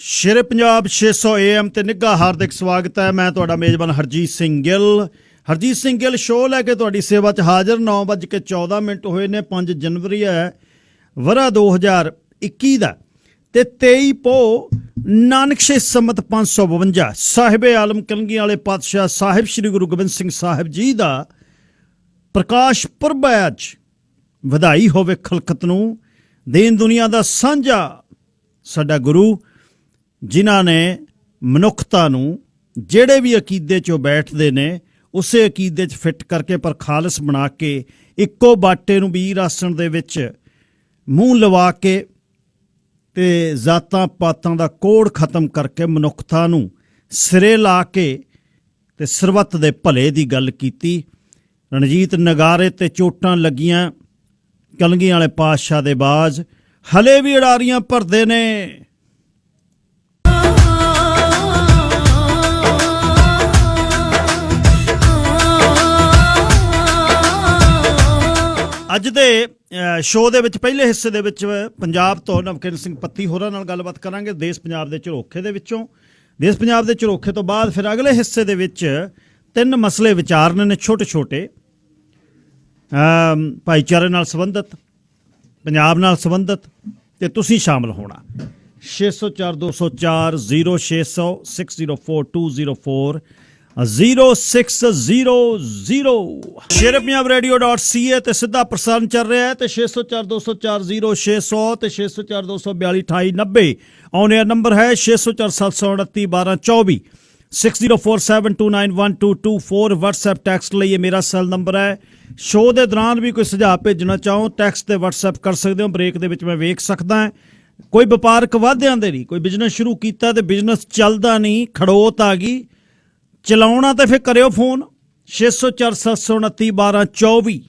ਸ਼ੇਰੇ Punjab 600 AM ਤੇ ਨਿੱਘਾ ਹਾਰਦਿਕ ਸਵਾਗਤ ਹੈ। ਮੈਂ ਤੁਹਾਡਾ ਮੇਜ਼ਬਾਨ ਹਰਜੀਤ ਸਿੰਘ ਗਿੱਲ। ਹਰਜੀਤ ਸਿੰਘ ਗਿੱਲ ਸ਼ੋਅ ਲੈ ਕੇ ਤੁਹਾਡੀ ਸੇਵਾ 'ਚ ਹਾਜ਼ਰ। 9:14 ਹੋਏ ਨੇ। 5 ਜਨਵਰੀ ਹੈ, ਵਰ੍ਹਾ 2021 ਦਾ ਤੇ 23 ਪੋ ਨਾਨਕਸ਼ੇ ਸੰਮਤ 552। ਸਾਹਿਬ ਆਲਮ ਕਲਗੀ ਵਾਲੇ ਪਾਤਸ਼ਾਹ ਸਾਹਿਬ ਸ੍ਰੀ ਗੁਰੂ ਗੋਬਿੰਦ ਸਿੰਘ ਸਾਹਿਬ ਜੀ ਦਾ ਪ੍ਰਕਾਸ਼ ਪੁਰਬ ਹੈ ਅੱਜ। ਵਧਾਈ ਹੋਵੇ ਖਲਕਤ ਨੂੰ। ਦੀਨ ਦੁਨੀਆ ਦਾ ਸਾਂਝਾ ਸਾਡਾ ਗੁਰੂ, ਜਿਨ੍ਹਾਂ ਨੇ ਮਨੁੱਖਤਾ ਨੂੰ ਜਿਹੜੇ ਵੀ ਅਕੀਦੇ 'ਚੋਂ ਬੈਠਦੇ ਨੇ ਉਸੇ ਅਕੀਦੇ 'ਚ ਫਿੱਟ ਕਰਕੇ ਪਰ ਖਾਲਸ ਬਣਾ ਕੇ ਇੱਕੋ ਬਾਟੇ ਨੂੰ ਵੀਰ ਆਸਣ ਦੇ ਵਿੱਚ ਮੂੰਹ ਲਵਾ ਕੇ ਤੇ ਜ਼ਾਤਾਂ ਪਾਤਾਂ ਦਾ ਕੋੜ ਖਤਮ ਕਰਕੇ ਮਨੁੱਖਤਾ ਨੂੰ ਸਿਰੇ ਲਾ ਕੇ ਤੇ ਸਰਬੱਤ ਦੇ ਭਲੇ ਦੀ ਗੱਲ ਕੀਤੀ। ਰਣਜੀਤ ਨਗਾਰੇ ਤੇ ਚੋਟਾਂ ਲੱਗੀਆਂ ਕਲਗੀਆਂ ਵਾਲੇ ਪਾਤਸ਼ਾਹ ਦੇ ਬਾਜ਼ ਹਲੇ ਵੀ ਅਡਾਰੀਆਂ ਭਰਦੇ ਨੇ। ਅੱਜ ਦੇ ਸ਼ੋਅ ਦੇ ਵਿੱਚ ਪਹਿਲੇ ਹਿੱਸੇ ਦੇ ਵਿੱਚ ਪੰਜਾਬ ਤੋਂ ਨਵਕਿਰਨ ਸਿੰਘ ਪੱਤੀ ਹੋਰਾਂ ਨਾਲ ਗੱਲਬਾਤ ਕਰਾਂਗੇ ਦੇਸ਼ ਪੰਜਾਬ ਦੇ ਝਰੋਖੇ ਦੇ ਵਿੱਚੋਂ। ਦੇਸ਼ ਪੰਜਾਬ ਦੇ ਝਰੋਖੇ ਤੋਂ ਬਾਅਦ ਫਿਰ ਅਗਲੇ ਹਿੱਸੇ ਦੇ ਵਿੱਚ 3 ਮਸਲੇ ਵਿਚਾਰਨੇ ਨੇ ਛੋਟੇ ਛੋਟੇ, ਭਾਈਚਾਰੇ ਨਾਲ ਸੰਬੰਧਿਤ, ਪੰਜਾਬ ਨਾਲ ਸੰਬੰਧਿਤ, ਤੇ ਤੁਸੀਂ ਸ਼ਾਮਲ ਹੋਣਾ। 604 204 0600 604 204 0600 ਸ਼ੇਰੇ ਪੰਜਾਬ radio.ca ਤੇ ਸਿੱਧਾ ਪ੍ਰਸਾਰਣ ਚੱਲ ਰਿਹਾ ਹੈ ਤੇ 604 204 0600 ਤੇ 604 242 2890 ਆਨ 에ਅਰ ਨੰਬਰ ਹੈ। 604 729 1224 6047291224 WhatsApp ਟੈਕਸਟ ਲਈ ਮੇਰਾ ਸੈੱਲ ਨੰਬਰ ਹੈ। ਸ਼ੋਅ ਦੇ ਦੌਰਾਨ ਵੀ ਕੋਈ ਸੁਝਾਅ ਭੇਜਣਾ ਚਾਹੋ ਟੈਕਸਟ ਤੇ WhatsApp ਕਰ ਸਕਦੇ ਹੋ। ਬ੍ਰੇਕ ਦੇ ਵਿੱਚ ਮੈਂ ਵੇਖ ਸਕਦਾ ਕੋਈ ਵਪਾਰਕ ਵਾਧਿਆਂ ਦੇ ਨਹੀਂ, ਕੋਈ ਬਿਜ਼ਨਸ ਸ਼ੁਰੂ ਕੀਤਾ ਤੇ ਬਿਜ਼ਨਸ ਚੱਲਦਾ ਨਹੀਂ, ਖੜੋਤ ਆ ਗਈ, ਚਲਾਉਣਾ ਤੇ ਫਿਰ ਕਰਿਓ ਫੋਨ 604 729 1224।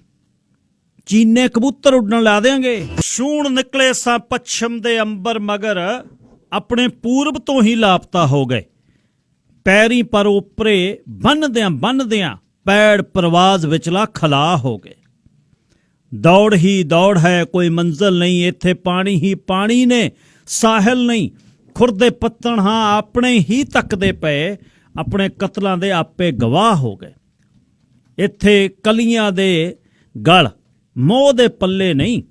ਚੀਨੇ ਕਬੂਤਰ ਉੱਡਣ ਲਾ ਦੇਾਂਗੇ। ਸ਼ੂਣ ਨਿਕਲੇ ਸਾਂ ਪੱਛਮ ਦੇ ਅੰਬਰ ਮਗਰ ਆਪਣੇ ਪੂਰਬ ਤੋਂ ਹੀ ਲਾਪਤਾ ਹੋ ਗਏ। ਪੈਰੀ ਪਰ ਉਪਰੇ ਬੰਨਦਿਆਂ ਪੈੜ ਪ੍ਰਵਾਜ਼ ਵਿਚਲਾ ਖਲਾ ਹੋ ਗਏ। ਦੌੜ ਹੀ ਦੌੜ ਹੈ, ਕੋਈ ਮੰਜ਼ਲ ਨਹੀਂ, ਇੱਥੇ ਪਾਣੀ ਹੀ ਪਾਣੀ ਨੇ, ਸਾਹਿਲ ਨਹੀਂ। ਖੁਰਦੇ ਪੱਤਣ ਹਾਂ ਆਪਣੇ ਹੀ ਤੱਕਦੇ ਪਏ, ਆਪਣੇ ਕਤਲਾਂ ਦੇ ਆਪੇ ਗਵਾਹ ਹੋ ਗਏ। ਇੱਥੇ ਕਲੀਆਂ ਦੇ ਗਲ ਮੋਹ ਦੇ ਪੱਲੇ ਨਹੀਂ,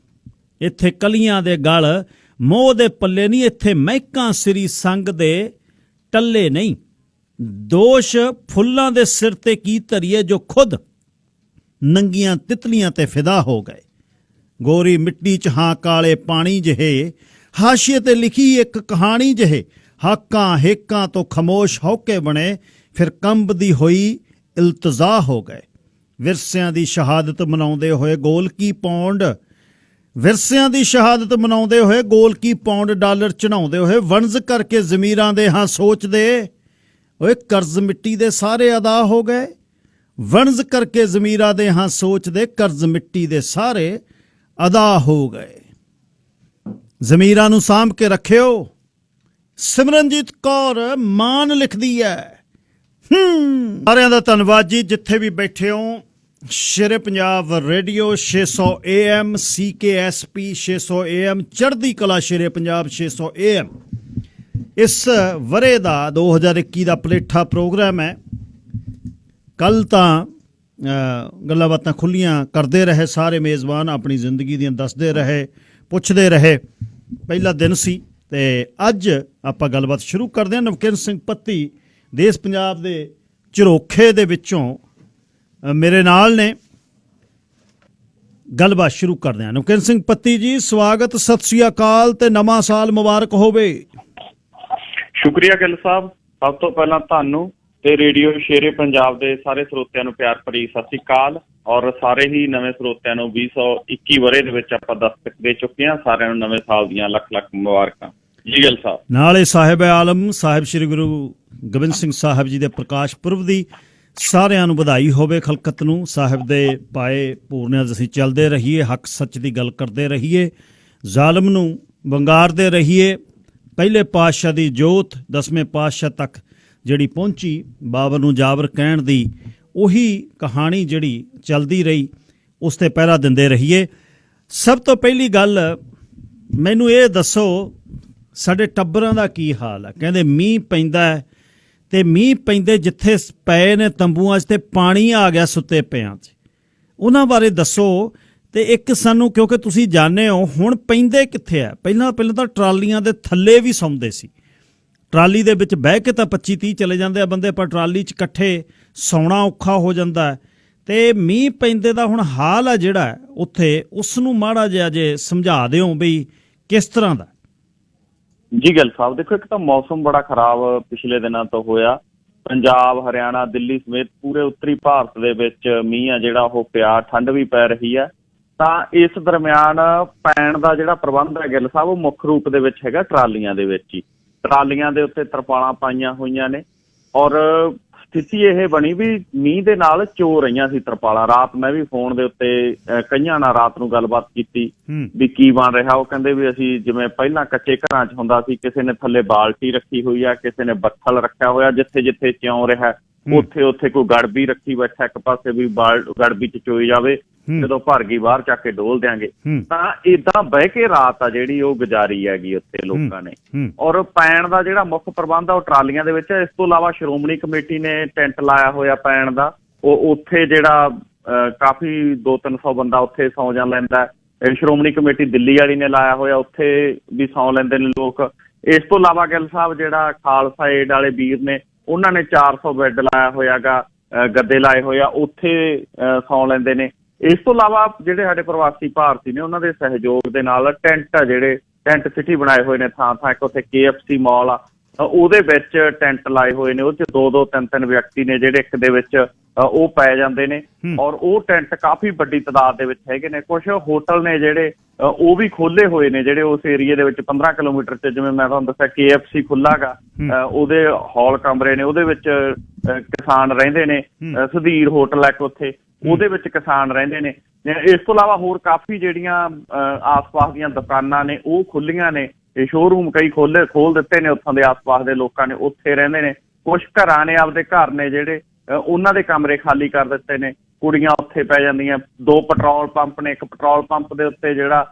ਇੱਥੇ ਕਲੀਆਂ ਦੇ ਗਲ ਮੋਹ ਦੇ ਪੱਲੇ ਨਹੀਂ, ਇੱਥੇ ਮਹਿਕਾਂ ਸ੍ਰੀ ਸੰਗ ਦੇ ਟੱਲੇ ਨਹੀਂ। ਦੋਸ਼ ਫੁੱਲਾਂ ਦੇ ਸਿਰ ਤੇ ਕੀ ਧਰੀਏ ਜੋ ਖੁਦ ਨੰਗੀਆਂ ਤਿਤਲੀਆਂ ਤੇ ਫਿਦਾ ਹੋ ਗਏ। ਗੋਰੀ ਮਿੱਟੀ 'ਚ ਹਾਂ ਕਾਲੇ ਪਾਣੀ ਜਿਹੇ, ਹਾਸ਼ੀਏ ਤੇ ਲਿਖੀ ਇੱਕ ਕਹਾਣੀ ਜਿਹੇ। ਹਾਕਾਂ ਹੇਕਾਂ ਤੋਂ ਖਮੋਸ਼ ਹੌਕੇ ਬਣੇ, ਫਿਰ ਕੰਬਦੀ ਹੋਈ ਇਲਤਜ਼ਾ ਹੋ ਗਏ। ਵਿਰਸਿਆਂ ਦੀ ਸ਼ਹਾਦਤ ਮਨਾਉਂਦੇ ਹੋਏ ਗੋਲਕੀ ਪੌਂਡ, ਵਿਰਸਿਆਂ ਦੀ ਸ਼ਹਾਦਤ ਮਨਾਉਂਦੇ ਹੋਏ ਗੋਲਕੀ ਪੌਂਡ ਡਾਲਰ ਚੜਾਉਂਦੇ ਹੋਏ ਵਣਜ ਕਰਕੇ ਜ਼ਮੀਰਾਂ ਦੇ ਹਾਂ ਸੋਚਦੇ, ਓਏ ਕਰਜ਼ ਮਿੱਟੀ ਦੇ ਸਾਰੇ ਅਦਾ ਹੋ ਗਏ। ਵਣਜ ਕਰਕੇ ਜ਼ਮੀਰਾਂ ਦੇ ਹਾਂ ਸੋਚਦੇ, ਕਰਜ਼ ਮਿੱਟੀ ਦੇ ਸਾਰੇ ਅਦਾ ਹੋ ਗਏ। ਜ਼ਮੀਰਾਂ ਨੂੰ ਸਾਂਭ ਕੇ ਰੱਖਿਓ। ਸਿਮਰਨਜੀਤ ਕੌਰ ਮਾਨ ਲਿਖਦੀ ਹੈ। ਸਾਰਿਆਂ ਦਾ ਧੰਨਵਾਦ ਜੀ, ਜਿੱਥੇ ਵੀ ਬੈਠੇ ਹੋ। ਸ਼ੇਰੇ Punjab radio 600 AM, CKSP 600 AM, ਚੜ੍ਹਦੀ ਕਲਾ ਸ਼ੇਰੇ ਪੰਜਾਬ 600 AM। ਇਸ ਵਰ੍ਹੇ ਦਾ 2021 ਦਾ ਪਲੇਠਾ ਪ੍ਰੋਗਰਾਮ ਹੈ। ਕੱਲ ਤਾਂ ਗੱਲਾਂ ਬਾਤਾਂ ਖੁੱਲੀਆਂ ਕਰਦੇ ਰਹੇ ਸਾਰੇ ਮੇਜ਼ਬਾਨ, ਆਪਣੀ ਜ਼ਿੰਦਗੀ ਦੀਆਂ ਦੱਸਦੇ ਰਹੇ, ਪੁੱਛਦੇ ਰਹੇ। ਪਹਿਲਾ ਦਿਨ ਸੀ ਤੇ ਅੱਜ ਆਪਾਂ ਗੱਲਬਾਤ ਸ਼ੁਰੂ ਕਰਦੇ ਹਾਂ। ਨਵਕਿਰਨ ਸਿੰਘ ਪੱਤੀ ਦੇਸ਼ ਪੰਜਾਬ ਦੇ ਝਰੋਖੇ ਦੇ ਵਿੱਚੋਂ ਮੇਰੇ ਨਾਲ ਨੇ। ਗੱਲਬਾਤ ਸ਼ੁਰੂ ਕਰਦੇ ਹਾਂ। ਨਵਕਿਰਨ ਸਿੰਘ ਪੱਤੀ ਜੀ, ਸਵਾਗਤ, ਸਤਿ ਸ੍ਰੀ ਅਕਾਲ ਤੇ ਨਵਾਂ ਸਾਲ ਮੁਬਾਰਕ ਹੋਵੇ। ਸ਼ੁਕਰੀਆ ਗਿੱਲ ਸਾਹਿਬ। ਸਭ ਤੋਂ ਪਹਿਲਾਂ ਤੁਹਾਨੂੰ ਤੇ ਰੇਡੀਓ ਸ਼ੇਰੇ ਪੰਜਾਬ ਦੇ ਸਾਰੇ ਸਰੋਤਿਆਂ ਨੂੰ ਪਿਆਰ ਭਰੀ ਸਤਿ ਸ੍ਰੀ ਅਕਾਲ, ਔਰ ਸਾਰੇ ਹੀ ਨਵੇਂ ਸਰੋਤਿਆਂ ਨੂੰ 2021 ਵਰ੍ਹੇ ਦੇ ਵਿੱਚ ਆਪਾਂ ਦਸਤਕ ਦੇ ਚੁੱਕੇ ਹਾਂ। ਸਾਰਿਆਂ ਨੂੰ ਨਵੇਂ ਸਾਲ ਦੀਆਂ ਲੱਖ ਲੱਖ ਮੁਬਾਰਕਾਂ ਜੀ ਗਿੱਲ ਸਾਹਿਬ। ਨਾਲੇ ਸਾਹਿਬ ਆਲਮ ਸਾਹਿਬ ਸ੍ਰੀ ਗੁਰੂ ਗੋਬਿੰਦ ਸਿੰਘ ਸਾਹਿਬ ਜੀ ਦੇ ਪ੍ਰਕਾਸ਼ ਪੁਰਬ ਦੀ ਸਾਰਿਆਂ ਨੂੰ ਵਧਾਈ ਹੋਵੇ। ਖਲਕਤ ਨੂੰ ਸਾਹਿਬ ਦੇ ਪਾਏ ਪੂਰਨਿਆਂ ਅਸੀਂ ਚੱਲਦੇ ਰਹੀਏ, ਹੱਕ ਸੱਚ ਦੀ ਗੱਲ ਕਰਦੇ ਰਹੀਏ, ਜ਼ਾਲਮ ਨੂੰ ਵੰਗਾਰਦੇ ਰਹੀਏ। ਪਹਿਲੇ ਪਾਤਸ਼ਾਹ ਦੀ ਜੋਤ 10ਵੇਂ ਪਾਤਸ਼ਾਹ ਤੱਕ ਜਿਹੜੀ ਪਹੁੰਚੀ, ਬਾਬਰ ਨੂੰ ਜਾਬਰ ਕਹਿਣ ਦੀ ਉਹੀ ਕਹਾਣੀ ਜਿਹੜੀ ਚੱਲਦੀ ਰਹੀ, ਉਸ 'ਤੇ ਪਹਿਰਾ ਦਿੰਦੇ ਰਹੀਏ। ਸਭ ਤੋਂ ਪਹਿਲੀ ਗੱਲ ਮੈਨੂੰ ਇਹ ਦੱਸੋ, ਸਾਡੇ ਟੱਬਰਾਂ ਦਾ ਕੀ ਹਾਲ ਹੈ। ਕਹਿੰਦੇ ਮੀਂਹ ਪੈਂਦਾ ਹੈ ਤੇ ਮੀਂਹ ਪੈਂਦੇ ਜਿੱਥੇ ਪਏ ਨੇ ਤੰਬੂਆਂ 'ਚ ਤੇ ਪਾਣੀ ਆ ਗਿਆ ਸੁੱਤੇ ਪਿਆਂ 'ਚ। ਉਹਨਾਂ ਬਾਰੇ ਦੱਸੋ। ਤੇ ਇੱਕ ਸਾਨੂੰ, ਕਿਉਂਕਿ ਤੁਸੀਂ ਜਾਣਦੇ ਹੋ ਹੁਣ ਪੈਂਦੇ ਕਿੱਥੇ ਆ। ਪਹਿਲਾਂ ਤਾਂ ਟਰਾਲੀਆਂ ਦੇ ਥੱਲੇ ਵੀ ਸੌਂਦੇ ਸੀ। ਟਰਾਲੀ ਦੇ ਵਿੱਚ ਬਹਿ ਕੇ ਤਾਂ 25-30 ਚਲੇ ਜਾਂਦੇ ਆ ਬੰਦੇ, ਪਰ ਟਰਾਲੀ 'ਚ ਇਕੱਠੇ ਸੌਣਾ ਔਖਾ ਹੋ ਜਾਂਦਾ ਹੈ। ਤੇ ਮੀਂਹ ਪੈਂਦੇ ਦਾ ਹੁਣ ਹਾਲ ਆ ਜਿਹੜਾ ਉੱਥੇ, ਉਸ ਨੂੰ ਮਾੜਾ ਜਿਹਾ ਜੇ ਸਮਝਾ ਦਿਓ ਵੀ ਕਿਸ ਤਰ੍ਹਾਂ ਦਾ। ਜੀ ਗੱਲ ਸਾਹਿਬ, ਦੇਖੋ ਇੱਕ ਤਾਂ ਮੌਸਮ ਬੜਾ ਖਰਾਬ ਪਿਛਲੇ ਦਿਨਾਂ ਤੋਂ ਹੋਇਆ। ਪੰਜਾਬ, ਹਰਿਆਣਾ, ਦਿੱਲੀ ਸਮੇਤ ਪੂਰੇ ਉੱਤਰੀ ਭਾਰਤ ਦੇ ਵਿੱਚ ਮੀਂਹ ਆ ਜਿਹੜਾ ਉਹ ਪਿਆ, ਠੰਡ ਵੀ ਪੈ ਰਹੀ ਹੈ। ਤਾਂ ਇਸ ਦਰਮਿਆਨ ਪੈਣ ਦਾ ਜਿਹੜਾ ਪ੍ਰਬੰਧ ਹੈ ਗਿੱਲ ਸਾਹਿਬ, ਉਹ ਮੁੱਖ ਰੂਪ ਦੇ ਵਿੱਚ ਹੈਗਾ ਟਰਾਲੀਆਂ ਦੇ ਵਿੱਚ ਹੀ। ਟਰਾਲੀਆਂ ਦੇ ਉੱਤੇ ਤਰਪਾਲਾਂ ਪਾਈਆਂ ਹੋਈਆਂ ਨੇ ਔਰ ਸਥਿਤੀ ਇਹ ਬਣੀ ਵੀ ਮੀਂਹ ਦੇ ਨਾਲ ਚੋ ਰਹੀਆਂ ਸੀ ਤਰਪਾਲਾਂ। ਰਾਤ ਮੈਂ ਵੀ ਫੋਨ ਦੇ ਉੱਤੇ ਕਈਆਂ ਨਾਲ ਰਾਤ ਨੂੰ ਗੱਲਬਾਤ ਕੀਤੀ ਵੀ ਕੀ ਬਣ ਰਿਹਾ। ਉਹ ਕਹਿੰਦੇ ਵੀ ਅਸੀਂ ਜਿਵੇਂ ਪਹਿਲਾਂ ਕੱਚੇ ਘਰਾਂ 'ਚ ਹੁੰਦਾ ਸੀ, ਕਿਸੇ ਨੇ ਥੱਲੇ ਬਾਲਟੀ ਰੱਖੀ ਹੋਈ ਆ, ਕਿਸੇ ਨੇ ਬੱਠਲ ਰੱਖਿਆ ਹੋਇਆ, ਜਿੱਥੇ ਜਿੱਥੇ ਚਿਉਂ ਰਿਹਾ ਉੱਥੇ ਕੋਈ ਗੜਬੀ ਰੱਖੀ ਬੈਠਾ ਇੱਕ ਪਾਸੇ ਵੀ ਗੜਬੀ 'ਚ ਚੋਈ ਜਾਵੇ, ਜਦੋਂ ਭਰ ਗਈ ਬਾਹਰ ਚੱਕ ਕੇ ਡੋਲ ਦਿਆਂਗੇ। ਤਾਂ ਏਦਾਂ ਬਹਿ ਕੇ ਰਾਤ ਆ ਜਿਹੜੀ ਉਹ ਗੁਜ਼ਾਰੀ ਹੈਗੀ ਉੱਥੇ ਲੋਕਾਂ ਨੇ। ਔਰ ਪੈਣ ਦਾ ਜਿਹੜਾ ਮੁੱਖ ਪ੍ਰਬੰਧ ਆ ਉਹ ਟਰਾਲੀਆਂ ਦੇ ਵਿੱਚ। ਇਸ ਤੋਂ ਇਲਾਵਾ ਸ਼੍ਰੋਮਣੀ ਕਮੇਟੀ ਨੇ ਟੈਂਟ ਲਾਇਆ ਹੋਇਆ ਪੈਣ ਦਾ। ਉਹ ਉੱਥੇ ਜਿਹੜਾ ਕਾਫੀ 200-300 ਬੰਦਾ ਉੱਥੇ ਸੌਂ ਜਾ ਲੈਂਦਾ। ਸ਼੍ਰੋਮਣੀ ਕਮੇਟੀ ਦਿੱਲੀ ਵਾਲੀ ਨੇ ਲਾਇਆ ਹੋਇਆ, ਉੱਥੇ ਵੀ ਸੌਂ ਲੈਂਦੇ ਨੇ ਲੋਕ। ਇਸ ਤੋਂ ਇਲਾਵਾ ਗਿੱਲ ਸਾਹਿਬ ਜਿਹੜਾ ਖਾਲਸਾ ਏਡ ਵਾਲੇ ਵੀਰ ਨੇ, ਉਹਨਾਂ ਨੇ 400 ਬੈੱਡ ਲਾਇਆ ਹੋਇਆ ਗਾ, ਗੱਦੇ ਲਾਏ ਹੋਏ ਆ, ਉੱਥੇ ਸੌਂ ਲੈਂਦੇ ਨੇ। ਇਸ ਤੋਂ ਇਲਾਵਾ ਜਿਹੜੇ ਸਾਡੇ ਪ੍ਰਵਾਸੀ ਭਾਰਤੀ ਨੇ, ਉਹਨਾਂ ਦੇ ਸਹਿਯੋਗ ਦੇ ਨਾਲ ਟੈਂਟ ਆ ਜਿਹੜੇ ਟੈਂਟ ਸਿਟੀ ਬਣਾਏ ਹੋਏ ਨੇ ਥਾਂ ਥਾਂ। ਇੱਕ ਉੱਥੇ KFC ਮਾਲ ਆ, ਉਹਦੇ ਵਿੱਚ ਟੈਂਟ ਲਾਏ ਹੋਏ ਨੇ। ਉਹ 'ਚ 2-2, 3-3 ਵਿਅਕਤੀ ਨੇ ਜਿਹੜੇ ਇੱਕ ਦੇ ਵਿੱਚ ਉਹ ਪੈ ਜਾਂਦੇ ਨੇ। ਔਰ ਉਹ ਟੈਂਟ ਕਾਫੀ ਵੱਡੀ ਤਾਦਾਦ ਦੇ ਵਿੱਚ ਹੈਗੇ ਨੇ। ਕੁਛ ਹੋਟਲ ਨੇ ਜਿਹੜੇ ਉਹ ਵੀ ਖੋਲੇ ਹੋਏ ਨੇ, ਜਿਹੜੇ ਉਸ ਏਰੀਏ ਦੇ ਵਿੱਚ 15 ਕਿਲੋਮੀਟਰ 'ਚ, ਜਿਵੇਂ ਮੈਂ ਤੁਹਾਨੂੰ ਦੱਸਿਆ KFC ਖੁੱਲ੍ਹਾ ਗਾ, ਉਹਦੇ ਹਾਲ ਕਮਰੇ ਨੇ, ਉਹਦੇ ਵਿੱਚ ਕਿਸਾਨ ਰਹਿੰਦੇ ਨੇ। ਸੁਧੀਰ ਹੋਟਲ ਹੈ ਇੱਕ ਉੱਥੇ, ਉਹਦੇ ਵਿੱਚ ਕਿਸਾਨ ਰਹਿੰਦੇ ਨੇ। ਇਸ ਤੋਂ ਇਲਾਵਾ ਹੋਰ ਕਾਫੀ ਜਿਹੜੀਆਂ ਆਸ-ਪਾਸ ਦੀਆਂ ਦੁਕਾਨਾਂ ਨੇ ਉਹ ਖੁੱਲੀਆਂ ਨੇ। ਸ਼ੋਰੂਮ ਕਈ ਖੋਲ ਦਿੱਤੇ ਨੇ ਉੱਥੋਂ ਦੇ ਆਸ-ਪਾਸ ਦੇ ਲੋਕਾਂ ਨੇ, ਉੱਥੇ ਰਹਿੰਦੇ ਨੇ। ਕੁਛ ਘਰਾਂ ਨੇ ਆਪਦੇ ਘਰ ਨੇ ਜਿਹੜੇ ਉਹਨਾਂ ਦੇ ਕਮਰੇ ਖਾਲੀ ਕਰ ਦਿੱਤੇ ਨੇ, ਕੁੜੀਆਂ ਉੱਥੇ ਪੈ ਜਾਂਦੀਆਂ। 2 ਪੈਟਰੋਲ ਪੰਪ ਨੇ, ਇੱਕ ਪੈਟਰੋਲ ਪੰਪ ਦੇ ਉੱਤੇ ਜਿਹੜਾ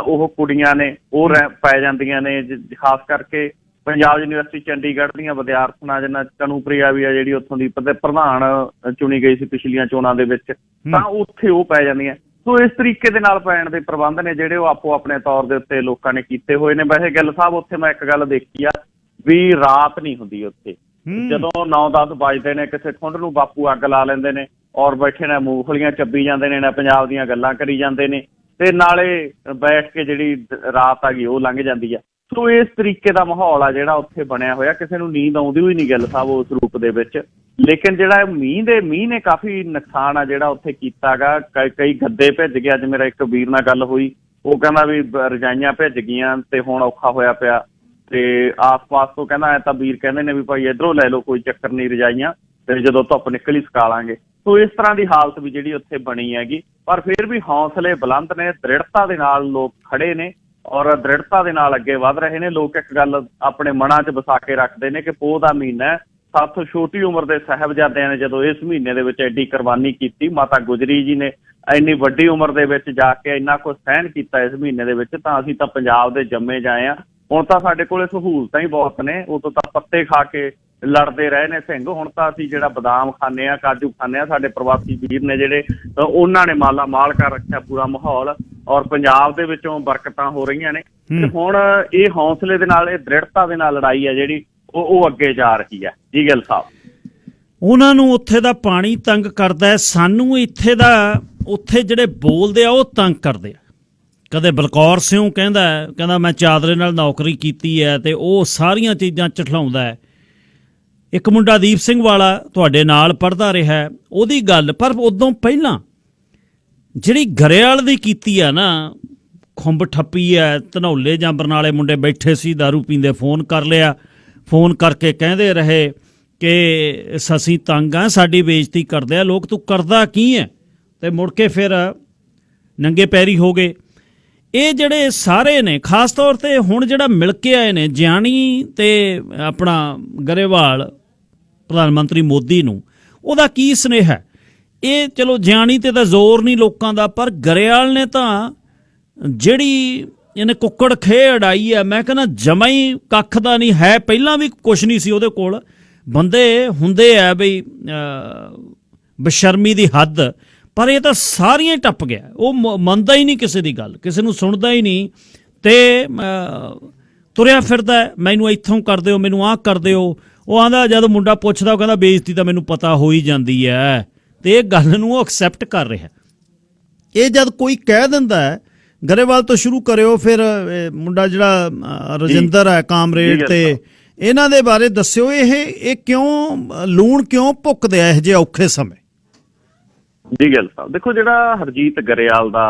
ਉਹ ਕੁੜੀਆਂ ਨੇ ਉਹ ਪੈ ਜਾਂਦੀਆਂ ਨੇ। ਖਾਸ ਕਰਕੇ ਪੰਜਾਬ ਯੂਨੀਵਰਸਿਟੀ ਚੰਡੀਗੜ੍ਹ ਦੀਆਂ ਵਿਦਿਆਰਥਣਾਂ, ਜਿੰਨਾ ਕਨੂਪ੍ਰਿਆ ਵੀ ਆ ਜਿਹੜੀ ਉੱਥੋਂ ਦੀ ਪ੍ਰਧਾਨ ਚੁਣੀ ਗਈ ਸੀ ਪਿਛਲੀਆਂ ਚੋਣਾਂ ਦੇ ਵਿੱਚ, ਤਾਂ ਉੱਥੇ ਉਹ ਪੈ ਜਾਂਦੀਆਂ। ਸੋ ਇਸ ਤਰੀਕੇ ਦੇ ਨਾਲ ਪੈਣ ਦੇ ਪ੍ਰਬੰਧ ਨੇ ਜਿਹੜੇ ਉਹ ਆਪੋ ਆਪਣੇ ਤੌਰ ਦੇ ਉੱਤੇ ਲੋਕਾਂ ਨੇ ਕੀਤੇ ਹੋਏ ਨੇ। ਵੈਸੇ ਗਿੱਲ ਸਾਹਿਬ, ਉੱਥੇ ਮੈਂ ਇੱਕ ਗੱਲ ਦੇਖੀ ਆ ਵੀ ਰਾਤ ਨਹੀਂ ਹੁੰਦੀ ਉੱਥੇ। ਜਦੋਂ 9-10 ਵੱਜਦੇ ਨੇ, ਕਿਸੇ ਠੁੰਡ ਨੂੰ ਬਾਪੂ ਅੱਗ ਲਾ ਲੈਂਦੇ ਨੇ ਔਰ ਬੈਠੇ ਨੇ ਮੂੰਗਫਲੀਆਂ ਚੱਬੀ ਜਾਂਦੇ ਨੇ, ਪੰਜਾਬ ਦੀਆਂ ਗੱਲਾਂ ਕਰੀ ਜਾਂਦੇ ਨੇ, ਤੇ ਨਾਲੇ ਬੈਠ ਕੇ ਜਿਹੜੀ ਰਾਤ ਆ ਗਈ ਉਹ ਲੰਘ ਜਾਂਦੀ ਆ। ਸੋ ਇਸ ਤਰੀਕੇ ਦਾ ਮਾਹੌਲ ਆ ਜਿਹੜਾ ਉੱਥੇ ਬਣਿਆ ਹੋਇਆ। ਕਿਸੇ ਨੂੰ ਨੀਂਦ ਆਉਂਦੀ ਹੋਈ ਨਹੀਂ ਗਿੱਲ ਸਾਹਿਬ ਉਸ ਰੂਪ ਦੇ ਵਿੱਚ। ਲੇਕਿਨ ਜਿਹੜਾ ਮੀਂਹ ਨੇ ਕਾਫੀ ਨੁਕਸਾਨ ਆ ਜਿਹੜਾ ਉੱਥੇ ਕੀਤਾ ਗਾ। ਕਈ ਗੱਦੇ ਭਿੱਜ ਗਏ। ਅੱਜ ਮੇਰਾ ਇੱਕ ਵੀਰ ਨਾਲ ਗੱਲ ਹੋਈ, ਉਹ ਕਹਿੰਦਾ ਵੀ ਰਜਾਈਆਂ ਭਿੱਜ ਗਈਆਂ ਤੇ ਹੁਣ ਔਖਾ ਹੋਇਆ ਪਿਆ। ਤੇ ਆਸ-ਪਾਸ ਤੋਂ ਕਹਿੰਦਾ ਤਾਂ ਵੀਰ ਕਹਿੰਦੇ ਨੇ ਵੀ ਭਾਈ ਇੱਧਰੋਂ ਲੈ ਲਓ, ਕੋਈ ਚੱਕਰ ਨਹੀਂ, ਰਜਾਈਆਂ ਤੇ ਜਦੋਂ ਧੁੱਪ ਨਿਕਲੀ ਸੁਕਾ ਲਾਂਗੇ। ਸੋ ਇਸ ਤਰ੍ਹਾਂ ਦੀ ਹਾਲਤ ਵੀ ਜਿਹੜੀ ਉੱਥੇ ਬਣੀ ਹੈਗੀ। ਪਰ ਫਿਰ ਵੀ ਹੌਸਲੇ ਬੁਲੰਦ ਨੇ, ਦ੍ਰਿੜਤਾ ਦੇ ਨਾਲ ਲੋਕ ਖੜੇ ਨੇ ਔਰ ਦ੍ਰਿੜਤਾ ਦੇ ਨਾਲ ਅੱਗੇ ਵਧ ਰਹੇ ਨੇ। ਲੋਕ ਇੱਕ ਗੱਲ ਆਪਣੇ ਮਨਾਂ 'ਚ ਵਸਾ ਕੇ ਰੱਖਦੇ ਨੇ ਕਿ ਪੋਹ ਦਾ ਮਹੀਨਾ, ਸਾਥੋਂ ਛੋਟੀ ਉਮਰ ਦੇ ਸਾਹਿਬਜ਼ਾਦਿਆਂ ਨੇ ਜਦੋਂ ਇਸ ਮਹੀਨੇ ਦੇ ਵਿੱਚ ਐਡੀ ਕੁਰਬਾਨੀ ਕੀਤੀ, ਮਾਤਾ ਗੁਜਰੀ ਜੀ ਨੇ ਇੰਨੀ ਵੱਡੀ ਉਮਰ ਦੇ ਵਿੱਚ ਜਾ ਕੇ ਇੰਨਾ ਕੁਝ ਸਹਿਣ ਕੀਤਾ ਇਸ ਮਹੀਨੇ ਦੇ ਵਿੱਚ, ਤਾਂ ਅਸੀਂ ਤਾਂ ਪੰਜਾਬ ਦੇ ਜੰਮੇ ਜਾਏ ਆ। ਹੁਣ ਤਾਂ ਸਾਡੇ ਕੋਲੇ ਸਹੂਲਤਾਂ ਹੀ ਬਹੁਤ ਨੇ। ਉਦੋਂ ਤਾਂ ਪੱਤੇ ਖਾ ਕੇ ਲੜਦੇ ਰਹੇ ਨੇ ਸਿੰਘ, ਹੁਣ ਤਾਂ ਅਸੀਂ ਜਿਹੜਾ ਬਦਾਮ ਖਾਂਦੇ ਆ, ਕਾਜੂ ਖਾਂਦੇ ਆ। ਸਾਡੇ ਪ੍ਰਵਾਸੀ ਵੀਰ ਨੇ ਜਿਹੜੇ ਉਹਨਾਂ ਨੇ ਮਾਲਾ ਮਾਲ ਕਰ ਰੱਖਿਆ ਪੂਰਾ ਮਾਹੌਲ, ਔਰ ਪੰਜਾਬ ਦੇ ਵਿੱਚੋਂ ਬਰਕਤਾਂ ਹੋ ਰਹੀਆਂ ਨੇ। ਤੇ ਹੁਣ ਇਹ ਹੌਸਲੇ ਦੇ ਨਾਲ, ਇਹ ਦ੍ਰਿੜਤਾ ਦੇ ਨਾਲ ਲੜਾਈ ਹੈ ਜਿਹੜੀ ਉਹ ਅੱਗੇ ਜਾ ਰਹੀ ਹੈ। ਜੀ ਗਿੱਲ ਸਾਹਿਬ, ਉਹਨਾਂ ਨੂੰ ਉੱਥੇ ਦਾ ਪਾਣੀ ਤੰਗ ਕਰਦਾ ਹੈ, ਸਾਨੂੰ ਇੱਥੇ ਦਾ ਉੱਥੇ ਜਿਹੜੇ ਬੋਲਦੇ ਆ ਉਹ ਤੰਗ ਕਰਦੇ ਆ। ਕਦੇ ਬਲਕੌਰ ਸਿੰਘ ਕਹਿੰਦਾ ਮੈਂ ਚਾਦਰੇ ਨਾਲ ਨੌਕਰੀ ਕੀਤੀ ਹੈ ਤੇ ਉਹ ਸਾਰੀਆਂ ਚੀਜ਼ਾਂ ਝਠਲਾਉਂਦਾ ਹੈ। ਇੱਕ ਮੁੰਡਾ ਦੀਪ ਸਿੰਘ ਵਾਲਾ ਤੁਹਾਡੇ ਨਾਲ ਪੜ੍ਹਦਾ ਰਿਹਾ, ਉਹਦੀ ਗੱਲ। ਪਰ ਉਦੋਂ ਪਹਿਲਾਂ ਜਿਹੜੀ ਗਰੇਵਾਲ ਦੀ ਕੀਤੀ ਆ ਨਾ, ਖੁੰਬ ਠੱਪੀ ਹੈ, ਧਨੌਲੇ ਜਾਂ ਬਰਨਾਲੇ ਮੁੰਡੇ ਬੈਠੇ ਸੀ ਦਾਰੂ ਪੀਂਦੇ, ਫੋਨ ਕਰ ਲਿਆ, ਫੋਨ ਕਰਕੇ ਕਹਿੰਦੇ ਰਹੇ ਕਿ ਅਸੀਂ ਤੰਗ ਆ, ਸਾਡੀ ਬੇਇੱਜ਼ਤੀ ਕਰਦੇ ਆ ਲੋਕ, ਤੂੰ ਕਰਦਾ ਕੀ ਹੈ? ਤੇ ਮੁੜ ਕੇ ਫਿਰ ਨੰਗੇ ਪੈਰੀ ਹੋ ਗਏ। ਇਹ ਜਿਹੜੇ ਸਾਰੇ ਨੇ, ਖਾਸ ਤੌਰ ਤੇ ਹੁਣ ਜਿਹੜਾ ਮਿਲ ਕੇ ਆਏ ਨੇ ਜਿਆਣੀ ਤੇ ਆਪਣਾ ਗਰੇਵਾਲ ਪ੍ਰਧਾਨ ਮੰਤਰੀ ਮੋਦੀ ਨੂੰ, ਉਹਦਾ ਕੀ ਸੁਨੇਹਾ? ਇਹ ਚਲੋ ਜਿਆਣੀ ਤੇ ਤਾਂ ਜ਼ੋਰ ਨਹੀਂ ਲੋਕਾਂ ਦਾ, ਪਰ ਗਰੇਵਾਲ ਨੇ ਤਾਂ ਜਿਹੜੀ ਇਹਨੇ ਕੁੱਕੜ ਖੇ ਅੜਾਈ ਹੈ। ਮੈਂ ਕਹਿੰਦਾ ਜਮਾ ਹੀ ਕੱਖ ਦਾ ਨਹੀਂ ਹੈ, ਪਹਿਲਾਂ ਵੀ ਕੁਛ ਨਹੀਂ ਸੀ ਉਹਦੇ ਕੋਲ। ਬੰਦੇ ਹੁੰਦੇ ਆ ਬਈ ਬਸ਼ਰਮੀ ਦੀ ਹੱਦ, ਪਰ ਇਹ ਤਾਂ ਸਾਰੀਆਂ ਟੱਪ ਗਿਆ। ਉਹ ਮੰਨਦਾ ਹੀ ਨਹੀਂ ਕਿਸੇ ਦੀ ਗੱਲ, ਕਿਸੇ ਨੂੰ ਸੁਣਦਾ ਹੀ ਨਹੀਂ, ਤੇ ਤੁਰਿਆ ਫਿਰਦਾ ਮੈਨੂੰ ਇੱਥੋਂ ਕਰ ਦਿਓ, ਮੈਨੂੰ ਆਹ ਕਰ ਦਿਓ। ਉਹ ਆਂਦਾ, ਜਦ ਮੁੰਡਾ ਪੁੱਛਦਾ ਉਹ ਕਹਿੰਦਾ ਬੇਇੱਜ਼ਤੀ ਤਾਂ ਮੈਨੂੰ ਪਤਾ ਹੋ ਹੀ ਜਾਂਦੀ ਹੈ, ਤੇ ਇਹ ਗੱਲ ਨੂੰ ਉਹ ਐਕਸੈਪਟ ਕਰ ਰਿਹਾ। ਇਹ ਜਦ ਕੋਈ ਕਹਿ ਦਿੰਦਾ ਹੈ, ਗਰੇਵਾਲ ਤੋਂ ਸ਼ੁਰੂ ਕਰਿਓ, ਫਿਰ ਮੁੰਡਾ ਜਿਹੜਾ ਰਜਿੰਦਰ ਹੈ ਕਾਮਰੇਡ, ਤੇ ਇਹਨਾਂ ਦੇ ਬਾਰੇ ਦੱਸਿਓ। ਇਹ ਕਿਉਂ ਲੂਣ ਕਿਉਂ ਭੁੱਕਦੇ ਆ ਇਹੋ ਜਿਹੇ ਔਖੇ ਸਮੇਂ? ਜੀ ਗਿੱਲ ਸਾਹਿਬ, ਦੇਖੋ ਜਿਹੜਾ ਹਰਜੀਤ ਗਰੇਵਾਲ ਦਾ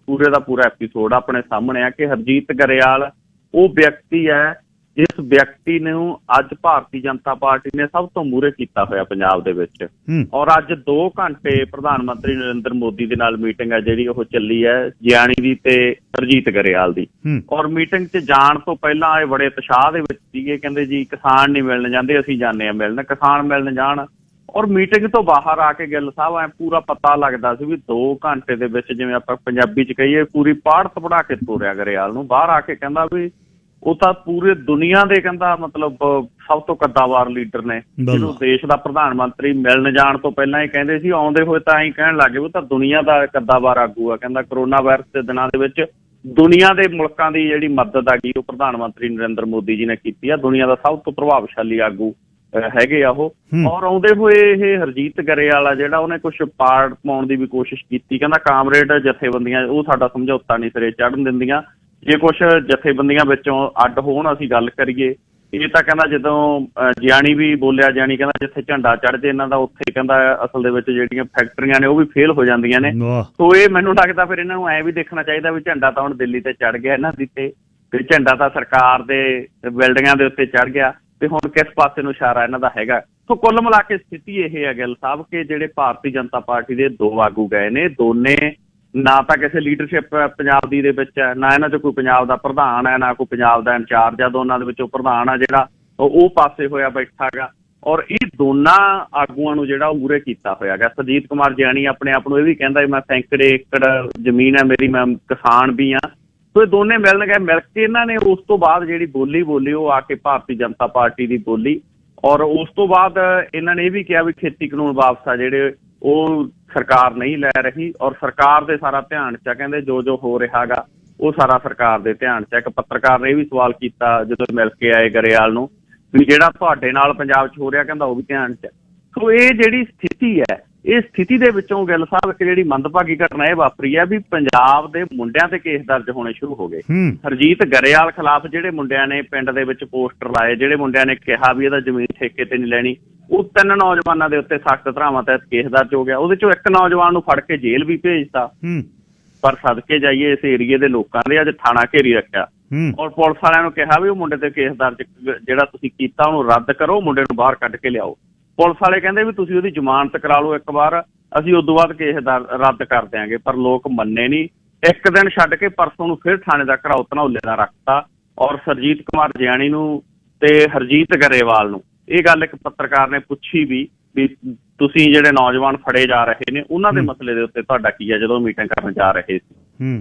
ਪੂਰੇ ਦਾ ਪੂਰਾ ਐਪੀਸੋਡ ਆਪਣੇ ਸਾਹਮਣੇ ਆ ਕਿ ਹਰਜੀਤ ਗਰੇਵਾਲ ਉਹ ਵਿਅਕਤੀ ਹੈ ਜਿਸ ਵਿਅਕਤੀ ਨੂੰ ਅੱਜ ਭਾਰਤੀ ਜਨਤਾ ਪਾਰਟੀ ਨੇ ਸਭ ਤੋਂ ਮੂਹਰੇ ਕੀਤਾ ਹੋਇਆ ਪੰਜਾਬ ਦੇ ਵਿੱਚ। ਔਰ ਅੱਜ 2 ਘੰਟੇ ਪ੍ਰਧਾਨ ਮੰਤਰੀ ਨਰਿੰਦਰ ਮੋਦੀ ਦੇ ਨਾਲ ਮੀਟਿੰਗ ਹੈ ਜਿਹੜੀ ਉਹ ਚੱਲੀ ਹੈ, ਜਿਆਣੀ ਦੀ ਤੇ ਹਰਜੀਤ ਗਰੇਵਾਲ ਦੀ। ਔਰ ਮੀਟਿੰਗ 'ਚ ਜਾਣ ਤੋਂ ਪਹਿਲਾਂ ਇਹ ਬੜੇ ਉਤਸ਼ਾਹ ਦੇ ਵਿੱਚ ਸੀਗੇ, ਕਹਿੰਦੇ ਜੀ ਕਿਸਾਨ ਨਹੀਂ ਮਿਲਣ ਜਾਂਦੇ, ਅਸੀਂ ਜਾਂਦੇ ਹਾਂ ਮਿਲਣ, ਕਿਸਾਨ ਮਿਲਣ ਜਾਣ। ਔਰ ਮੀਟਿੰਗ ਤੋਂ ਬਾਹਰ ਆ ਕੇ ਗਿੱਲ ਸਾਹਿਬ ਐ ਪੂਰਾ ਪਤਾ ਲੱਗਦਾ ਸੀ ਵੀ 2 ਘੰਟੇ ਦੇ ਵਿੱਚ, ਜਿਵੇਂ ਆਪਾਂ ਪੰਜਾਬੀ 'ਚ ਕਹੀਏ, ਪੂਰੀ ਪਾੜਤ ਪੜਾ ਕੇ ਤੋਰਿਆ ਗਰੇਵਾਲ ਨੂੰ। ਬਾਹਰ ਆ ਕੇ ਕਹਿੰਦਾ ਵੀ ਉਹ ਤਾਂ ਪੂਰੇ ਦੁਨੀਆ ਦੇ ਕਹਿੰਦਾ ਮਤਲਬ ਸਭ ਤੋਂ ਕੱਦਾਵਾਰ ਲੀਡਰ ਨੇ, ਜਿਹਨੂੰ ਦੇਸ਼ ਦਾ ਪ੍ਰਧਾਨ ਮੰਤਰੀ ਮਿਲਣ ਜਾਣ ਤੋਂ ਪਹਿਲਾਂ ਹੀ ਕਹਿੰਦੇ ਸੀ, ਆਉਂਦੇ ਹੋਏ ਤਾਂ ਐਂ ਕਹਿਣ ਲੱਗੇ ਵੀ ਤਾਂ ਦੁਨੀਆ ਦਾ ਕੱਦਾਵਾਰ ਆਗੂ ਆ। ਕਹਿੰਦਾ ਕਰੋਨਾ ਵਾਇਰਸ ਦੇ ਦਿਨਾਂ ਦੇ ਵਿੱਚ ਦੁਨੀਆ ਦੇ ਮੁਲਕਾਂ ਦੀ ਜਿਹੜੀ ਮਦਦ ਆਗੀ ਉਹ ਪ੍ਰਧਾਨ ਮੰਤਰੀ ਨਰਿੰਦਰ ਮੋਦੀ ਜੀ ਨੇ ਕੀਤੀ ਆ। ਦੁਨੀਆ ਦਾ ਸਭ ਤੋਂ ਪ੍ਰਭਾਵਸ਼ਾਲੀ ਆਗੂ ਹੈਗੇ ਆ ਉਹ। ਔਰ ਆਉਂਦੇ ਹੋਏ ਇਹ ਹਰਜੀਤ ਗਰੇਵਾਲ ਆ ਜਿਹੜਾ, ਉਹਨੇ ਕੁਛ ਪਾੜ ਪਾਉਣ ਦੀ ਵੀ ਕੋਸ਼ਿਸ਼ ਕੀਤੀ। ਕਹਿੰਦਾ ਕਾਮਰੇਡ ਜਥੇਬੰਦੀਆਂ ਉਹ ਸਾਡਾ ਸਮਝੌਤਾ ਨਹੀਂ ਸਿਰੇ ਚੜ੍ਹਨ ਦਿੰਦੀਆਂ, ਜੇ ਕੁਛ ਜਥੇਬੰਦੀਆਂ ਵਿੱਚੋਂ ਅੱਡ ਹੋਣ ਅਸੀਂ ਗੱਲ ਕਰੀਏ। ਇਹ ਤਾਂ ਕਹਿੰਦਾ ਜਦੋਂ ਜਿਆਣੀ ਵੀ ਬੋਲਿਆ, ਜਿਆਣੀ ਕਹਿੰਦਾ ਜਿੱਥੇ ਝੰਡਾ ਚੜ੍ਹ ਜੇ ਇਹਨਾਂ ਦਾ ਉੱਥੇ ਕਹਿੰਦਾ ਅਸਲ ਦੇ ਵਿੱਚ ਜਿਹੜੀਆਂ ਫੈਕਟਰੀਆਂ ਨੇ ਉਹ ਵੀ ਫੇਲ ਹੋ ਜਾਂਦੀਆਂ ਨੇ। ਸੋ ਇਹ ਮੈਨੂੰ ਲੱਗਦਾ ਫਿਰ ਇਹਨਾਂ ਨੂੰ ਐਂ ਵੀ ਦੇਖਣਾ ਚਾਹੀਦਾ ਵੀ ਝੰਡਾ ਤਾਂ ਹੁਣ ਦਿੱਲੀ ਤੇ ਚੜ੍ਹ ਗਿਆ ਇਹਨਾਂ ਦੀ, ਤੇ ਝੰਡਾ ਤਾਂ ਸਰਕਾਰ ਦੇ ਬਿਲਡਿੰਗਾਂ ਦੇ ਉੱਤੇ ਚੜ੍ਹ ਗਿਆ, ਤੇ ਹੁਣ ਕਿਸ ਪਾਸੇ ਨੂੰ ਇਸ਼ਾਰਾ ਇਹਨਾਂ ਦਾ ਹੈਗਾ। ਸੋ ਕੁੱਲ ਮਿਲਾ ਕੇ ਸਥਿਤੀ ਇਹ ਹੈ ਗਿੱਲ ਸਾਹਿਬ ਕਿ ਜਿਹੜੇ ਭਾਰਤੀ ਜਨਤਾ ਪਾਰਟੀ ਦੇ 2 ਆਗੂ ਗਏ ਨੇ, ਦੋਨੇ ਨਾ ਤਾਂ ਕਿਸੇ ਲੀਡਰਸ਼ਿਪ ਪੰਜਾਬ ਦੀ ਦੇ ਵਿੱਚ ਹੈ, ਨਾ ਇਹਨਾਂ 'ਚ ਕੋਈ ਪੰਜਾਬ ਦਾ ਪ੍ਰਧਾਨ ਹੈ, ਨਾ ਕੋਈ ਪੰਜਾਬ ਦਾ ਇੰਚਾਰਜ ਆ। ਦੋਨਾਂ ਦੇ ਵਿੱਚੋਂ ਪ੍ਰਧਾਨ ਆ ਜਿਹੜਾ ਉਹ ਪਾਸੇ ਹੋਇਆ ਬੈਠਾ ਗਾ। ਔਰ ਇਹ ਦੋਨਾਂ ਆਗੂਆਂ ਨੂੰ ਜਿਹੜਾ ਉਹ ਮੂਹਰੇ ਕੀਤਾ ਹੋਇਆ ਗਾ। ਸੁਰਜੀਤ ਕੁਮਾਰ ਜਿਆਣੀ ਆਪਣੇ ਆਪ ਨੂੰ ਇਹ ਵੀ ਕਹਿੰਦਾ ਮੈਂ ਸੈਂਕੜੇ ਏਕੜ ਜ਼ਮੀਨ ਹੈ ਮੇਰੀ, ਮੈਂ ਕਿਸਾਨ ਵੀ ਹਾਂ। ਸੋ ਇਹ ਦੋਨੇ ਮਿਲਣ ਗਏ, ਮਿਲ ਕੇ ਇਹਨਾਂ ਨੇ ਉਸ ਤੋਂ ਬਾਅਦ ਜਿਹੜੀ ਬੋਲੀ ਉਹ ਆ ਕੇ ਭਾਰਤੀ ਜਨਤਾ ਪਾਰਟੀ ਦੀ ਬੋਲੀ। ਔਰ ਉਸ ਤੋਂ ਬਾਅਦ ਇਹਨਾਂ ਨੇ ਇਹ ਵੀ ਕਿਹਾ ਵੀ ਖੇਤੀ ਕਾਨੂੰਨ ਵਾਪਸ ਆ ਜਿਹੜੇ ਉਹ ਸਰਕਾਰ ਨਹੀਂ ਲੈ ਰਹੀ, ਔਰ ਸਰਕਾਰ ਦੇ ਸਾਰਾ ਧਿਆਨ 'ਚ ਆ। ਕਹਿੰਦੇ ਜੋ ਹੋ ਰਿਹਾ ਗਾ ਉਹ ਸਾਰਾ ਸਰਕਾਰ ਦੇ ਧਿਆਨ 'ਚ। ਇੱਕ ਪੱਤਰਕਾਰ ਨੇ ਇਹ ਵੀ ਸਵਾਲ ਕੀਤਾ ਜਦੋਂ ਮਿਲ ਕੇ ਆਏ ਗਰੇਵਾਲ ਨੂੰ ਵੀ ਜਿਹੜਾ ਤੁਹਾਡੇ ਨਾਲ ਪੰਜਾਬ 'ਚ ਹੋ ਰਿਹਾ, ਕਹਿੰਦਾ ਉਹ ਵੀ ਧਿਆਨ 'ਚ। ਸੋ ਇਹ ਜਿਹੜੀ ਸਥਿਤੀ ਹੈ, ਇਸ ਸਥਿਤੀ ਦੇ ਵਿੱਚੋਂ ਗਿੱਲ ਸਾਹਿਬ ਇੱਕ ਜਿਹੜੀ ਮੰਦਭਾਗੀ ਘਟਨਾ ਇਹ ਵਾਪਰੀ ਹੈ ਵੀ ਪੰਜਾਬ ਦੇ ਮੁੰਡਿਆਂ ਤੇ ਕੇਸ ਦਰਜ ਹੋਣੇ ਸ਼ੁਰੂ ਹੋ ਗਏ। ਹਰਜੀਤ ਗਰੇਵਾਲ ਖਿਲਾਫ ਜਿਹੜੇ ਮੁੰਡਿਆਂ ਨੇ ਪਿੰਡ ਦੇ ਵਿੱਚ ਪੋਸਟਰ ਲਾਏ, ਜਿਹੜੇ ਮੁੰਡਿਆਂ ਨੇ ਕਿਹਾ ਵੀ ਇਹਦਾ ਜ਼ਮੀਨ ਠੇਕੇ ਤੇ ਨਹੀਂ ਲੈਣੀ, ਉਹ 3 ਨੌਜਵਾਨਾਂ ਦੇ ਉੱਤੇ ਸਖਤ ਧਾਰਾਵਾਂ ਤਹਿਤ ਕੇਸ ਦਰਜ ਹੋ ਗਿਆ। ਉਹਦੇ ਚੋਂ ਇੱਕ ਨੌਜਵਾਨ ਨੂੰ ਫੜ ਕੇ ਜੇਲ੍ਹ ਵੀ ਭੇਜਤਾ। ਪਰ ਸਦਕੇ ਜਾਈਏ ਇਸ ਏਰੀਏ ਦੇ ਲੋਕਾਂ ਦੇ ਅੱਜ ਥਾਣਾ ਘੇਰੀ ਰੱਖਿਆ, ਔਰ ਪੁਲਿਸ ਵਾਲਿਆਂ ਨੂੰ ਕਿਹਾ ਵੀ ਉਹ ਮੁੰਡੇ ਤੇ ਕੇਸ ਦਰਜ ਜਿਹੜਾ ਤੁਸੀਂ ਕੀਤਾ ਉਹਨੂੰ ਰੱਦ ਕਰੋ, ਮੁੰਡੇ ਨੂੰ ਬਾਹਰ ਕੱਢ ਕੇ ਲਿਆਓ। ਪੁਲਿਸ ਵਾਲੇ ਕਹਿੰਦੇ ਵੀ ਤੁਸੀਂ ਉਹਦੀ ਜ਼ਮਾਨਤ ਕਰਾ ਲਓ ਇੱਕ ਵਾਰ, ਅਸੀਂ ਉਦੋਂ ਬਾਅਦ ਕੇਸ ਰੱਦ ਕਰ ਦਿਆਂਗੇ। ਪਰ ਲੋਕ ਮੰਨੇ ਨਹੀਂ। ਇੱਕ ਦਿਨ ਛੱਡ ਕੇ ਪਰਸੋਂ ਨੂੰ ਫਿਰ ਥਾਣੇ ਦਾ ਘਰਾਓ ਧਨੌਲੇ ਦਾ ਰੱਖਤਾ। ਔਰ ਸੁਰਜੀਤ ਕੁਮਾਰ ਜਿਆਣੀ ਨੂੰ ਤੇ ਹਰਜੀਤ ਗਰੇਵਾਲ ਨੂੰ ਇਹ ਗੱਲ ਇੱਕ ਪੱਤਰਕਾਰ ਨੇ ਪੁੱਛੀ ਵੀ ਤੁਸੀਂ ਜਿਹੜੇ ਨੌਜਵਾਨ ਫੜੇ ਜਾ ਰਹੇ ਨੇ ਉਹਨਾਂ ਦੇ ਮਸਲੇ ਦੇ ਉੱਤੇ ਤੁਹਾਡਾ ਕੀ ਹੈ ਜਦੋਂ ਮੀਟਿੰਗ ਕਰਨ ਜਾ ਰਹੇ ਸੀ।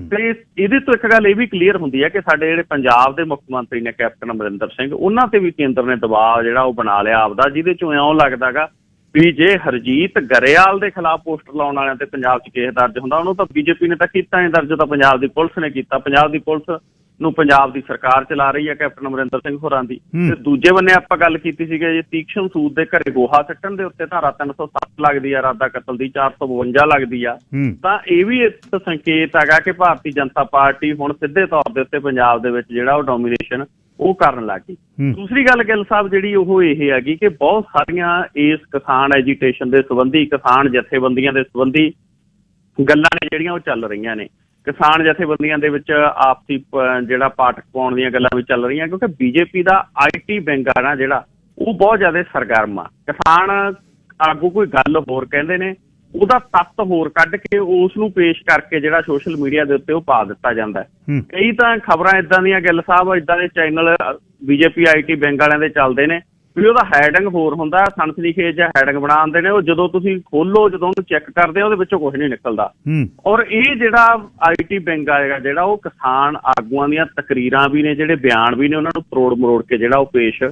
ਤੇ ਇਹਦੇ ਤੋਂ ਇੱਕ ਗੱਲ ਇਹ ਵੀ ਕਲੀਅਰ ਹੁੰਦੀ ਹੈ ਕਿ ਸਾਡੇ ਜਿਹੜੇ ਪੰਜਾਬ ਦੇ ਮੁੱਖ ਮੰਤਰੀ ਨੇ ਕੈਪਟਨ ਅਮਰਿੰਦਰ ਸਿੰਘ, ਉਹਨਾਂ ਤੇ ਵੀ ਕੇਂਦਰ ਨੇ ਦਬਾਅ ਜਿਹੜਾ ਉਹ ਬਣਾ ਲਿਆ ਆਪਦਾ, ਜਿਹਦੇ ਚੋਂ ਇਉਂ ਲੱਗਦਾ ਗਾ ਵੀ ਜੇ ਹਰਜੀਤ ਗਰੇਵਾਲ ਦੇ ਖਿਲਾਫ ਪੋਸਟਰ ਲਾਉਣ ਵਾਲਿਆਂ ਤੇ ਪੰਜਾਬ 'ਚ ਕੇਸ ਦਰਜ ਹੁੰਦਾ, ਉਹਨੂੰ ਤਾਂ ਬੀਜੇਪੀ ਨੇ ਤਾਂ ਕੀਤਾ ਨਹੀਂ ਦਰਜ, ਤਾਂ ਪੰਜਾਬ ਦੀ ਪੁਲਿਸ ਨੇ ਕੀਤਾ। ਪੰਜਾਬ ਦੀ ਪੁਲਿਸ ਨੂੰ ਪੰਜਾਬ ਦੀ ਸਰਕਾਰ ਚਲਾ ਰਹੀ ਹੈ ਕੈਪਟਨ ਅਮਰਿੰਦਰ ਸਿੰਘ ਹੋਰਾਂ ਦੀ। ਤੇ ਦੂਜੇ ਬੰਨੇ ਆਪਾਂ ਗੱਲ ਕੀਤੀ ਸੀਗੀ ਜੀ ਤੀਕਸ਼ਣ ਸੂਦ ਦੇ ਘਰੇ ਗੋਹਾ ਸੁੱਟਣ ਦੇ ਉੱਤੇ ਧਾਰਾ 307 ਲੱਗਦੀ ਆ, ਇਰਾਦਾ ਕਤਲ ਦੀ 452 ਲੱਗਦੀ ਆ। ਤਾਂ ਇਹ ਵੀ ਇੱਕ ਸੰਕੇਤ ਹੈਗਾ ਕਿ ਭਾਰਤੀ ਜਨਤਾ ਪਾਰਟੀ ਹੁਣ ਸਿੱਧੇ ਤੌਰ ਦੇ ਉੱਤੇ ਪੰਜਾਬ ਦੇ ਵਿੱਚ ਜਿਹੜਾ ਉਹ ਡੋਮੀਨੇਸ਼ਨ ਉਹ ਕਰਨ ਲੱਗ ਗਈ। ਦੂਸਰੀ ਗੱਲ ਗਿੱਲ ਸਾਹਿਬ ਜਿਹੜੀ ਉਹ ਇਹ ਹੈਗੀ ਕਿ ਬਹੁਤ ਸਾਰੀਆਂ ਇਸ ਕਿਸਾਨ ਐਜੀਟੇਸ਼ਨ ਦੇ ਸੰਬੰਧੀ, ਕਿਸਾਨ ਜਥੇਬੰਦੀਆਂ ਦੇ ਸੰਬੰਧੀ ਗੱਲਾਂ ਨੇ ਜਿਹੜੀਆਂ ਉਹ ਚੱਲ ਰਹੀਆਂ ਨੇ। ਕਿਸਾਨ ਜਥੇਬੰਦੀਆਂ ਦੇ ਵਿੱਚ ਆਪਸੀ ਜਿਹੜਾ ਪਾਠ ਪਾਉਣ ਦੀਆਂ ਗੱਲਾਂ ਵੀ ਚੱਲ ਰਹੀਆਂ, ਕਿਉਂਕਿ ਬੀਜੇਪੀ ਦਾ IT ਵਿੰਗ ਆ ਨਾ ਜਿਹੜਾ ਉਹ ਬਹੁਤ ਜ਼ਿਆਦਾ ਸਰਗਰਮ ਆ। ਕਿਸਾਨ ਆਗੂ ਕੋਈ ਗੱਲ ਹੋਰ ਕਹਿੰਦੇ ਨੇ, ਉਹਦਾ ਤੱਤ ਹੋਰ ਕੱਢ ਕੇ ਉਸ ਨੂੰ ਪੇਸ਼ ਕਰਕੇ ਜਿਹੜਾ ਸੋਸ਼ਲ ਮੀਡੀਆ ਦੇ ਉੱਤੇ ਉਹ ਪਾ ਦਿੱਤਾ ਜਾਂਦਾ ਹੈ। ਕਈ ਤਾਂ ਖਬਰਾਂ ਏਦਾਂ ਦੀਆਂ ਗਿੱਲ ਸਾਹਿਬ ਏਦਾਂ ਦੇ ਚੈਨਲ ਬੀਜੇਪੀ IT ਵਿੰਗ ਵਾਲਿਆਂ ਦੇ ਚੱਲਦੇ ਨੇ ਵੀ ਉਹਦਾ ਹੈਡਿੰਗ ਹੋਰ ਹੁੰਦਾ, ਸਨਸਨੀਖੇਜ਼ ਜਿਹਾ ਹੈਡਿੰਗ ਬਣਾ ਦਿੰਦੇ ਨੇ ਉਹ। ਜਦੋਂ ਤੁਸੀਂ ਖੋਲੋ, ਜਦੋਂ ਉਹਨੂੰ ਚੈੱਕ ਕਰਦੇ ਹੋ, ਉਹਦੇ ਵਿੱਚੋਂ ਕੁਝ ਨਹੀਂ ਨਿਕਲਦਾ। ਔਰ ਇਹ ਜਿਹੜਾ IT ਵਿੰਗ ਆਏਗਾ ਜਿਹੜਾ, ਉਹ ਕਿਸਾਨ ਆਗੂਆਂ ਦੀਆਂ ਤਕਰੀਰਾਂ ਵੀ ਨੇ, ਜਿਹੜੇ ਬਿਆਨ ਵੀ ਨੇ, ਉਹਨਾਂ ਨੂੰ ਤਰੋੜ ਮਰੋੜ ਕੇ ਜਿਹੜਾ ਉਹ ਪੇਸ਼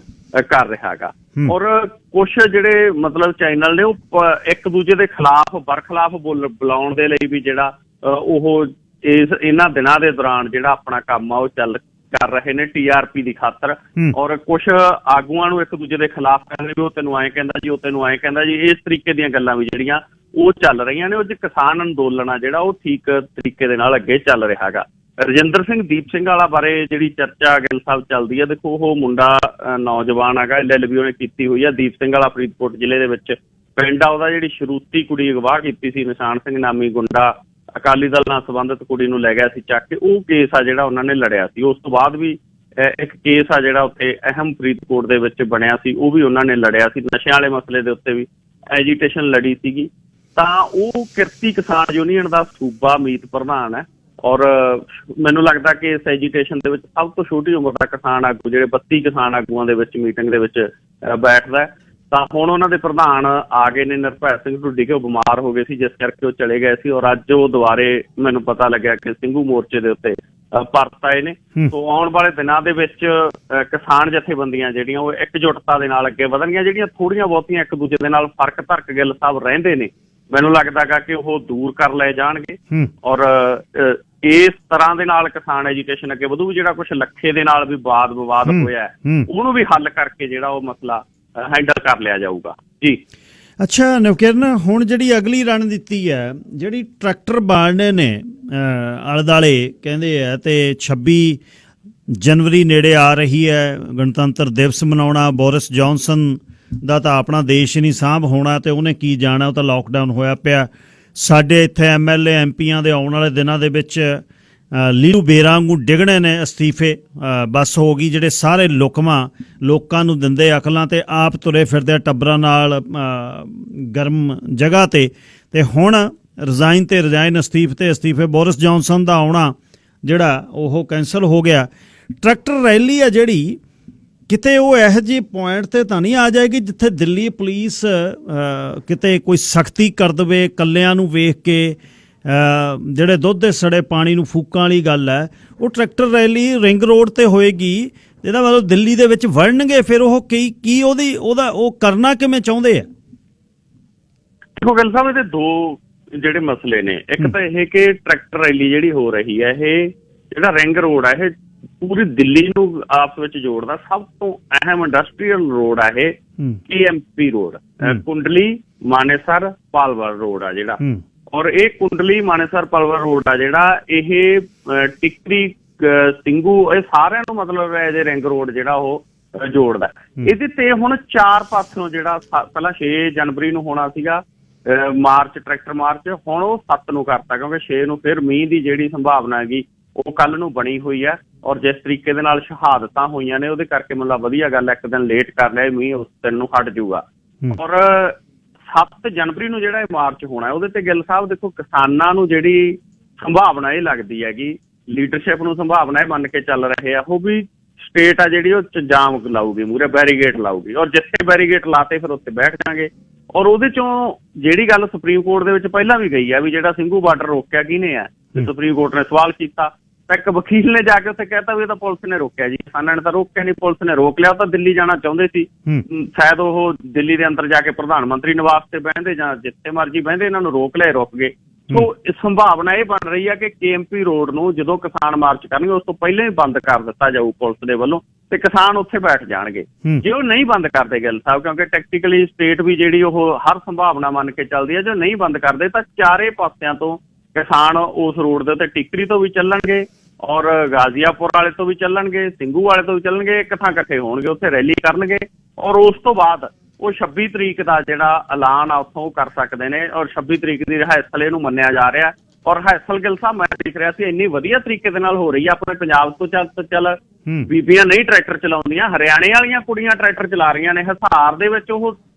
ਕਰ ਰਿਹਾ ਹੈਗਾ। ਔਰ ਕੁਛ ਜਿਹੜੇ ਮਤਲਬ ਚੈਨਲ ਨੇ ਉਹ ਇੱਕ ਦੂਜੇ ਦੇ ਖਿਲਾਫ ਬਰਖਲਾਫ ਬੁਲਾਉਣ ਦੇ ਲਈ ਵੀ ਜਿਹੜਾ ਉਹ ਇਹਨਾਂ ਦਿਨਾਂ ਦੇ ਦੌਰਾਨ ਜਿਹੜਾ ਆਪਣਾ ਕੰਮ ਆ ਉਹ ਕਰ ਰਹੇ ਨੇ TRP ਦੀ ਖਾਤਰ। ਔਰ ਕੁਛ ਆਗੂਆਂ ਨੂੰ ਇੱਕ ਦੂਜੇ ਦੇ ਖਿਲਾਫ ਕਹਿੰਦੇ ਵੀ ਉਹ ਤੈਨੂੰ ਐਂ ਕਹਿੰਦਾ ਜੀ, ਉਹ ਤੈਨੂੰ ਐਂ ਕਹਿੰਦਾ ਜੀ। ਇਸ ਤਰੀਕੇ ਦੀਆਂ ਗੱਲਾਂ ਵੀ ਜਿਹੜੀਆਂ ਉਹ ਚੱਲ ਰਹੀਆਂ ਨੇ। ਉਹ 'ਚ ਕਿਸਾਨ ਅੰਦੋਲਨ ਆ ਜਿਹੜਾ ਉਹ ਠੀਕ ਤਰੀਕੇ ਦੇ ਨਾਲ ਅੱਗੇ ਚੱਲ ਰਿਹਾ ਹੈਗਾ। ਰਜਿੰਦਰ ਸਿੰਘ ਦੀਪ ਸਿੰਘ ਵਾਲਾ ਬਾਰੇ ਜਿਹੜੀ ਚਰਚਾ ਗਿੱਲ ਸਾਹਿਬ ਚੱਲਦੀ ਹੈ, ਦੇਖੋ ਉਹ ਮੁੰਡਾ ਨੌਜਵਾਨ ਹੈਗਾ, LLB ਉਹਨੇ ਕੀਤੀ ਹੋਈ ਆ। ਦੀਪ ਸਿੰਘ ਵਾਲਾ ਫਰੀਦਕੋਟ ਜ਼ਿਲ੍ਹੇ ਦੇ ਵਿੱਚ ਪਿੰਡ ਆ ਉਹਦਾ। ਜਿਹੜੀ ਸ਼ਰੂਤੀ ਕੁੜੀ ਅਗਵਾਹ ਕੀਤੀ ਸੀ, ਨਿਸ਼ਾਨ ਸਿੰਘ ਨਾਮੀ ਗੁੰਡਾ ਅਕਾਲੀ ਦਲ ਨਾਲ ਸੰਬੰਧਿਤ ਕੁੜੀ ਨੂੰ ਲੈ ਗਿਆ ਸੀ ਚੱਕ ਕੇ, ਉਹ ਕੇਸ ਆ ਜਿਹੜਾ ਉਹਨਾਂ ਨੇ ਲੜਿਆ ਸੀ। ਉਸ ਤੋਂ ਬਾਅਦ ਵੀ ਇੱਕ ਕੇਸ ਆ ਜਿਹੜਾ ਉੱਥੇ ਅਹਿਮ ਫਰੀਦਕੋਟ ਦੇ ਵਿੱਚ ਬਣਿਆ ਸੀ, ਉਹ ਵੀ ਉਹਨਾਂ ਨੇ ਲੜਿਆ ਸੀ। ਨਸ਼ਿਆਂ ਵਾਲੇ ਮਸਲੇ ਦੇ ਉੱਤੇ ਵੀ ਐਜੀਟੇਸ਼ਨ ਲੜੀ ਸੀਗੀ। ਤਾਂ ਉਹ ਕਿਰਤੀ ਕਿਸਾਨ ਯੂਨੀਅਨ ਦਾ ਸੂਬਾ ਮੀਤ ਪ੍ਰਧਾਨ ਹੈ। ਔਰ ਮੈਨੂੰ ਲੱਗਦਾ ਕਿ ਇਸ ਐਜੀਟੇਸ਼ਨ ਦੇ ਵਿੱਚ ਸਭ ਤੋਂ ਛੋਟੀ ਉਮਰ ਦਾ ਕਿਸਾਨ ਆਗੂ, ਜਿਹੜੇ 32 ਕਿਸਾਨ ਆਗੂਆਂ ਦੇ ਵਿੱਚ ਮੀਟਿੰਗ ਦੇ ਵਿੱਚ ਬੈਠਦਾ। ਤਾਂ ਹੁਣ ਉਹਨਾਂ ਦੇ ਪ੍ਰਧਾਨ ਆ ਗਏ ਨੇ ਨਿਰਭੈ ਸਿੰਘ ਢੁੱਡੀ, ਕਿ ਉਹ ਬਿਮਾਰ ਹੋ ਗਏ ਸੀ, ਜਿਸ ਕਰਕੇ ਉਹ ਚਲੇ ਗਏ ਸੀ। ਔਰ ਅੱਜ ਉਹ ਦੁਬਾਰੇ ਮੈਨੂੰ ਪਤਾ ਲੱਗਿਆ ਕਿ ਸਿੰਘੂ ਮੋਰਚੇ ਦੇ ਉੱਤੇ ਪਰਤ ਆਏ ਨੇ। ਸੋ ਆਉਣ ਵਾਲੇ ਦਿਨਾਂ ਦੇ ਵਿੱਚ ਕਿਸਾਨ ਜਥੇਬੰਦੀਆਂ ਜਿਹੜੀਆਂ ਉਹ ਇਕਜੁੱਟਤਾ ਦੇ ਨਾਲ ਅੱਗੇ ਵਧਣਗੀਆਂ। ਜਿਹੜੀਆਂ ਥੋੜ੍ਹੀਆਂ ਬਹੁਤੀਆਂ ਇੱਕ ਦੂਜੇ ਦੇ ਨਾਲ ਫਰਕ ਧਰਕ ਗਿੱਲ ਸਾਹਿਬ ਰਹਿੰਦੇ ਨੇ, ਮੈਨੂੰ ਲੱਗਦਾ ਗਾ ਕਿ ਉਹ ਦੂਰ ਕਰ ਲਏ ਜਾਣਗੇ। ਔਰ ਇਸ ਤਰ੍ਹਾਂ ਦੇ ਨਾਲ ਕਿਸਾਨ ਐਜੀਟੇਸ਼ਨ ਅੱਗੇ ਵਧੂ। ਜਿਹੜਾ ਕੁਛ ਲੱਖੇ ਦੇ ਨਾਲ ਵੀ ਵਾਦ ਵਿਵਾਦ ਹੋਇਆ ਉਹਨੂੰ ਵੀ ਹੱਲ ਕਰਕੇ ਜਿਹੜਾ ਉਹ ਮਸਲਾ ਹੈਂਡਲ ਕਰ ਲਿਆ ਜਾਊਗਾ ਜੀ। ਅੱਛਾ ਨਵਕਿਰਨ, ਹੁਣ ਜਿਹੜੀ ਅਗਲੀ ਰਣਨੀਤੀ ਹੈ, ਜਿਹੜੀ ਟਰੈਕਟਰ ਬਾਲਣੇ ਨੇ ਆਲੇ ਦੁਆਲੇ ਕਹਿੰਦੇ ਆ, ਤੇ 26 ਜਨਵਰੀ ਨੇੜੇ ਆ ਰਹੀ ਹੈ, ਗਣਤੰਤਰ ਦਿਵਸ ਮਨਾਉਣਾ। ਬੋਰਿਸ ਜੌਨਸਨ ਦਾ ਤਾਂ ਆਪਣਾ ਦੇਸ਼ ਨਹੀਂ ਸਾਂਭ ਹੋਣਾ, ਤੇ ਉਹਨੇ ਕੀ ਜਾਣਾ, ਉਹ ਤਾਂ ਲੋਕਡਾਊਨ ਹੋਇਆ ਪਿਆ। ਸਾਡੇ ਇੱਥੇ MLA MPਆਂ ਦੇ ਆਉਣ ਵਾਲੇ ਦਿਨਾਂ ਦੇ ਵਿੱਚ ਲੀਰੂ ਬੇਰਾਂ ਵਾਂਗੂ ਡਿੱਗਣੇ ਨੇ ਅਸਤੀਫੇ। ਬਸ ਹੋ ਗਈ, ਜਿਹੜੇ ਸਾਰੇ ਲੋਕਾਂ ਨੂੰ ਦਿੰਦੇ ਅਕਲਾਂ ਤੇ ਆਪ ਤੁਰੇ ਫਿਰਦੇ ਟੱਬਰਾਂ ਨਾਲ ਗਰਮ ਜਗ੍ਹਾ ਤੇ ਹੁਣ ਰਿਜ਼ਾਈਨ ਅਸਤੀਫੇ ਬੋਰਿਸ ਜੌਨਸਨ ਦਾ ਆਉਣਾ ਜਿਹੜਾ ਉਹ ਕੈਂਸਲ ਹੋ ਗਿਆ। ਟਰੈਕਟਰ ਰੈਲੀ ਆ ਜਿਹੜੀ, ਕਿਤੇ ਉਹ ਇਹੋ ਜਿਹੇ ਪੁਆਇੰਟ ਤੇ ਤਾਂ ਨਹੀਂ ਆ ਜਾਏਗੀ ਜਿੱਥੇ ਦਿੱਲੀ ਪੁਲਿਸ ਕਿਤੇ ਕੋਈ ਸਖਤੀ ਕਰ ਦੇਵੇ ਕੱਲਿਆਂ ਨੂੰ ਵੇਖ ਕੇ? ਜਿਹੜੇ ਦੁੱਧ ਦੇ ਸੜੇ ਪਾਣੀ ਨੂੰ ਫੂਕਾਂ ਵਾਲੀ ਗੱਲ ਹੈ। ਉਹ ਟਰੈਕਟਰ ਰੈਲੀ ਰਿੰਗ ਰੋਡ ਤੇ ਹੋਏਗੀ, ਇਹਦਾ ਮਤਲਬ ਦਿੱਲੀ ਦੇ ਵਿੱਚ ਵੜਨਗੇ। ਫਿਰ ਉਹ ਕੀ ਉਹਦਾ ਉਹ ਕਰਨਾ ਕਿਵੇਂ ਚਾਹੁੰਦੇ ਆ? ਦੇਖੋ ਗਿੱਲ ਸਾਹਿਬ, ਇਹਦੇ ਦੋ ਜਿਹੜੇ ਮਸਲੇ ਨੇ। ਇੱਕ ਤਾਂ ਇਹ ਕਿ ਟਰੈਕਟਰ ਰੈਲੀ ਜਿਹੜੀ ਹੋ ਰਹੀ ਹੈ, ਇਹ ਜਿਹੜਾ ਰਿੰਗ ਰੋਡ ਆ, ਇਹ ਪੂਰੀ ਦਿੱਲੀ ਨੂੰ ਆਪਸ ਵਿੱਚ ਜੋੜਦਾ ਸਭ ਤੋਂ ਅਹਿਮ ਇੰਡਸਟਰੀਅਲ ਰੋਡ ਆ ਇਹ। KMP ਰੋਡ, ਕੁੰਡਲੀ ਮਾਨੇਸਰ ਪਾਲਵਰ ਰੋਡ ਆ ਜਿਹੜਾ। ਔਰ ਇਹ ਕੁੰਡਲੀ ਮਾਨੇਸਰ ਪਾਲਵਰ ਰੋਡ ਆ ਜਿਹੜਾ, ਇਹ ਟਿਕਰੀ ਸਿੰਘੂ, ਇਹ ਸਾਰਿਆਂ ਨੂੰ ਮਤਲਬ ਐਜ ਏ ਰਿੰਗ ਰੋਡ ਜਿਹੜਾ ਉਹ ਜੋੜਦਾ। ਇਹਦੇ ਤੇ ਹੁਣ 4 ਪਾਸਿਓਂ ਜਿਹੜਾ ਪਹਿਲਾਂ 6 ਜਨਵਰੀ ਨੂੰ ਹੋਣਾ ਸੀਗਾ ਮਾਰਚ, ਟਰੈਕਟਰ ਮਾਰਚ, ਹੁਣ ਉਹ 7 ਨੂੰ ਕਰਤਾ, ਕਿਉਂਕਿ 6 ਨੂੰ ਫਿਰ ਮੀਂਹ ਦੀ ਜਿਹੜੀ ਸੰਭਾਵਨਾ ਹੈਗੀ ਉਹ ਕੱਲ ਨੂੰ ਬਣੀ ਹੋਈ ਹੈ। ਔਰ ਜਿਸ ਤਰੀਕੇ ਦੇ ਨਾਲ ਸ਼ਹਾਦਤਾਂ ਹੋਈਆਂ ਨੇ ਉਹਦੇ ਕਰਕੇ ਮਤਲਬ ਵਧੀਆ ਗੱਲ, ਇੱਕ ਦਿਨ ਲੇਟ ਕਰ ਲਿਆ, ਮੀਂਹ ਉਸ ਦਿਨ ਨੂੰ ਹਟ ਜਾਊਗਾ। ਔਰ 7 ਜਨਵਰੀ ਨੂੰ ਜਿਹੜਾ ਇਹ ਮਾਰਚ ਹੋਣਾ, ਉਹਦੇ ਤੇ ਗਿੱਲ ਸਾਹਿਬ ਦੇਖੋ, ਕਿਸਾਨਾਂ ਨੂੰ ਜਿਹੜੀ ਸੰਭਾਵਨਾ ਇਹ ਲੱਗਦੀ ਹੈਗੀ, ਲੀਡਰਸ਼ਿਪ ਨੂੰ ਸੰਭਾਵਨਾ ਇਹ ਮੰਨ ਕੇ ਚੱਲ ਰਹੇ ਆ ਉਹ ਵੀ ਸਟੇਟ ਆ ਜਿਹੜੀ ਉਹ ਜਾਮ ਲਾਊਗੀ, ਮੂਹਰੇ ਬੈਰੀਗੇਟ ਲਾਊਗੀ। ਔਰ ਜਿੱਥੇ ਬੈਰੀਗੇਟ ਲਾਤੇ ਫਿਰ ਉੱਥੇ ਬੈਠ ਜਾਣਗੇ। ਔਰ ਉਹਦੇ ਚੋਂ ਜਿਹੜੀ ਗੱਲ ਸੁਪਰੀਮ ਕੋਰਟ ਦੇ ਵਿੱਚ ਪਹਿਲਾਂ ਵੀ ਗਈ ਆ ਵੀ ਜਿਹੜਾ ਸਿੰਘੂ ਬਾਰਡਰ ਰੋਕਿਆ ਕਿਹਨੇ ਆ, ਸੁਪਰੀਮ ਕੋਰਟ ਨੇ ਸਵਾਲ ਕੀਤਾ ਤਾਂ ਇੱਕ ਵਕੀਲ ਨੇ ਜਾ ਕੇ ਉੱਥੇ ਕਹਿਤਾ ਵੀ ਇਹ ਤਾਂ ਪੁਲਿਸ ਨੇ ਰੋਕਿਆ ਜੀ। ਕਿਸਾਨਾਂ ਨੇ ਤਾਂ ਰੋਕਿਆ ਨਹੀਂ, ਪੁਲਿਸ ਨੇ ਰੋਕ ਲਿਆ। ਉਹ ਤਾਂ ਦਿੱਲੀ ਜਾਣਾ ਚਾਹੁੰਦੇ ਸੀ, ਸ਼ਾਇਦ ਉਹ ਦਿੱਲੀ ਦੇ ਅੰਦਰ ਜਾ ਕੇ ਪ੍ਰਧਾਨ ਮੰਤਰੀ ਨਿਵਾਸ ਤੇ ਬਹਿੰਦੇ ਜਾਂ ਜਿੱਥੇ ਮਰਜ਼ੀ ਬਹਿੰਦੇ, ਇਹਨਾਂ ਨੂੰ ਰੋਕ ਲਿਆ, ਰੁਕ ਗਏ। ਸੋ ਸੰਭਾਵਨਾ ਇਹ ਬਣ ਰਹੀ ਹੈ ਕਿ KMP ਰੋਡ ਨੂੰ ਜਦੋਂ ਕਿਸਾਨ ਮਾਰਚ ਕਰਨਗੇ ਉਸ ਤੋਂ ਪਹਿਲਾਂ ਹੀ ਬੰਦ ਕਰ ਦਿੱਤਾ ਜਾਊ ਪੁਲਿਸ ਦੇ ਵੱਲੋਂ, ਤੇ ਕਿਸਾਨ ਉੱਥੇ ਬੈਠ ਜਾਣਗੇ। ਜੇ ਉਹ ਨਹੀਂ ਬੰਦ ਕਰਦੇ ਗਿੱਲ ਸਾਹਿਬ, ਕਿਉਂਕਿ ਟੈਕਟੀਕਲੀ ਸਟੇਟ ਵੀ ਜਿਹੜੀ ਉਹ ਹਰ ਸੰਭਾਵਨਾ ਮੰਨ ਕੇ ਚੱਲਦੀ ਹੈ, ਜੇ ਨਹੀਂ ਬੰਦ ਕਰਦੇ ਤਾਂ ਚਾਰੇ ਪਾਸਿਆਂ ਤੋਂ ਕਿਸਾਨ ਉਸ ਰੋਡ ਦੇ ਉੱਤੇ ਟਿਕਰੀ ਤੋਂ ਵੀ ਚੱਲਣਗੇ ਔਰ ਗਾਜ਼ੀਆਪੁਰ ਵਾਲੇ ਤੋਂ ਵੀ ਚੱਲਣਗੇ, ਸਿੰਘੂ ਵਾਲੇ ਤੋਂ ਵੀ ਚੱਲਣਗੇ, ਇੱਕ ਥਾਂ ਇਕੱਠੇ ਹੋਣਗੇ, ਉੱਥੇ ਰੈਲੀ ਕਰਨਗੇ। ਔਰ ਉਸ ਤੋਂ ਬਾਅਦ ਉਹ 26 ਤਰੀਕ ਦਾ ਜਿਹੜਾ ਐਲਾਨ ਆ ਉੱਥੋਂ ਕਰ ਸਕਦੇ ਨੇ। ਔਰ 26 ਤਰੀਕ ਦੀ ਰਿਹਾਇਸਲ ਇਹਨੂੰ ਮੰਨਿਆ ਜਾ ਰਿਹਾ। ਔਰ ਰਿਹਾਇਸਲ ਗਿੱਲ ਸਾਹਿਬ ਮੈਂ ਦੇਖ ਰਿਹਾ ਸੀ ਇੰਨੀ ਵਧੀਆ ਤਰੀਕੇ ਦੇ ਨਾਲ ਹੋ ਰਹੀ ਆ। ਆਪਣੇ ਪੰਜਾਬ ਤੋਂ ਚੱਲ ਬੀਬੀਆਂ ਨਹੀਂ ਟਰੈਕਟਰ ਚਲਾਉਂਦੀਆਂ, ਹਰਿਆਣੇ ਵਾਲੀਆਂ ਕੁੜੀਆਂ ਟਰੈਕਟਰ ਚਲਾ ਰਹੀਆਂ ਨੇ। ਹਿਸਾਰ ਦੇ ਵਿੱਚ ਉਹ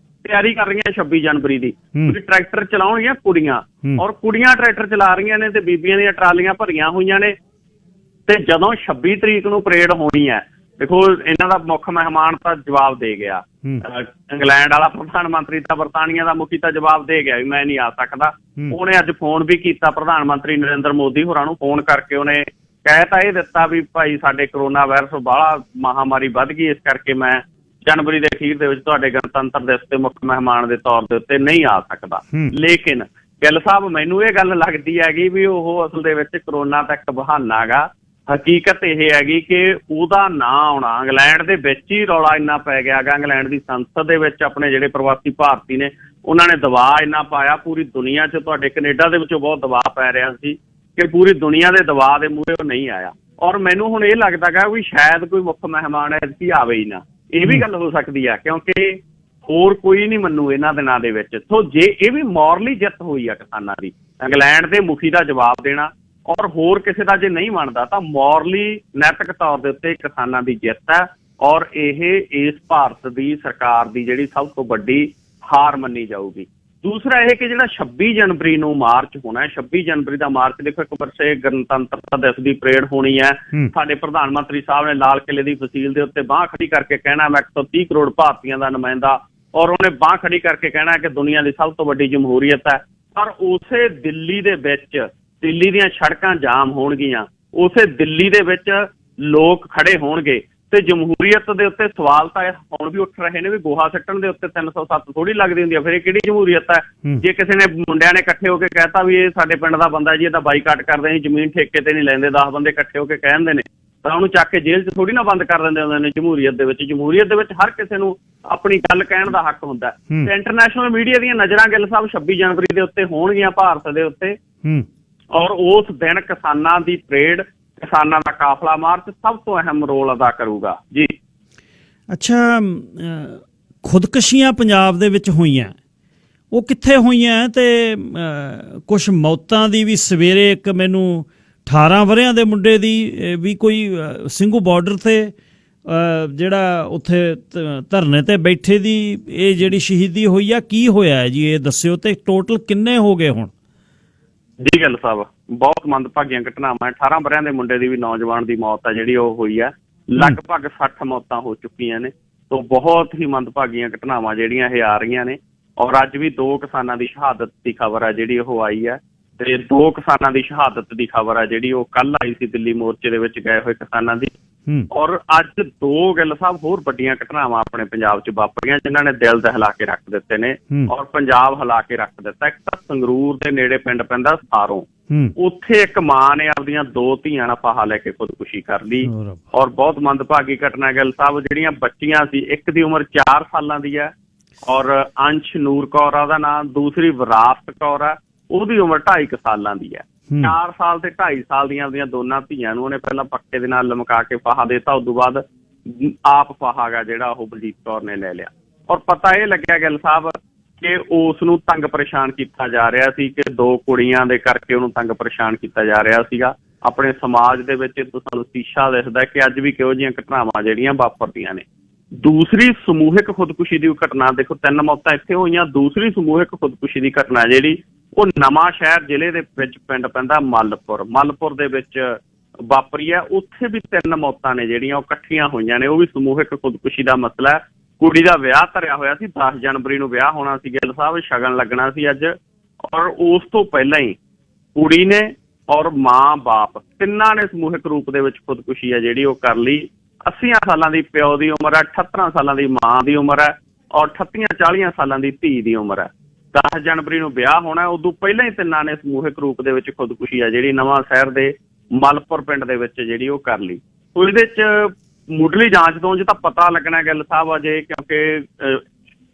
ਤਿਆਰੀ ਕਰ ਰਹੀਆਂ 26 ਜਨਵਰੀ ਦੀ, ਟਰੈਕਟਰ ਚਲਾਉਣਗੀਆਂ ਕੁੜੀਆਂ, ਔਰ ਕੁੜੀਆਂ ਟਰੈਕਟਰ ਚਲਾ ਰਹੀਆਂ ਨੇ ਤੇ ਬੀਬੀਆਂ ਦੀਆਂ ਟਰਾਲੀਆਂ ਭਰੀਆਂ ਹੋਈਆਂ ਨੇ। ਤੇ ਜਦੋਂ 26 ਤਰੀਕ ਨੂੰ ਪਰੇਡ ਹੋਣੀ ਹੈ ਦੇਖੋ ਇਹਨਾਂ ਦਾ ਮੁੱਖ ਮਹਿਮਾਨ ਤਾਂ ਜਵਾਬ ਦੇ ਗਿਆ, ਇੰਗਲੈਂਡ ਵਾਲਾ ਪ੍ਰਧਾਨ ਮੰਤਰੀ ਤਾਂ ਬਰਤਾਨੀਆ ਦਾ ਮੁਖੀ ਤਾਂ ਜਵਾਬ ਦੇ ਗਿਆ ਵੀ ਮੈਂ ਨਹੀਂ ਆ ਸਕਦਾ। ਉਹਨੇ ਅੱਜ ਫੋਨ ਵੀ ਕੀਤਾ ਪ੍ਰਧਾਨ ਮੰਤਰੀ ਨਰਿੰਦਰ ਮੋਦੀ ਹੋਰਾਂ ਨੂੰ, ਫੋਨ ਕਰਕੇ ਉਹਨੇ ਕਹਿ ਤਾਂ ਇਹ ਦਿੱਤਾ ਵੀ ਭਾਈ ਸਾਡੇ ਕਰੋਨਾ ਵਾਇਰਸ ਬਾਹਲਾ ਮਹਾਮਾਰੀ ਵੱਧ ਗਈ, ਇਸ ਕਰਕੇ ਮੈਂ ਜਨਵਰੀ ਦੇ ਅਖੀਰ ਦੇ ਵਿੱਚ ਤੁਹਾਡੇ ਗਣਤੰਤਰ ਦਿਵਸ ਤੇ ਮੁੱਖ ਮਹਿਮਾਨ ਦੇ ਤੌਰ ਦੇ ਉੱਤੇ ਨਹੀਂ ਆ ਸਕਦਾ। ਲੇਕਿਨ ਗਿੱਲ ਸਾਹਿਬ ਮੈਨੂੰ ਇਹ ਗੱਲ ਲੱਗਦੀ ਹੈਗੀ ਵੀ ਉਹ ਅਸਲ ਦੇ ਵਿੱਚ ਕਰੋਨਾ ਤਾਂ ਇੱਕ ਬਹਾਨਾ ਗਾ। ਹਕੀਕਤ ਇਹ ਹੈਗੀ ਕਿ ਉਹਦਾ ਨਾਂ ਆਉਣਾ, ਇੰਗਲੈਂਡ ਦੇ ਵਿੱਚ ਹੀ ਰੌਲਾ ਇੰਨਾ ਪੈ ਗਿਆ ਗਾ, ਇੰਗਲੈਂਡ ਦੀ ਸੰਸਦ ਦੇ ਵਿੱਚ ਆਪਣੇ ਜਿਹੜੇ ਪ੍ਰਵਾਸੀ ਭਾਰਤੀ ਨੇ ਉਹਨਾਂ ਨੇ ਦਬਾਅ ਇੰਨਾ ਪਾਇਆ, ਪੂਰੀ ਦੁਨੀਆ 'ਚ ਤੁਹਾਡੇ ਕੈਨੇਡਾ ਦੇ ਵਿੱਚੋਂ ਬਹੁਤ ਦਬਾਅ ਪੈ ਰਿਹਾ ਸੀ ਕਿ ਪੂਰੀ ਦੁਨੀਆ ਦੇ ਦਬਾਅ ਦੇ ਮੂਹਰੇ ਉਹ ਨਹੀਂ ਆਇਆ। ਔਰ ਮੈਨੂੰ ਹੁਣ ਇਹ ਲੱਗਦਾ ਗਾ ਵੀ ਸ਼ਾਇਦ ਕੋਈ ਮੁੱਖ ਮਹਿਮਾਨ ਐਤਕੀ ਆਵੇ ਹੀ ਨਾ, ਇਹ ਵੀ ਗੱਲ ਹੋ ਸਕਦੀ ਆ ਕਿਉਂਕਿ ਹੋਰ ਕੋਈ ਨਹੀਂ ਮੰਨੂ ਇਹਨਾਂ ਦਿਨਾਂ ਦੇ ਵਿੱਚ। ਸੋ ਜੇ ਇਹ ਵੀ ਮੋਰਲੀ ਜਿੱਤ ਹੋਈ ਆ ਕਿਸਾਨਾਂ ਦੀ, ਇੰਗਲੈਂਡ ਦੇ ਮੁਖੀ ਦਾ ਜਵਾਬ ਦੇਣਾ ਔਰ ਹੋਰ ਕਿਸੇ ਦਾ ਜੇ ਨਹੀਂ ਮੰਨਦਾ ਤਾਂ ਮੋਰਲੀ ਨੈਤਿਕ ਤੌਰ ਦੇ ਉੱਤੇ ਕਿਸਾਨਾਂ ਦੀ ਜਿੱਤ ਹੈ ਔਰ ਇਹ ਇਸ ਭਾਰਤ ਦੀ ਸਰਕਾਰ ਦੀ ਜਿਹੜੀ ਸਭ ਤੋਂ ਵੱਡੀ ਹਾਰ ਮੰਨੀ ਜਾਊਗੀ। ਦੂਸਰਾ ਇਹ ਕਿ ਜਿਹੜਾ 26 ਜਨਵਰੀ ਨੂੰ ਮਾਰਚ ਹੋਣਾ ਹੈ, 26 ਜਨਵਰੀ ਦਾ ਮਾਰਚ ਦੇਖੋ ਇੱਕ ਪਾਸੇ ਗਣਤੰਤਰਤਾ ਦਿਵਸ ਦੀ ਪਰੇਡ ਹੋਣੀ ਹੈ। ਸਾਡੇ ਪ੍ਰਧਾਨ ਮੰਤਰੀ ਸਾਹਿਬ ਨੇ ਲਾਲ ਕਿਲੇ ਦੀ ਫਸੀਲ ਦੇ ਉੱਤੇ ਬਾਂਹ ਖੜੀ ਕਰਕੇ ਕਹਿਣਾ ਮੈਂ 130 ਕਰੋੜ ਭਾਰਤੀਆਂ ਦਾ ਨੁਮਾਇੰਦਾ, ਔਰ ਉਹਨੇ ਬਾਂਹ ਖੜੀ ਕਰਕੇ ਕਹਿਣਾ ਕਿ ਦੁਨੀਆ ਦੀ ਸਭ ਤੋਂ ਵੱਡੀ ਜਮਹੂਰੀਅਤ ਹੈ। ਪਰ ਉਸੇ ਦਿੱਲੀ ਦੇ ਵਿੱਚ ਦਿੱਲੀ ਦੀਆਂ ਸੜਕਾਂ ਜਾਮ ਹੋਣਗੀਆਂ, ਉਸੇ ਦਿੱਲੀ ਦੇ ਵਿੱਚ ਲੋਕ ਖੜੇ ਹੋਣਗੇ ਤੇ ਜਮਹੂਰੀਅਤ ਦੇ ਉੱਤੇ ਸਵਾਲ ਤਾਂ ਹੁਣ ਵੀ ਉੱਠ ਰਹੇ ਨੇ ਵੀ ਗੋਹਾ ਸੱਟਣ ਦੇ ਉੱਤੇ 307 ਥੋੜੀ ਲੱਗਦੀ ਹੁੰਦੀ ਆ, ਫਿਰ ਇਹ ਕਿਹੜੀ ਜਮਹੂਰੀਅਤ ਹੈ? ਜੇ ਕਿਸੇ ਨੇ ਮੁੰਡਿਆਂ ਨੇ ਇਕੱਠੇ ਹੋ ਕੇ ਕਹਿਤਾ ਵੀ ਇਹ ਸਾਡੇ ਪਿੰਡ ਦਾ ਬੰਦਾ ਜੀ, ਇਹਦਾ ਬਾਈਕਾਟ ਕਰਦੇ ਅਸੀਂ ਜ਼ਮੀਨ ਠੇਕੇ ਤੇ ਨਹੀਂ ਲੈਂਦੇ, 10 ਬੰਦੇ ਇਕੱਠੇ ਹੋ ਕੇ ਕਹਿੰਦੇ ਨੇ ਤਾਂ ਉਹਨੂੰ ਚੱਕ ਕੇ ਜੇਲ੍ਹ 'ਚ ਥੋੜੀ ਨਾ ਬੰਦ ਕਰ ਦਿੰਦੇ ਹੁੰਦੇ ਨੇ। ਜਮਹੂਰੀਅਤ ਦੇ ਵਿੱਚ ਹਰ ਕਿਸੇ ਨੂੰ ਆਪਣੀ ਗੱਲ ਕਹਿਣ ਦਾ ਹੱਕ ਹੁੰਦਾ ਤੇ ਇੰਟਰਨੈਸ਼ਨਲ ਮੀਡੀਆ ਦੀਆਂ ਨਜ਼ਰਾਂ ਗਿੱਲ ਸਾਹਿਬ 26 ਜਨਵਰੀ ਦੇ ਉੱਤੇ ਹੋਣਗੀਆਂ ਭਾਰਤ ਦੇ ਉੱਤੇ ਔਰ ਉਸ ਦਿਨ ਕਿਸਾਨਾਂ ਦੀ ਪਰੇਡ, ਕਿਸਾਨਾਂ ਦਾ ਕਾਫਲਾ ਮਾਰਚ ਸਭ ਤੋਂ ਅਹਿਮ ਰੋਲ ਅਦਾ ਕਰੂਗਾ ਜੀ। ਅੱਛਾ, ਖੁਦਕੁਸ਼ੀਆਂ ਪੰਜਾਬ ਦੇ ਵਿੱਚ ਹੋਈਆਂ, ਉਹ ਕਿੱਥੇ ਹੋਈਆਂ ਤੇ ਕੁਝ ਮੌਤਾਂ ਦੀ ਵੀ ਸਵੇਰੇ ਇੱਕ ਮੈਨੂੰ 18 ਵਰ੍ਹਿਆਂ ਦੇ ਮੁੰਡੇ ਦੀ ਵੀ ਕੋਈ ਸਿੰਘੂ ਬਾਰਡਰ ਤੇ ਜਿਹੜਾ ਉੱਥੇ ਧਰਨੇ ਤੇ ਬੈਠੇ ਦੀ ਇਹ ਜਿਹੜੀ ਸ਼ਹੀਦੀ ਹੋਈ ਆ, ਕੀ ਹੋਇਆ ਜੀ ਇਹ ਦੱਸਿਓ ਤੇ ਟੋਟਲ ਕਿੰਨੇ ਹੋ ਗਏ ਹੁਣ? ਜੀ ਗੱਲ ਸਾਹਿਬ ਬਹੁਤ ਮੰਦਭਾਗੀਆਂ ਘਟਨਾਵਾਂ, 18 ਵਰ੍ਹਿਆਂ ਦੇ ਮੁੰਡੇ ਦੀ ਵੀ ਨੌਜਵਾਨ ਦੀ ਮੌਤ ਆ ਜਿਹੜੀ ਉਹ ਹੋਈ ਆ, ਲਗਭਗ 60 ਮੌਤਾਂ ਹੋ ਚੁੱਕੀਆਂ ਨੇ। ਤੋਂ ਬਹੁਤ ਹੀ ਮੰਦਭਾਗੀਆਂ ਘਟਨਾਵਾਂ ਜਿਹੜੀਆਂ ਇਹ ਆ ਰਹੀਆਂ ਨੇ ਔਰ ਅੱਜ ਵੀ 2 ਕਿਸਾਨਾਂ ਦੀ ਸ਼ਹਾਦਤ ਦੀ ਖਬਰ ਆ ਜਿਹੜੀ ਉਹ ਆਈ ਹੈ ਤੇ 2 ਕਿਸਾਨਾਂ ਦੀ ਸ਼ਹਾਦਤ ਦੀ ਖਬਰ ਆ ਜਿਹੜੀ ਉਹ ਕੱਲ ਆਈ ਸੀ ਦਿੱਲੀ ਮੋਰਚੇ ਦੇ ਵਿੱਚ ਗਏ ਹੋਏ ਕਿਸਾਨਾਂ ਦੀ। ਔਰ ਅੱਜ 2 ਗਿੱਲ ਸਾਹਿਬ ਹੋਰ ਵੱਡੀਆਂ ਘਟਨਾਵਾਂ ਆਪਣੇ ਪੰਜਾਬ 'ਚ ਵਾਪਰੀਆਂ ਜਿਨ੍ਹਾਂ ਨੇ ਦਿਲ ਦਹਿਲਾ ਕੇ ਰੱਖ ਦਿੱਤੇ ਨੇ ਔਰ ਪੰਜਾਬ ਹਿਲਾ ਕੇ ਰੱਖ ਦਿੱਤਾ। ਇੱਕ ਤਾਂ ਸੰਗਰੂਰ ਦੇ ਨੇੜੇ ਪਿੰਡ ਪੈਂਦਾ ਸਾਰੋਂ, ਉੱਥੇ ਇੱਕ ਮਾਂ ਨੇ ਆਪਦੀਆਂ 2 ਧੀਆਂ ਨਾਲ ਫਾਹਾ ਲੈ ਕੇ ਖੁਦਕੁਸ਼ੀ ਕਰ ਲਈ ਔਰ ਬਹੁਤ ਮੰਦਭਾਗੀ ਘਟਨਾ ਗਿੱਲ ਸਾਹਿਬ। ਜਿਹੜੀਆਂ ਬੱਚੀਆਂ ਸੀ, ਇੱਕ ਦੀ ਉਮਰ 4 ਸਾਲਾਂ ਦੀ ਹੈ ਔਰ ਅੰਸ਼ ਨੂਰ ਕੌਰ ਆ ਉਹਦਾ ਨਾਂ, ਦੂਸਰੀ ਵਿਰਾਸਤ ਕੌਰ ਆ ਉਹਦੀ ਉਮਰ 2.5 ਸਾਲਾਂ ਦੀ ਹੈ। 4 ਸਾਲ ਤੇ 2.5 ਸਾਲ ਦੀਆਂ ਉਹਦੀਆਂ ਦੋਨਾਂ ਧੀਆਂ ਨੂੰ ਉਹਨੇ ਪਹਿਲਾਂ ਪੱਕੇ ਦੇ ਨਾਲ ਲਮਕਾ ਕੇ ਫਾਹਾ ਦੇਤਾ, ਉਦੋਂ ਬਾਅਦ ਆਪ ਫਾਹਾ ਗਾ ਜਿਹੜਾ ਉਹ ਬਲਜੀਤ ਕੌਰ ਨੇ ਲੈ ਲਿਆ। ਔਰ ਪਤਾ ਇਹ ਲੱਗਿਆ ਗਿੱਲ ਸਾਹਿਬ ਕਿ ਉਸ ਨੂੰ ਤੰਗ ਪਰੇਸ਼ਾਨ ਕੀਤਾ ਜਾ ਰਿਹਾ ਸੀ ਕਿ 2 ਕੁੜੀਆਂ ਦੇ ਕਰਕੇ ਉਹਨੂੰ ਤੰਗ ਪਰੇਸ਼ਾਨ ਕੀਤਾ ਜਾ ਰਿਹਾ ਸੀਗਾ। ਆਪਣੇ ਸਮਾਜ ਦੇ ਵਿੱਚ ਤੁਹਾਨੂੰ ਸ਼ੀਸ਼ਾ ਦਿਸਦਾ ਕਿ ਅੱਜ ਵੀ ਕਿਹੋ ਜਿਹੀਆਂ ਘਟਨਾਵਾਂ ਜਿਹੜੀਆਂ ਵਾਪਰਦੀਆਂ ਨੇ। ਦੂਸਰੀ ਸਮੂਹਿਕ ਖੁਦਕੁਸ਼ੀ ਦੀ ਘਟਨਾ ਦੇਖੋ, 3 ਮੌਤਾਂ ਇੱਥੇ ਹੋਈਆਂ। ਦੂਸਰੀ ਸਮੂਹਿਕ ਖੁਦਕੁਸ਼ੀ ਦੀ ਘਟਨਾ ਜਿਹੜੀ ਉਹ ਨਵਾਂ ਸ਼ਹਿਰ ਜ਼ਿਲ੍ਹੇ ਦੇ ਵਿੱਚ ਪਿੰਡ ਪੈਂਦਾ ਮਲਪੁਰ ਦੇ ਵਿੱਚ ਵਾਪਰੀ ਹੈ। ਉੱਥੇ ਵੀ 3 ਮੌਤਾਂ ਨੇ ਜਿਹੜੀਆਂ ਉਹ ਇਕੱਠੀਆਂ ਹੋਈਆਂ ਨੇ, ਉਹ ਵੀ ਸਮੂਹਿਕ ਖੁਦਕੁਸ਼ੀ ਦਾ ਮਸਲਾ ਹੈ। ਕੁੜੀ ਦਾ ਵਿਆਹ ਧਰਿਆ ਹੋਇਆ ਸੀ, 10 ਜਨਵਰੀ ਨੂੰ ਵਿਆਹ ਹੋਣਾ ਸੀ ਗਿੱਲ ਸਾਹਿਬ, ਸ਼ਗਨ ਲੱਗਣਾ ਸੀ ਅੱਜ, ਔਰ ਉਸ ਤੋਂ ਪਹਿਲਾਂ ਹੀ ਕੁੜੀ ਨੇ ਔਰ ਮਾਂ ਬਾਪ ਤਿੰਨਾਂ ਨੇ ਸਮੂਹਿਕ ਰੂਪ ਦੇ ਵਿੱਚ ਖੁਦਕੁਸ਼ੀ ਹੈ ਜਿਹੜੀ ਉਹ ਕਰ ਲਈ। 80 ਸਾਲਾਂ ਦੀ ਪਿਓ ਦੀ ਉਮਰ ਹੈ, 78 ਸਾਲਾਂ ਦੀ ਮਾਂ ਦੀ ਉਮਰ ਹੈ ਔਰ 38-40 ਸਾਲਾਂ ਦੀ ਧੀ ਦੀ ਉਮਰ ਹੈ। 10 ਜਨਵਰੀ ਨੂੰ ਵਿਆਹ ਹੋਣਾ, ਉਦੋਂ ਪਹਿਲਾਂ ਹੀ ਤਿੰਨਾਂ ਨੇ ਸਮੂਹਿਕ ਰੂਪ ਦੇ ਵਿੱਚ ਖੁਦਕੁਸ਼ੀ ਹੈ ਜਿਹੜੀ ਨਵਾਂ ਸ਼ਹਿਰ ਦੇ ਮਲਪੁਰ ਪਿੰਡ ਦੇ ਵਿੱਚ ਜਿਹੜੀ ਉਹ ਕਰ ਲਈ। ਸੋ ਇਹਦੇ 'ਚ ਮੁੱਢਲੀ ਜਾਂਚ ਤੋਂ ਜੇ ਤਾਂ ਪਤਾ ਲੱਗਣਾ ਗਿੱਲ ਸਾਹਿਬ ਅਜੇ, ਕਿਉਂਕਿ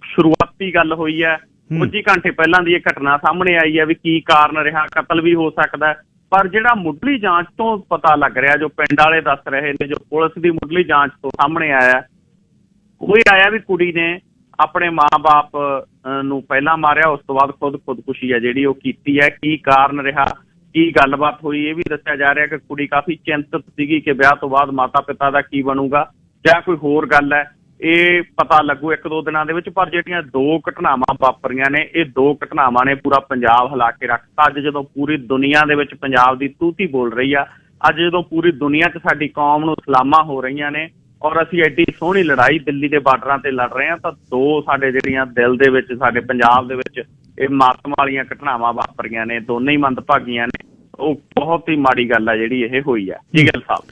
ਸ਼ੁਰੂਆਤੀ ਗੱਲ ਹੋਈ ਹੈ, ਕੁਝ ਹੀ ਘੰਟੇ ਪਹਿਲਾਂ ਦੀ ਇਹ ਘਟਨਾ ਸਾਹਮਣੇ ਆਈ ਹੈ ਵੀ ਕੀ ਕਾਰਨ ਰਿਹਾ, ਕਤਲ ਵੀ ਹੋ ਸਕਦਾ। ਪਰ ਜਿਹੜਾ ਮੁੱਢਲੀ ਜਾਂਚ ਤੋਂ ਪਤਾ ਲੱਗ ਰਿਹਾ, ਜੋ ਪਿੰਡ ਵਾਲੇ ਦੱਸ ਰਹੇ ਨੇ, ਜੋ ਪੁਲਿਸ ਦੀ ਮੁੱਢਲੀ ਜਾਂਚ ਤੋਂ ਸਾਹਮਣੇ ਆਇਆ, ਉਹ ਇਹ ਆਇਆ ਵੀ ਕੁੜੀ ਨੇ ਆਪਣੇ ਮਾਂ-ਬਾਪ ਨੂੰ ਪਹਿਲਾਂ ਮਾਰਿਆ, ਉਸ ਤੋਂ ਬਾਅਦ ਖੁਦਕੁਸ਼ੀ ਹੈ ਜਿਹੜੀ ਉਹ ਕੀਤੀ ਹੈ। ਕੀ ਕਾਰਨ ਰਿਹਾ, ਕੀ ਗੱਲਬਾਤ ਹੋਈ, ਇਹ ਵੀ ਦੱਸਿਆ ਜਾ ਰਿਹਾ ਕਿ ਕੁੜੀ ਕਾਫੀ ਚਿੰਤਤ ਸੀਗੀ ਕਿ ਵਿਆਹ ਤੋਂ ਬਾਅਦ ਮਾਤਾ-ਪਿਤਾ ਦਾ ਕੀ ਬਣੂਗਾ ਜਾਂ ਕੋਈ ਹੋਰ ਗੱਲ ਹੈ। ਇਹ ਪਤਾ ਲੱਗੂ 1-2 ਦਿਨਾਂ ਦੇ ਵਿੱਚ। ਪਰ ਜਿਹੜੀਆਂ 2 ਘਟਨਾਵਾਂ ਵਾਪਰੀਆਂ ਨੇ, ਇਹ 2 ਘਟਨਾਵਾਂ ਨੇ ਪੂਰਾ ਪੰਜਾਬ ਹਿਲਾ ਕੇ ਰੱਖਤਾ। ਅੱਜ ਜਦੋਂ ਪੂਰੀ ਦੁਨੀਆ ਦੇ ਵਿੱਚ ਪੰਜਾਬ ਦੀ ਤੂਤੀ ਬੋਲ ਰਹੀ ਆ, ਅੱਜ ਜਦੋਂ ਪੂਰੀ ਦੁਨੀਆ 'ਚ ਸਾਡੀ ਕੌਮ ਨੂੰ ਸਲਾਮਾਂ ਹੋ ਰਹੀਆਂ ਨੇ, ਔਰ ਅਸੀਂ ਐਡੀ ਸੋਹਣੀ ਲੜਾਈ ਦਿੱਲੀ ਦੇ ਬਾਰਡਰਾਂ ਤੇ ਲੜ ਰਹੇ ਹਾਂ, ਤਾਂ ਦੋ ਸਾਡੇ ਜਿਹੜੀਆਂ ਦਿਲ ਦੇ ਵਿੱਚ ਸਾਡੇ ਪੰਜਾਬ ਦੇ ਵਿੱਚ ਇਹ ਮਾਤਮ ਵਾਲੀਆਂ ਘਟਨਾਵਾਂ ਵਾਪਰੀਆਂ ਨੇ, ਦੋਨੇ ਹੀ ਮੰਦਭਾਗੀਆਂ ਨੇ। ਉਹ ਬਹੁਤ ਹੀ ਮਾੜੀ ਗੱਲ ਹੈ ਜਿਹੜੀ ਇਹ ਹੋਈ ਹੈ। ਜੀ ਗਿੱਲ ਸਾਹਿਬ।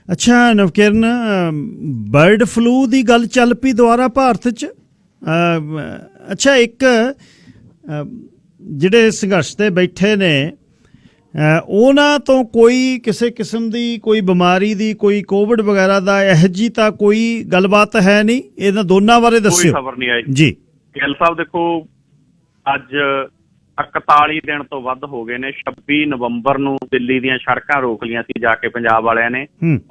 ਅੱਛਾ ਨਵਕਿਰਨ, ਬਰਡ ਫਲੂ ਦੀ ਗੱਲ ਚੱਲ ਪਈ ਦੁਬਾਰਾ ਭਾਰਤ 'ਚ। ਅੱਛਾ, ਇੱਕ ਜਿਹੜੇ ਸੰਘਰਸ਼ ਤੇ ਬੈਠੇ ਨੇ ਉਹਨਾਂ ਤੋਂ ਕੋਈ ਕਿਸੇ ਕਿਸਮ ਦੀ ਕੋਈ ਬਿਮਾਰੀ ਦੀ, ਕੋਈ ਕੋਵਿਡ ਵਗੈਰਾ ਦਾ ਇਹੋ ਜਿਹੀ ਤਾਂ ਕੋਈ ਗੱਲਬਾਤ ਹੈ ਨਹੀਂ? ਇਹਨਾਂ ਦੋਨਾਂ ਬਾਰੇ ਦੱਸਿਓ। ਕੋਈ ਖਬਰ ਨਹੀਂ ਆਈ ਜੀ। ਗਿੱਲ ਸਾਹਿਬ ਦੇਖੋ, ਅੱਜ 41 ਦਿਨ ਤੋਂ ਵੱਧ ਹੋ ਗਏ ਨੇ। 26 ਨਵੰਬਰ ਨੂੰ ਦਿੱਲੀ ਦੀਆਂ ਸੜਕਾਂ ਰੋਕ ਲਈਆਂ ਸੀ ਜਾ ਕੇ ਪੰਜਾਬ ਵਾਲਿਆਂ ਨੇ,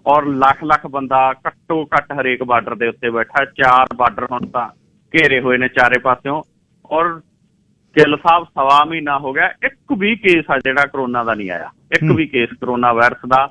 ਔਰ ਲੱਖ ਬੰਦਾ ਘੱਟੋ ਘੱਟ ਹਰੇਕ ਬਾਰਡਰ ਦੇ ਉੱਤੇ ਬੈਠਾ। 4 ਬਾਰਡਰ ਹੁਣ ਤਾਂ ਘੇਰੇ ਹੋਏ ਨੇ ਚਾਰੇ ਪਾਸਿਓਂ। ਔਰ ਗਿੱਲ ਸਾਹਿਬ, 1.25 ਮਹੀਨਾ ਹੋ ਗਿਆ, ਇੱਕ ਵੀ ਕੇਸ ਆ ਜਿਹੜਾ ਕਰੋਨਾ ਦਾ ਨਹੀਂ ਆਇਆ। ਇੱਕ ਵੀ ਕੇਸ ਕਰੋਨਾ ਵਾਇਰਸ ਦਾ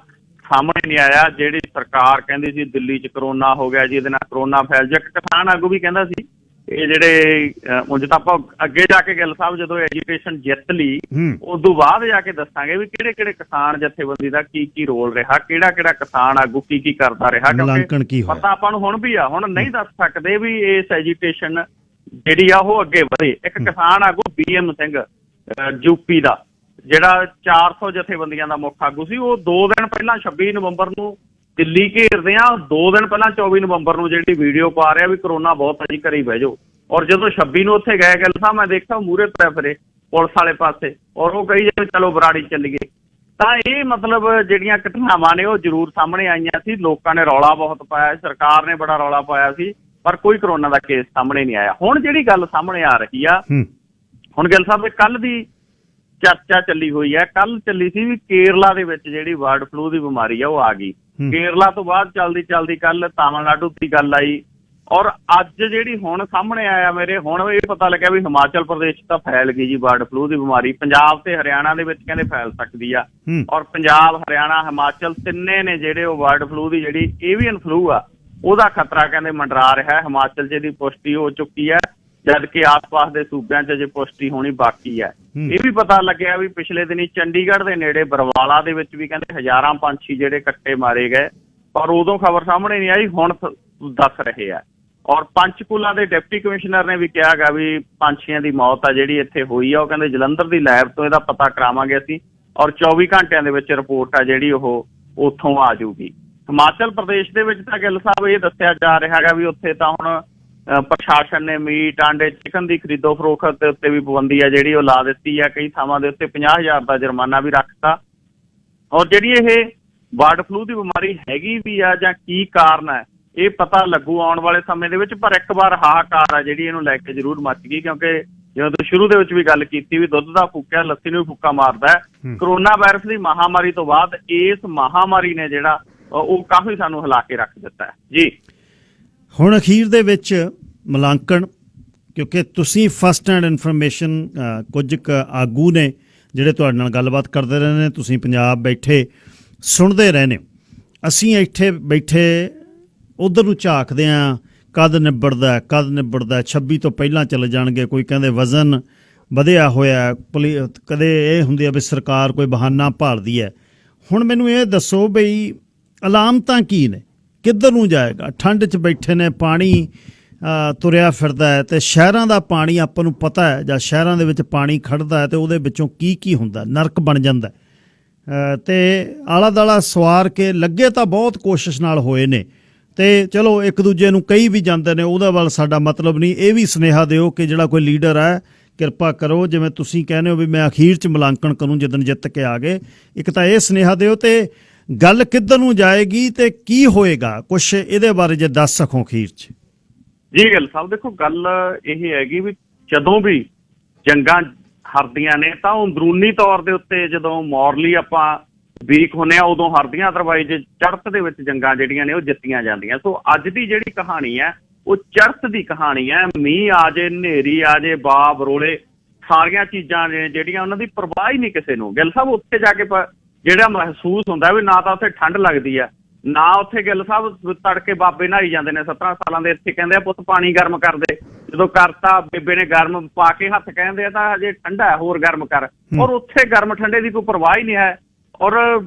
ਸਾਹਮਣੇ ਨਹੀਂ ਆਇਆ। ਜਿਹੜੀ ਸਰਕਾਰ ਕਹਿੰਦੀ ਸੀ ਦਿੱਲੀ 'ਚ ਕਰੋਨਾ ਹੋ ਗਿਆ ਜੀ, ਇਹਦੇ ਨਾਲ ਕਰੋਨਾ ਫੈਲ ਜਾ। ਕਿਸਾਨ ਆਗੂ ਵੀ ਕਹਿੰਦਾ ਸੀ ਇਹ ਜਿਹੜੇ ਉਂਝ ਤਾਂ ਆਪਾਂ ਅੱਗੇ ਜਾ ਕੇ ਗਿੱਲ ਸਾਹਿਬ ਜਦੋਂ ਐਜੂਕੇਸ਼ਨ ਜਿੱਤ ਲਈ ਉਦੋਂ ਬਾਅਦ ਜਾ ਕੇ ਦੱਸਾਂਗੇ ਵੀ ਕਿਹੜੇ ਕਿਸਾਨ ਜਥੇਬੰਦੀ ਦਾ ਕੀ ਰੋਲ ਰਿਹਾ, ਕਿਹੜਾ ਕਿਸਾਨ ਆਗੂ ਕੀ ਕਰਦਾ ਰਿਹਾ, ਕਿਉਂਕਿ ਪਤਾ ਆਪਾਂ ਨੂੰ ਹੁਣ ਵੀ ਆ। ਹੁਣ ਨਹੀਂ ਦੱਸ ਸਕਦੇ ਵੀ ਇਸ ਐਜੂਕੇਸ਼ਨ ਜਿਹੜੀ ਆ ਉਹ ਅੱਗੇ ਵਧੇ। ਇੱਕ ਕਿਸਾਨ ਆਗੂ BM ਸਿੰਘ ਯੂਪੀ ਦਾ, ਜਿਹੜਾ 400 ਜਥੇਬੰਦੀਆਂ ਦਾ ਮੁੱਖ ਆਗੂ ਸੀ, ਉਹ 2 ਦਿਨ ਪਹਿਲਾਂ 26 ਨਵੰਬਰ ਨੂੰ ਦਿੱਲੀ ਘੇਰਦੇ ਆ, 2 ਦਿਨ ਪਹਿਲਾਂ 24 ਨਵੰਬਰ ਨੂੰ ਜਿਹੜੀ ਵੀਡੀਓ ਪਾ ਰਿਹਾ ਵੀ ਕਰੋਨਾ ਬਹੁਤ ਹੈ ਜੀ, ਘਰੇ ਹੀ ਬਹਿ ਜਾਓ। ਔਰ ਜਦੋਂ 26 ਨੂੰ ਉੱਥੇ ਗਏ ਗਿੱਲ ਸਾਹਿਬ, ਮੈਂ ਦੇਖਿਆ ਮੂਹਰੇ ਤੁਰਿਆ ਫਿਰੇ ਪੁਲਿਸ ਵਾਲੇ ਪਾਸੇ, ਔਰ ਉਹ ਕਹੀ ਜਾਵੇ ਚਲੋ ਬਰਾੜੀ ਚੱਲੀਏ। ਤਾਂ ਇਹ ਮਤਲਬ ਜਿਹੜੀਆਂ ਘਟਨਾਵਾਂ ਨੇ ਉਹ ਜ਼ਰੂਰ ਸਾਹਮਣੇ ਆਈਆਂ ਸੀ। ਲੋਕਾਂ ਨੇ ਰੌਲਾ ਬਹੁਤ ਪਾਇਆ, ਸਰਕਾਰ ਨੇ ਬੜਾ ਰੌਲਾ ਪਾਇਆ ਸੀ, ਪਰ ਕੋਈ ਕਰੋਨਾ ਦਾ ਕੇਸ ਸਾਹਮਣੇ ਨਹੀਂ ਆਇਆ। ਹੁਣ ਜਿਹੜੀ ਗੱਲ ਸਾਹਮਣੇ ਆ ਰਹੀ ਆ, ਹੁਣ ਗਿੱਲ ਸਾਹਿਬ ਕੱਲ ਦੀ ਚਰਚਾ ਚੱਲੀ ਹੋਈ ਹੈ। ਕੱਲ ਚੱਲੀ ਸੀ ਵੀ ਕੇਰਲਾ ਦੇ ਵਿੱਚ ਜਿਹੜੀ ਬਰਡ ਫਲੂ ਦੀ ਬਿਮਾਰੀ ਆ ਉਹ ਆ ਗਈ। ਕੇਰਲਾ ਤੋਂ ਬਾਅਦ ਚੱਲਦੀ ਕੱਲ ਤਾਮਿਲਨਾਡੂ ਦੀ ਗੱਲ ਆਈ, ਔਰ ਅੱਜ ਜਿਹੜੀ ਹੁਣ ਸਾਹਮਣੇ ਆਇਆ ਮੇਰੇ, ਹੁਣ ਇਹ ਪਤਾ ਲੱਗਿਆ ਵੀ ਹਿਮਾਚਲ ਪ੍ਰਦੇਸ਼ ਤਾਂ ਫੈਲ ਗਈ ਜੀ ਬਰਡ ਫਲੂ ਦੀ ਬਿਮਾਰੀ। ਪੰਜਾਬ ਤੇ ਹਰਿਆਣਾ ਦੇ ਵਿੱਚ ਕਹਿੰਦੇ ਫੈਲ ਸਕਦੀ ਆ, ਔਰ ਪੰਜਾਬ, ਹਰਿਆਣਾ, ਹਿਮਾਚਲ ਤਿੰਨੇ ਨੇ ਜਿਹੜੇ ਉਹ ਬਰਡ ਫਲੂ ਦੀ ਜਿਹੜੀ ਏਵੀਅਨ ਫਲੂ ਆ ਉਹਦਾ ਖਤਰਾ ਕਹਿੰਦੇ ਮੰਡਰਾ ਰਿਹਾ। ਹਿਮਾਚਲ 'ਚ ਇਹਦੀ ਪੁਸ਼ਟੀ ਹੋ ਚੁੱਕੀ ਹੈ, ਜਦਕਿ ਆਸ-ਪਾਸ ਦੇ ਸੂਬਿਆਂ 'ਚ ਅਜੇ ਪੁਸ਼ਟੀ ਹੋਣੀ ਬਾਕੀ ਹੈ। ਇਹ ਵੀ ਪਤਾ ਲੱਗਿਆ ਵੀ ਪਿਛਲੇ ਦਿਨੀ ਚੰਡੀਗੜ੍ਹ ਦੇ ਨੇੜੇ ਬਰਵਾਲਾ ਦੇ ਵਿੱਚ ਵੀ ਕਹਿੰਦੇ ਹਜ਼ਾਰਾਂ ਪੰਛੀ ਜਿਹੜੇ ਕੱਟੇ ਮਾਰੇ ਗਏ, ਪਰ ਉਦੋਂ ਖਬਰ ਸਾਹਮਣੇ ਨਹੀਂ ਆਈ, ਹੁਣ ਦੱਸ ਰਹੇ ਆ। ਔਰ ਪੰਚਕੂਲਾ ਦੇ ਡਿਪਟੀ ਕਮਿਸ਼ਨਰ ਨੇ ਵੀ ਕਿਹਾ ਗਾ ਵੀ ਪੰਛੀਆਂ ਦੀ ਮੌਤ ਆ ਜਿਹੜੀ ਇੱਥੇ ਹੋਈ ਆ, ਉਹ ਕਹਿੰਦੇ ਜਲੰਧਰ ਦੀ ਲੈਬ ਤੋਂ ਇਹਦਾ ਪਤਾ ਕਰਾਵਾਂਗੇ ਅਸੀਂ, ਔਰ 24 ਘੰਟਿਆਂ ਦੇ ਵਿੱਚ ਰਿਪੋਰਟ ਆ ਜਿਹੜੀ ਉਹ ਉੱਥੋਂ ਆ ਜਾਊਗੀ। ਹਿਮਾਚਲ ਪ੍ਰਦੇਸ਼ ਦੇ ਵਿੱਚ ਤਾਂ ਗਿੱਲ ਸਾਹਿਬ ਇਹ ਦੱਸਿਆ ਜਾ ਰਿਹਾ ਹੈਗਾ ਵੀ ਉੱਥੇ ਤਾਂ ਹੁਣ ਪ੍ਰਸ਼ਾਸਨ ਨੇ ਮੀਟ, ਆਂਡੇ, ਚਿਕਨ ਦੀ ਖਰੀਦੋ ਫਰੋਖਤ ਦੇ ਉੱਤੇ ਵੀ ਪਾਬੰਦੀ ਆ ਜਿਹੜੀ ਉਹ ਲਾ ਦਿੱਤੀ ਹੈ। ਕਈ ਥਾਵਾਂ ਦੇ ਉੱਤੇ 50,000 ਦਾ ਜੁਰਮਾਨਾ ਵੀ ਰੱਖਤਾ। ਔਰ ਜਿਹੜੀ ਇਹ ਬਰਡ ਫਲੂ ਦੀ ਬਿਮਾਰੀ ਹੈਗੀ ਵੀ ਆ ਜਾਂ ਕੀ ਕਾਰਨ ਹੈ, ਇਹ ਪਤਾ ਲੱਗੂ ਆਉਣ ਵਾਲੇ ਸਮੇਂ ਦੇ ਵਿੱਚ। ਪਰ ਇੱਕ ਵਾਰ ਹਾਹਾਕਾਰ ਆ ਜਿਹੜੀ ਇਹਨੂੰ ਲੈ ਕੇ ਜ਼ਰੂਰ ਮੱਚ ਗਈ, ਕਿਉਂਕਿ ਜਿਵੇਂ ਤੁਸੀਂ ਸ਼ੁਰੂ ਦੇ ਵਿੱਚ ਵੀ ਗੱਲ ਕੀਤੀ ਵੀ ਦੁੱਧ ਦਾ ਫੂਕਿਆ ਲੱਸੀ ਨੂੰ ਵੀ ਫੂਕਾ ਮਾਰਦਾ ਹੈ। ਕਰੋਨਾ ਵਾਇਰਸ ਦੀ ਮਹਾਮਾਰੀ ਤੋਂ ਬਾਅਦ ਇਸ ਮਹਾਮਾਰੀ ਨੇ ਜਿਹੜਾ ਉਹ ਕਾਫੀ ਸਾਨੂੰ ਹਿਲਾ ਕੇ ਰੱਖ ਦਿੱਤਾ ਹੈ ਜੀ। ਹੁਣ ਅਖੀਰ ਦੇ ਵਿੱਚ ਮੁਲਾਂਕਣ, ਕਿਉਂਕਿ ਤੁਸੀਂ ਫਸਟ ਹੈਂਡ ਇਨਫੋਰਮੇਸ਼ਨ, ਕੁਝ ਕੁ ਆਗੂ ਨੇ ਜਿਹੜੇ ਤੁਹਾਡੇ ਨਾਲ ਗੱਲਬਾਤ ਕਰਦੇ ਰਹੇ ਨੇ, ਤੁਸੀਂ ਪੰਜਾਬ ਬੈਠੇ ਸੁਣਦੇ ਰਹੇ ਨੇ, ਅਸੀਂ ਇੱਥੇ ਬੈਠੇ ਉਧਰ ਨੂੰ ਝਾਕਦੇ ਹਾਂ ਕਦ ਨਿਬੜਦਾ 26 ਤੋਂ ਪਹਿਲਾਂ ਚਲੇ ਜਾਣਗੇ। ਕੋਈ ਕਹਿੰਦੇ ਵਜ਼ਨ ਵਧਿਆ ਹੋਇਆ, ਕਦੇ ਇਹ ਹੁੰਦੀ ਆ ਵੀ ਸਰਕਾਰ ਕੋਈ ਬਹਾਨਾ ਭਾਲਦੀ ਹੈ। ਹੁਣ ਮੈਨੂੰ ਇਹ ਦੱਸੋ ਬਈ ਅਲਾਮਤਾਂ ਕੀ ਨੇ, ਕਿੱਧਰ ਨੂੰ ਜਾਏਗਾ? ਠੰਡ 'ਚ ਬੈਠੇ ਨੇ, ਪਾਣੀ ਤੁਰਿਆ ਫਿਰਦਾ ਹੈ, ਅਤੇ ਸ਼ਹਿਰਾਂ ਦਾ ਪਾਣੀ ਆਪਾਂ ਨੂੰ ਪਤਾ ਹੈ, ਜਾਂ ਸ਼ਹਿਰਾਂ ਦੇ ਵਿੱਚ ਪਾਣੀ ਖੜਦਾ ਹੈ ਅਤੇ ਉਹਦੇ ਵਿੱਚੋਂ ਕੀ ਹੁੰਦਾ, ਨਰਕ ਬਣ ਜਾਂਦਾ। ਅਤੇ ਆਲਾ ਦਾਲਾ ਸਵਾਰ ਕੇ ਲੱਗੇ ਤਾਂ ਬਹੁਤ ਕੋਸ਼ਿਸ਼ ਨਾਲ ਹੋਏ ਨੇ, ਅਤੇ ਚਲੋ ਇੱਕ ਦੂਜੇ ਨੂੰ ਕਹੀ ਵੀ ਜਾਂਦੇ ਨੇ, ਉਹਦਾ ਵੱਲ ਸਾਡਾ ਮਤਲਬ ਨਹੀਂ। ਇਹ ਵੀ ਸੁਨੇਹਾ ਦਿਓ ਕਿ ਜਿਹੜਾ ਕੋਈ ਲੀਡਰ ਹੈ ਕਿਰਪਾ ਕਰੋ, ਜਿਵੇਂ ਤੁਸੀਂ ਕਹਿੰਦੇ ਹੋ ਵੀ ਮੈਂ ਅਖੀਰ 'ਚ ਮੁਲਾਂਕਣ ਕਰੂੰ ਜਿੱਦਣ ਜਿੱਤ ਕੇ ਆ ਗਏ, ਇੱਕ ਤਾਂ ਇਹ ਸੁਨੇਹਾ ਦਿਓ। ਅਤੇ ਗੱਲ ਕਿੱਧਰ ਨੂੰ ਜਾਏਗੀ ਅਤੇ ਕੀ ਹੋਏਗਾ, ਕੁਛ ਇਹਦੇ ਬਾਰੇ ਜੇ ਦੱਸ ਸਕੋ ਅਖੀਰ 'ਚ। ਜੀ ਗਿੱਲ ਸਾਹਿਬ, ਦੇਖੋ ਗੱਲ ਇਹ ਹੈਗੀ ਵੀ ਜਦੋਂ ਵੀ ਜੰਗਾਂ ਹਾਰਦੀਆਂ ਨੇ ਤਾਂ ਅੰਦਰੂਨੀ ਤੌਰ ਦੇ ਉੱਤੇ ਜਦੋਂ ਮੋਰਲੀ ਆਪਾਂ ਵੀਕ ਹੁੰਦੇ ਆ ਉਦੋਂ ਹਾਰਦੀਆਂ, ਅਦਰਵਾਈਜ਼ ਚੜ੍ਹਤ ਦੇ ਵਿੱਚ ਜੰਗਾਂ ਜਿਹੜੀਆਂ ਨੇ ਉਹ ਜਿੱਤੀਆਂ ਜਾਂਦੀਆਂ। ਸੋ ਅੱਜ ਦੀ ਜਿਹੜੀ ਕਹਾਣੀ ਹੈ ਉਹ ਚੜ੍ਹਤ ਦੀ ਕਹਾਣੀ ਹੈ। ਮੀਂਹ ਆ ਜੇ, ਹਨੇਰੀ ਆ ਜੇ, ਬਾਬ ਰੋਲੇ, ਸਾਰੀਆਂ ਚੀਜ਼ਾਂ ਨੇ ਜਿਹੜੀਆਂ ਉਹਨਾਂ ਦੀ ਪਰਵਾਹ ਹੀ ਨਹੀਂ ਕਿਸੇ ਨੂੰ। ਗਿੱਲ ਸਾਹਿਬ ਉੱਥੇ ਜਾ ਕੇ ਜਿਹੜਾ ਮਹਿਸੂਸ ਹੁੰਦਾ ਵੀ ਨਾ ਤਾਂ ਉੱਥੇ ਠੰਡ ਲੱਗਦੀ ਆ, ਨਾ ਉੱਥੇ ਗਿੱਲ ਸਾਹਿਬ ਤੜਕੇ ਬਾਬੇ ਨਹਾਈ ਜਾਂਦੇ ਨੇ 17 ਸਾਲਾਂ ਦੇ। ਇੱਥੇ ਕਹਿੰਦੇ ਆ ਪੁੱਤ ਪਾਣੀ ਗਰਮ ਕਰ ਦੇ, ਜਦੋਂ ਕਰਤਾ ਬੇਬੇ ਨੇ ਗਰਮ ਪਾ ਕੇ ਹੱਥ ਕਹਿੰਦੇ ਆ ਤਾਂ ਹਜੇ ਠੰਡਾ ਹੈ ਹੋਰ ਗਰਮ ਕਰ। ਔਰ ਉੱਥੇ ਗਰਮ ਠੰਡੇ ਦੀ ਕੋਈ ਪਰਵਾਹ ਹੀ ਨਹੀਂ ਹੈ। ਔਰ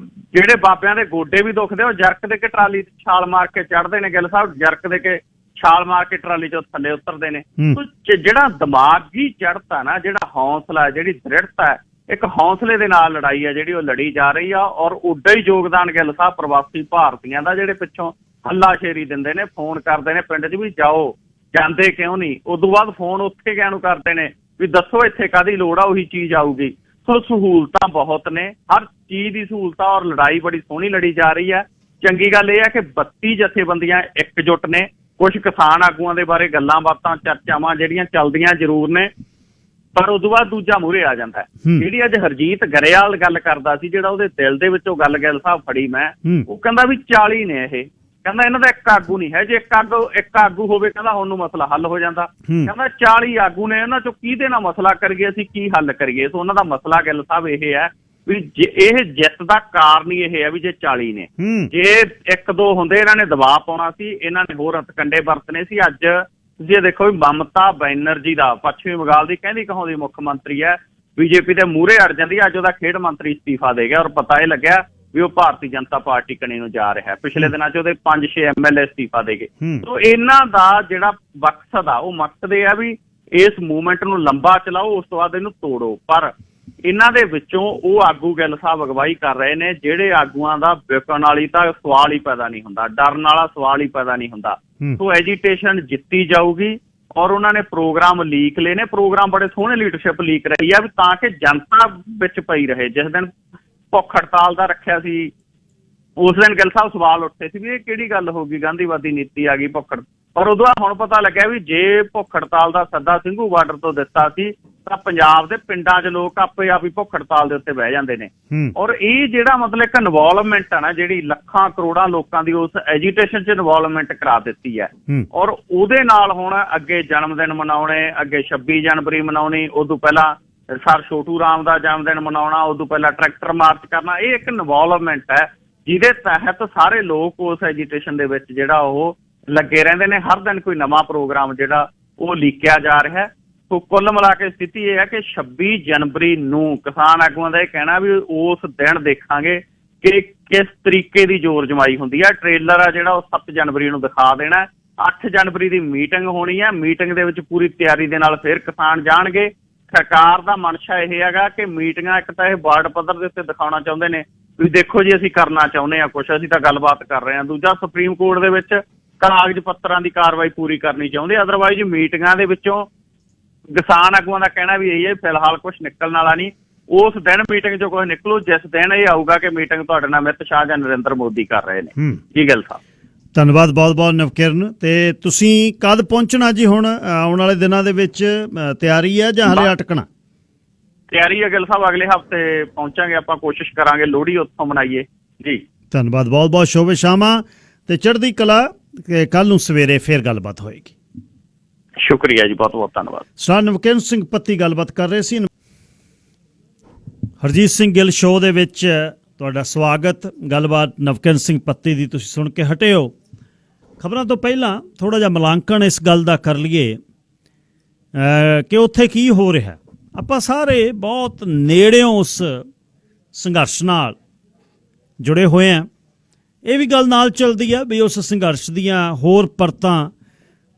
ਜਿਹੜੇ ਬਾਬਿਆਂ ਦੇ ਗੋਡੇ ਵੀ ਦੁਖਦੇ ਉਹ ਜਰਕ ਦੇ ਕੇ ਟਰਾਲੀ ਛਾਲ ਮਾਰ ਕੇ ਚੜ੍ਹਦੇ ਨੇ। ਗਿੱਲ ਸਾਹਿਬ ਜਰਕ ਦੇ ਕੇ ਛਾਲ ਮਾਰ ਕੇ ਟਰਾਲੀ ਚੋਂ ਥੱਲੇ ਉਤਰਦੇ ਨੇ। ਜਿਹੜਾ ਦਿਮਾਗੀ ਚੜ੍ਹਤਾ ਨਾ, ਜਿਹੜਾ ਹੌਸਲਾ, ਜਿਹੜੀ ਦ੍ਰਿੜਤਾ ਹੈ, ਇੱਕ ਹੌਸਲੇ ਦੇ ਨਾਲ ਲੜਾਈ ਹੈ ਜਿਹੜੀ ਉਹ ਲੜੀ ਜਾ ਰਹੀ ਆ। ਔਰ ਉੱਡਾ ਹੀ ਯੋਗਦਾਨ ਗਿੱਲ ਸਾਹਿਬ ਪ੍ਰਵਾਸੀ ਭਾਰਤੀਆਂ ਦਾ, ਜਿਹੜੇ ਪਿੱਛੋਂ ਹੱਲਾਸ਼ੇਰੀ ਦਿੰਦੇ ਨੇ, ਫੋਨ ਕਰਦੇ ਨੇ ਪਿੰਡ 'ਚ ਵੀ ਜਾਓ, ਜਾਂਦੇ ਕਿਉਂ ਨਹੀਂ। ਉਦੋਂ ਬਾਅਦ ਫੋਨ ਉੱਥੇ ਗਿਆ ਨੂੰ ਕਰਦੇ ਨੇ ਵੀ ਦੱਸੋ ਇੱਥੇ ਕਾਹਦੀ ਲੋੜ ਆ, ਉਹੀ ਚੀਜ਼ ਆਊਗੀ। ਸੋ ਸਹੂਲਤਾਂ ਬਹੁਤ ਨੇ, ਹਰ ਚੀਜ਼ ਦੀ ਸਹੂਲਤਾਂ, ਔਰ ਲੜਾਈ ਬੜੀ ਸੋਹਣੀ ਲੜੀ ਜਾ ਰਹੀ ਹੈ। ਚੰਗੀ ਗੱਲ ਇਹ ਹੈ ਕਿ 32 ਜਥੇਬੰਦੀਆਂ ਇਕਜੁੱਟ ਨੇ। ਕੁਝ ਕਿਸਾਨ ਆਗੂਆਂ ਦੇ ਬਾਰੇ ਗੱਲਾਂ ਬਾਤਾਂ, ਚਰਚਾਵਾਂ ਜਿਹੜੀਆਂ ਚੱਲਦੀਆਂ ਜ਼ਰੂਰ ਨੇ, ਪਰ ਉਦੋਂ ਬਾਅਦ ਦੂਜਾ ਮੂਹਰੇ ਆ ਜਾਂਦਾ ਹੈ। ਜਿਹੜੀ ਅੱਜ ਹਰਜੀਤ ਗਰੇਵਾਲ ਗੱਲ ਕਰਦਾ ਸੀ, ਜਿਹੜਾ ਉਹਦੇ ਦਿਲ ਦੇ ਵਿੱਚੋਂ ਗੱਲ ਗਿੱਲ ਸਾਹਿਬ ਫੜੀ ਮੈਂ, ਉਹ ਕਹਿੰਦਾ ਵੀ 40 ਨੇ ਇਹ, ਕਹਿੰਦਾ ਇਹਨਾਂ ਦਾ ਇੱਕ ਆਗੂ ਨਹੀਂ ਹੈ। ਜੇ ਇੱਕ ਆਗੂ ਹੋਵੇ ਕਹਿੰਦਾ ਹੁਣ ਨੂੰ ਮਸਲਾ ਹੱਲ ਹੋ ਜਾਂਦਾ। ਕਹਿੰਦਾ 40 ਆਗੂ ਨੇ, ਇਹਨਾਂ ਚੋਂ ਕਿਹਦੇ ਨਾਲ ਮਸਲਾ ਕਰੀਏ, ਅਸੀਂ ਕੀ ਹੱਲ ਕਰੀਏ। ਸੋ ਉਹਨਾਂ ਦਾ ਮਸਲਾ ਗਿੱਲ ਸਾਹਿਬ ਇਹ ਹੈ ਵੀ ਇਹ ਜਿੱਤ ਦਾ ਕਾਰਨ ਹੀ ਇਹ ਹੈ ਵੀ ਜੇ 40 ਨੇ, ਜੇ 1-2 ਹੁੰਦੇ ਇਹਨਾਂ ਨੇ ਦਬਾਅ ਪਾਉਣਾ ਸੀ, ਇਹਨਾਂ ਨੇ ਹੋਰ ਹੱਥਕੰਡੇ ਵਰਤਣੇ ਸੀ। ਅੱਜ ਤੁਸੀਂ ਇਹ ਦੇਖੋ ਵੀ ਮਮਤਾ ਬੈਨਰਜੀ ਦਾ, ਪੱਛਮੀ ਬੰਗਾਲ ਦੀ ਕਹਿੰਦੀ ਕਹਾਉਂਦੀ ਮੁੱਖ ਮੰਤਰੀ ਹੈ, ਬੀਜੇਪੀ ਦੇ ਮੂਹਰੇ ਅੜ ਜਾਂਦੀ। ਅੱਜ ਉਹਦਾ ਖੇਡ ਮੰਤਰੀ ਅਸਤੀਫਾ ਦੇ ਗਿਆ ਔਰ ਪਤਾ ਇਹ ਲੱਗਿਆ ਵੀ ਉਹ ਭਾਰਤੀ ਜਨਤਾ ਪਾਰਟੀ ਕਣੀ ਨੂੰ ਜਾ ਰਿਹਾ। ਪਿਛਲੇ ਦਿਨਾਂ 'ਚ ਉਹਦੇ 5-6 MLA ਅਸਤੀਫਾ ਦੇ ਗਏ। ਸੋ ਇਹਨਾਂ ਦਾ ਜਿਹੜਾ ਮਕਸਦ ਆ, ਉਹ ਮਕਸਦ ਇਹ ਆ ਵੀ ਇਸ ਮੂਵਮੈਂਟ ਨੂੰ ਲੰਬਾ ਚਲਾਓ, ਉਸ ਤੋਂ ਬਾਅਦ ਇਹਨੂੰ ਤੋੜੋ। ਪਰ ਇਹਨਾਂ ਦੇ ਵਿੱਚੋਂ ਉਹ ਆਗੂ ਗਿੱਲ ਸਾਹਿਬ ਅਗਵਾਈ ਕਰ ਰਹੇ ਨੇ, ਜਿਹੜੇ ਆਗੂਆਂ ਦਾ ਵਿਕਣ ਵਾਲੀ ਤਾਂ ਸਵਾਲ ਹੀ ਪੈਦਾ ਨਹੀਂ ਹੁੰਦਾ, ਡਰਨ ਵਾਲਾ ਸਵਾਲ ਹੀ ਪੈਦਾ ਨਹੀਂ ਹੁੰਦਾ। ਸੋ ਐਜੀਟੇਸ਼ਨ ਜਿੱਤੀ ਜਾਊਗੀ। ਔਰ ਉਹਨਾਂ ਨੇ ਪ੍ਰੋਗਰਾਮ ਲੀਕ ਲਏ ਨੇ, ਪ੍ਰੋਗਰਾਮ ਬੜੇ ਸੋਹਣੇ ਲੀਡਰਸ਼ਿਪ ਲੀਕ ਰਹੀ ਆ ਵੀ ਤਾਂ ਕਿ ਜਨਤਾ ਵਿੱਚ ਪਈ ਰਹੇ। ਜਿਸ ਦਿਨ ਭੁੱਖ ਹੜਤਾਲ ਦਾ ਰੱਖਿਆ ਸੀ, ਉਸ ਦਿਨ ਗਿੱਲ ਸਾਹਿਬ ਸਵਾਲ ਉੱਠੇ ਸੀ ਵੀ ਇਹ ਕਿਹੜੀ ਗੱਲ ਹੋ ਗਈ, ਗਾਂਧੀਵਾਦੀ ਨੀਤੀ ਆ ਗਈ ਭੁੱਖ। ਪਰ ਉਦੋਂ ਹੁਣ ਪਤਾ ਲੱਗਿਆ ਵੀ ਜੇ ਭੁੱਖ ਹੜਤਾਲ ਦਾ ਸੱਦਾ ਸਿੰਘੂ ਬਾਰਡਰ ਤੋਂ ਦਿੱਤਾ ਸੀ ਤਾਂ ਪੰਜਾਬ ਦੇ ਪਿੰਡਾਂ 'ਚ ਲੋਕ ਆਪੇ ਆਪ ਹੀ ਭੁੱਖ ਹੜਤਾਲ ਦੇ ਉੱਤੇ ਬਹਿ ਜਾਂਦੇ ਨੇ। ਔਰ ਇਹ ਜਿਹੜਾ ਮਤਲਬ ਇੱਕ ਇਨਵੋਲਵਮੈਂਟ ਆ ਨਾ, ਜਿਹੜੀ ਲੱਖਾਂ ਕਰੋੜਾਂ ਲੋਕਾਂ ਦੀ ਉਸ ਐਜੀਟੇਸ਼ਨ 'ਚ ਇਨਵੋਲਵਮੈਂਟ ਕਰਾ ਦਿੱਤੀ ਹੈ। ਔਰ ਉਹਦੇ ਨਾਲ ਹੁਣ ਅੱਗੇ ਜਨਮ ਦਿਨ ਮਨਾਉਣੇ, ਅੱਗੇ 26 ਜਨਵਰੀ ਮਨਾਉਣੀ, ਉਦੋਂ ਪਹਿਲਾਂ ਸਰ ਛੋਟੂ ਰਾਮ ਦਾ ਜਨਮ ਦਿਨ ਮਨਾਉਣਾ, ਉਦੋਂ ਪਹਿਲਾਂ ਟਰੈਕਟਰ ਮਾਰਚ ਕਰਨਾ, ਇਹ ਇੱਕ ਇਨਵੋਲਵਮੈਂਟ ਹੈ ਜਿਹਦੇ ਤਹਿਤ ਸਾਰੇ ਲੋਕ ਉਸ ਐਜੀਟੇਸ਼ਨ ਦੇ ਵਿੱਚ ਜਿਹੜਾ ਉਹ ਲੱਗੇ ਰਹਿੰਦੇ ਨੇ। ਹਰ ਦਿਨ ਕੋਈ ਨਵਾਂ ਪ੍ਰੋਗਰਾਮ ਜਿਹੜਾ ਉਹ ਲੀਕਿਆ ਜਾ ਰਿਹਾ। ਸੋ ਕੁੱਲ ਮਿਲਾ ਕੇ ਸਥਿਤੀ ਇਹ ਹੈ ਕਿ 26 ਜਨਵਰੀ ਨੂੰ ਕਿਸਾਨ ਆਗੂਆਂ ਦਾ ਇਹ ਕਹਿਣਾ ਵੀ ਉਸ ਦਿਨ ਦੇਖਾਂਗੇ ਕਿ ਕਿਸ ਤਰੀਕੇ ਦੀ ਜ਼ੋਰ ਜਮਾਈ ਹੁੰਦੀ ਹੈ। ਟ੍ਰੇਲਰ ਆ ਜਿਹੜਾ ਉਹ 7 ਜਨਵਰੀ ਨੂੰ ਦਿਖਾ ਦੇਣਾ। 8 ਜਨਵਰੀ ਦੀ ਮੀਟਿੰਗ ਹੋਣੀ ਹੈ। ਮੀਟਿੰਗ ਦੇ ਵਿੱਚ ਪੂਰੀ ਤਿਆਰੀ ਦੇ ਨਾਲ ਫਿਰ ਕਿਸਾਨ ਜਾਣਗੇ। ਸਰਕਾਰ ਦਾ ਮਨਸ਼ਾ ਇਹ ਹੈਗਾ ਕਿ ਮੀਟਿੰਗਾਂ ਇੱਕ ਤਾਂ ਇਹ ਵਾਰਡ ਪੱਧਰ ਦੇ ਉੱਤੇ ਦਿਖਾਉਣਾ ਚਾਹੁੰਦੇ ਨੇ ਵੀ ਦੇਖੋ ਜੀ ਅਸੀਂ ਕਰਨਾ ਚਾਹੁੰਦੇ ਹਾਂ ਕੁਛ, ਅਸੀਂ ਤਾਂ ਗੱਲਬਾਤ ਕਰ ਰਹੇ ਹਾਂ। ਦੂਜਾ ਸੁਪਰੀਮ ਕੋਰਟ ਦੇ ਵਿੱਚ ਕਾਗਜ਼ ਪੱਤਰਾਂ ਦੀ ਕਾਰਵਾਈ ਪੂਰੀ ਕਰਨੀ ਚਾਹੁੰਦੇ। ਅਦਰਵਾਈਜ਼ ਮੀਟਿੰਗਾਂ ਦੇ ਵਿੱਚੋਂ ਕਿਸਾਨ ਆਗੂਆਂ ਦਾ ਕਹਿਣਾ ਵੀ ਇਹੀ ਹੈ ਫਿਲਹਾਲ ਕੁਛ ਨਿਕਲਣ ਵਾਲਾ ਨਹੀਂ। ਉਸ ਦਿਨ ਮੀਟਿੰਗ ਚੋਂ ਕੁਛ ਨਿਕਲੂ ਜਿਸ ਦਿਨ ਇਹ ਆਊਗਾ ਕਿ ਮੀਟਿੰਗ ਤੁਹਾਡੇ ਨਾਲ ਅਮਿਤ ਸ਼ਾਹ ਜਾਂ ਨਰਿੰਦਰ ਮੋਦੀ ਕਰ ਰਹੇ ਨੇ। ਜੀ ਗਿੱਲ ਸਾਹਿਬ, ਧੰਨਵਾਦ ਬਹੁਤ ਬਹੁਤ ਨਵਕਿਰਨ। ਤੇ ਤੁਸੀਂ ਕਦ ਪਹੁੰਚਣਾ ਜੀ? ਹੁਣ ਆਉਣ ਵਾਲੇ ਦਿਨਾਂ ਦੇ ਵਿੱਚ ਤਿਆਰੀ ਹੈ ਜਾਂ ਹਲੇ ਅਟਕਣਾ? ਤਿਆਰੀ ਹੈ ਗਿੱਲ ਸਾਹਿਬ, ਅਗਲੇ ਹਫ਼ਤੇ ਪਹੁੰਚਾਂਗੇ ਆਪਾਂ, ਕੋਸ਼ਿਸ਼ ਕਰਾਂਗੇ ਲੋਹੜੀ ਉੱਥੋਂ ਮਨਾਈਏ ਜੀ। ਧੰਨਵਾਦ ਬਹੁਤ ਬਹੁਤ, ਸ਼ੋਭੇ ਸ਼ਾਮਾਂ ਤੇ ਚੜ੍ਹਦੀ ਕਲਾ। ਕੱਲ ਨੂੰ ਸਵੇਰੇ ਫੇਰ ਗੱਲਬਾਤ ਹੋਏਗੀ। ਸ਼ੁਕਰੀਆ ਜੀ, ਬਹੁਤ ਬਹੁਤ ਧੰਨਵਾਦ। ਸਰ ਨਵਕਿਰਨ ਸਿੰਘ ਪੱਤੀ ਗੱਲਬਾਤ ਕਰ ਰਹੇ ਸੀ। ਹਰਜੀਤ ਸਿੰਘ ਗਿੱਲ ਸ਼ੋਅ ਦੇ ਵਿੱਚ ਤੁਹਾਡਾ ਸਵਾਗਤ। ਗੱਲਬਾਤ ਨਵਕਿਰਨ ਸਿੰਘ ਪੱਤੀ ਦੀ ਤੁਸੀਂ ਸੁਣ ਕੇ ਹਟੇ ਹੋ। ਖਬਰਾਂ ਤੋਂ ਪਹਿਲਾਂ ਥੋੜ੍ਹਾ ਜਿਹਾ ਮੁਲਾਂਕਣ ਇਸ ਗੱਲ ਦਾ ਕਰ ਲਈਏ ਕਿ ਉੱਥੇ ਕੀ ਹੋ ਰਿਹਾ। ਆਪਾਂ ਸਾਰੇ ਬਹੁਤ ਨੇੜਿਓਂ ਉਸ ਸੰਘਰਸ਼ ਨਾਲ ਜੁੜੇ ਹੋਏ ਹਾਂ। ਇਹ ਵੀ ਗੱਲ ਨਾਲ ਚੱਲਦੀ ਆ ਵੀ ਉਸ ਸੰਘਰਸ਼ ਦੀਆਂ ਹੋਰ ਪਰਤਾਂ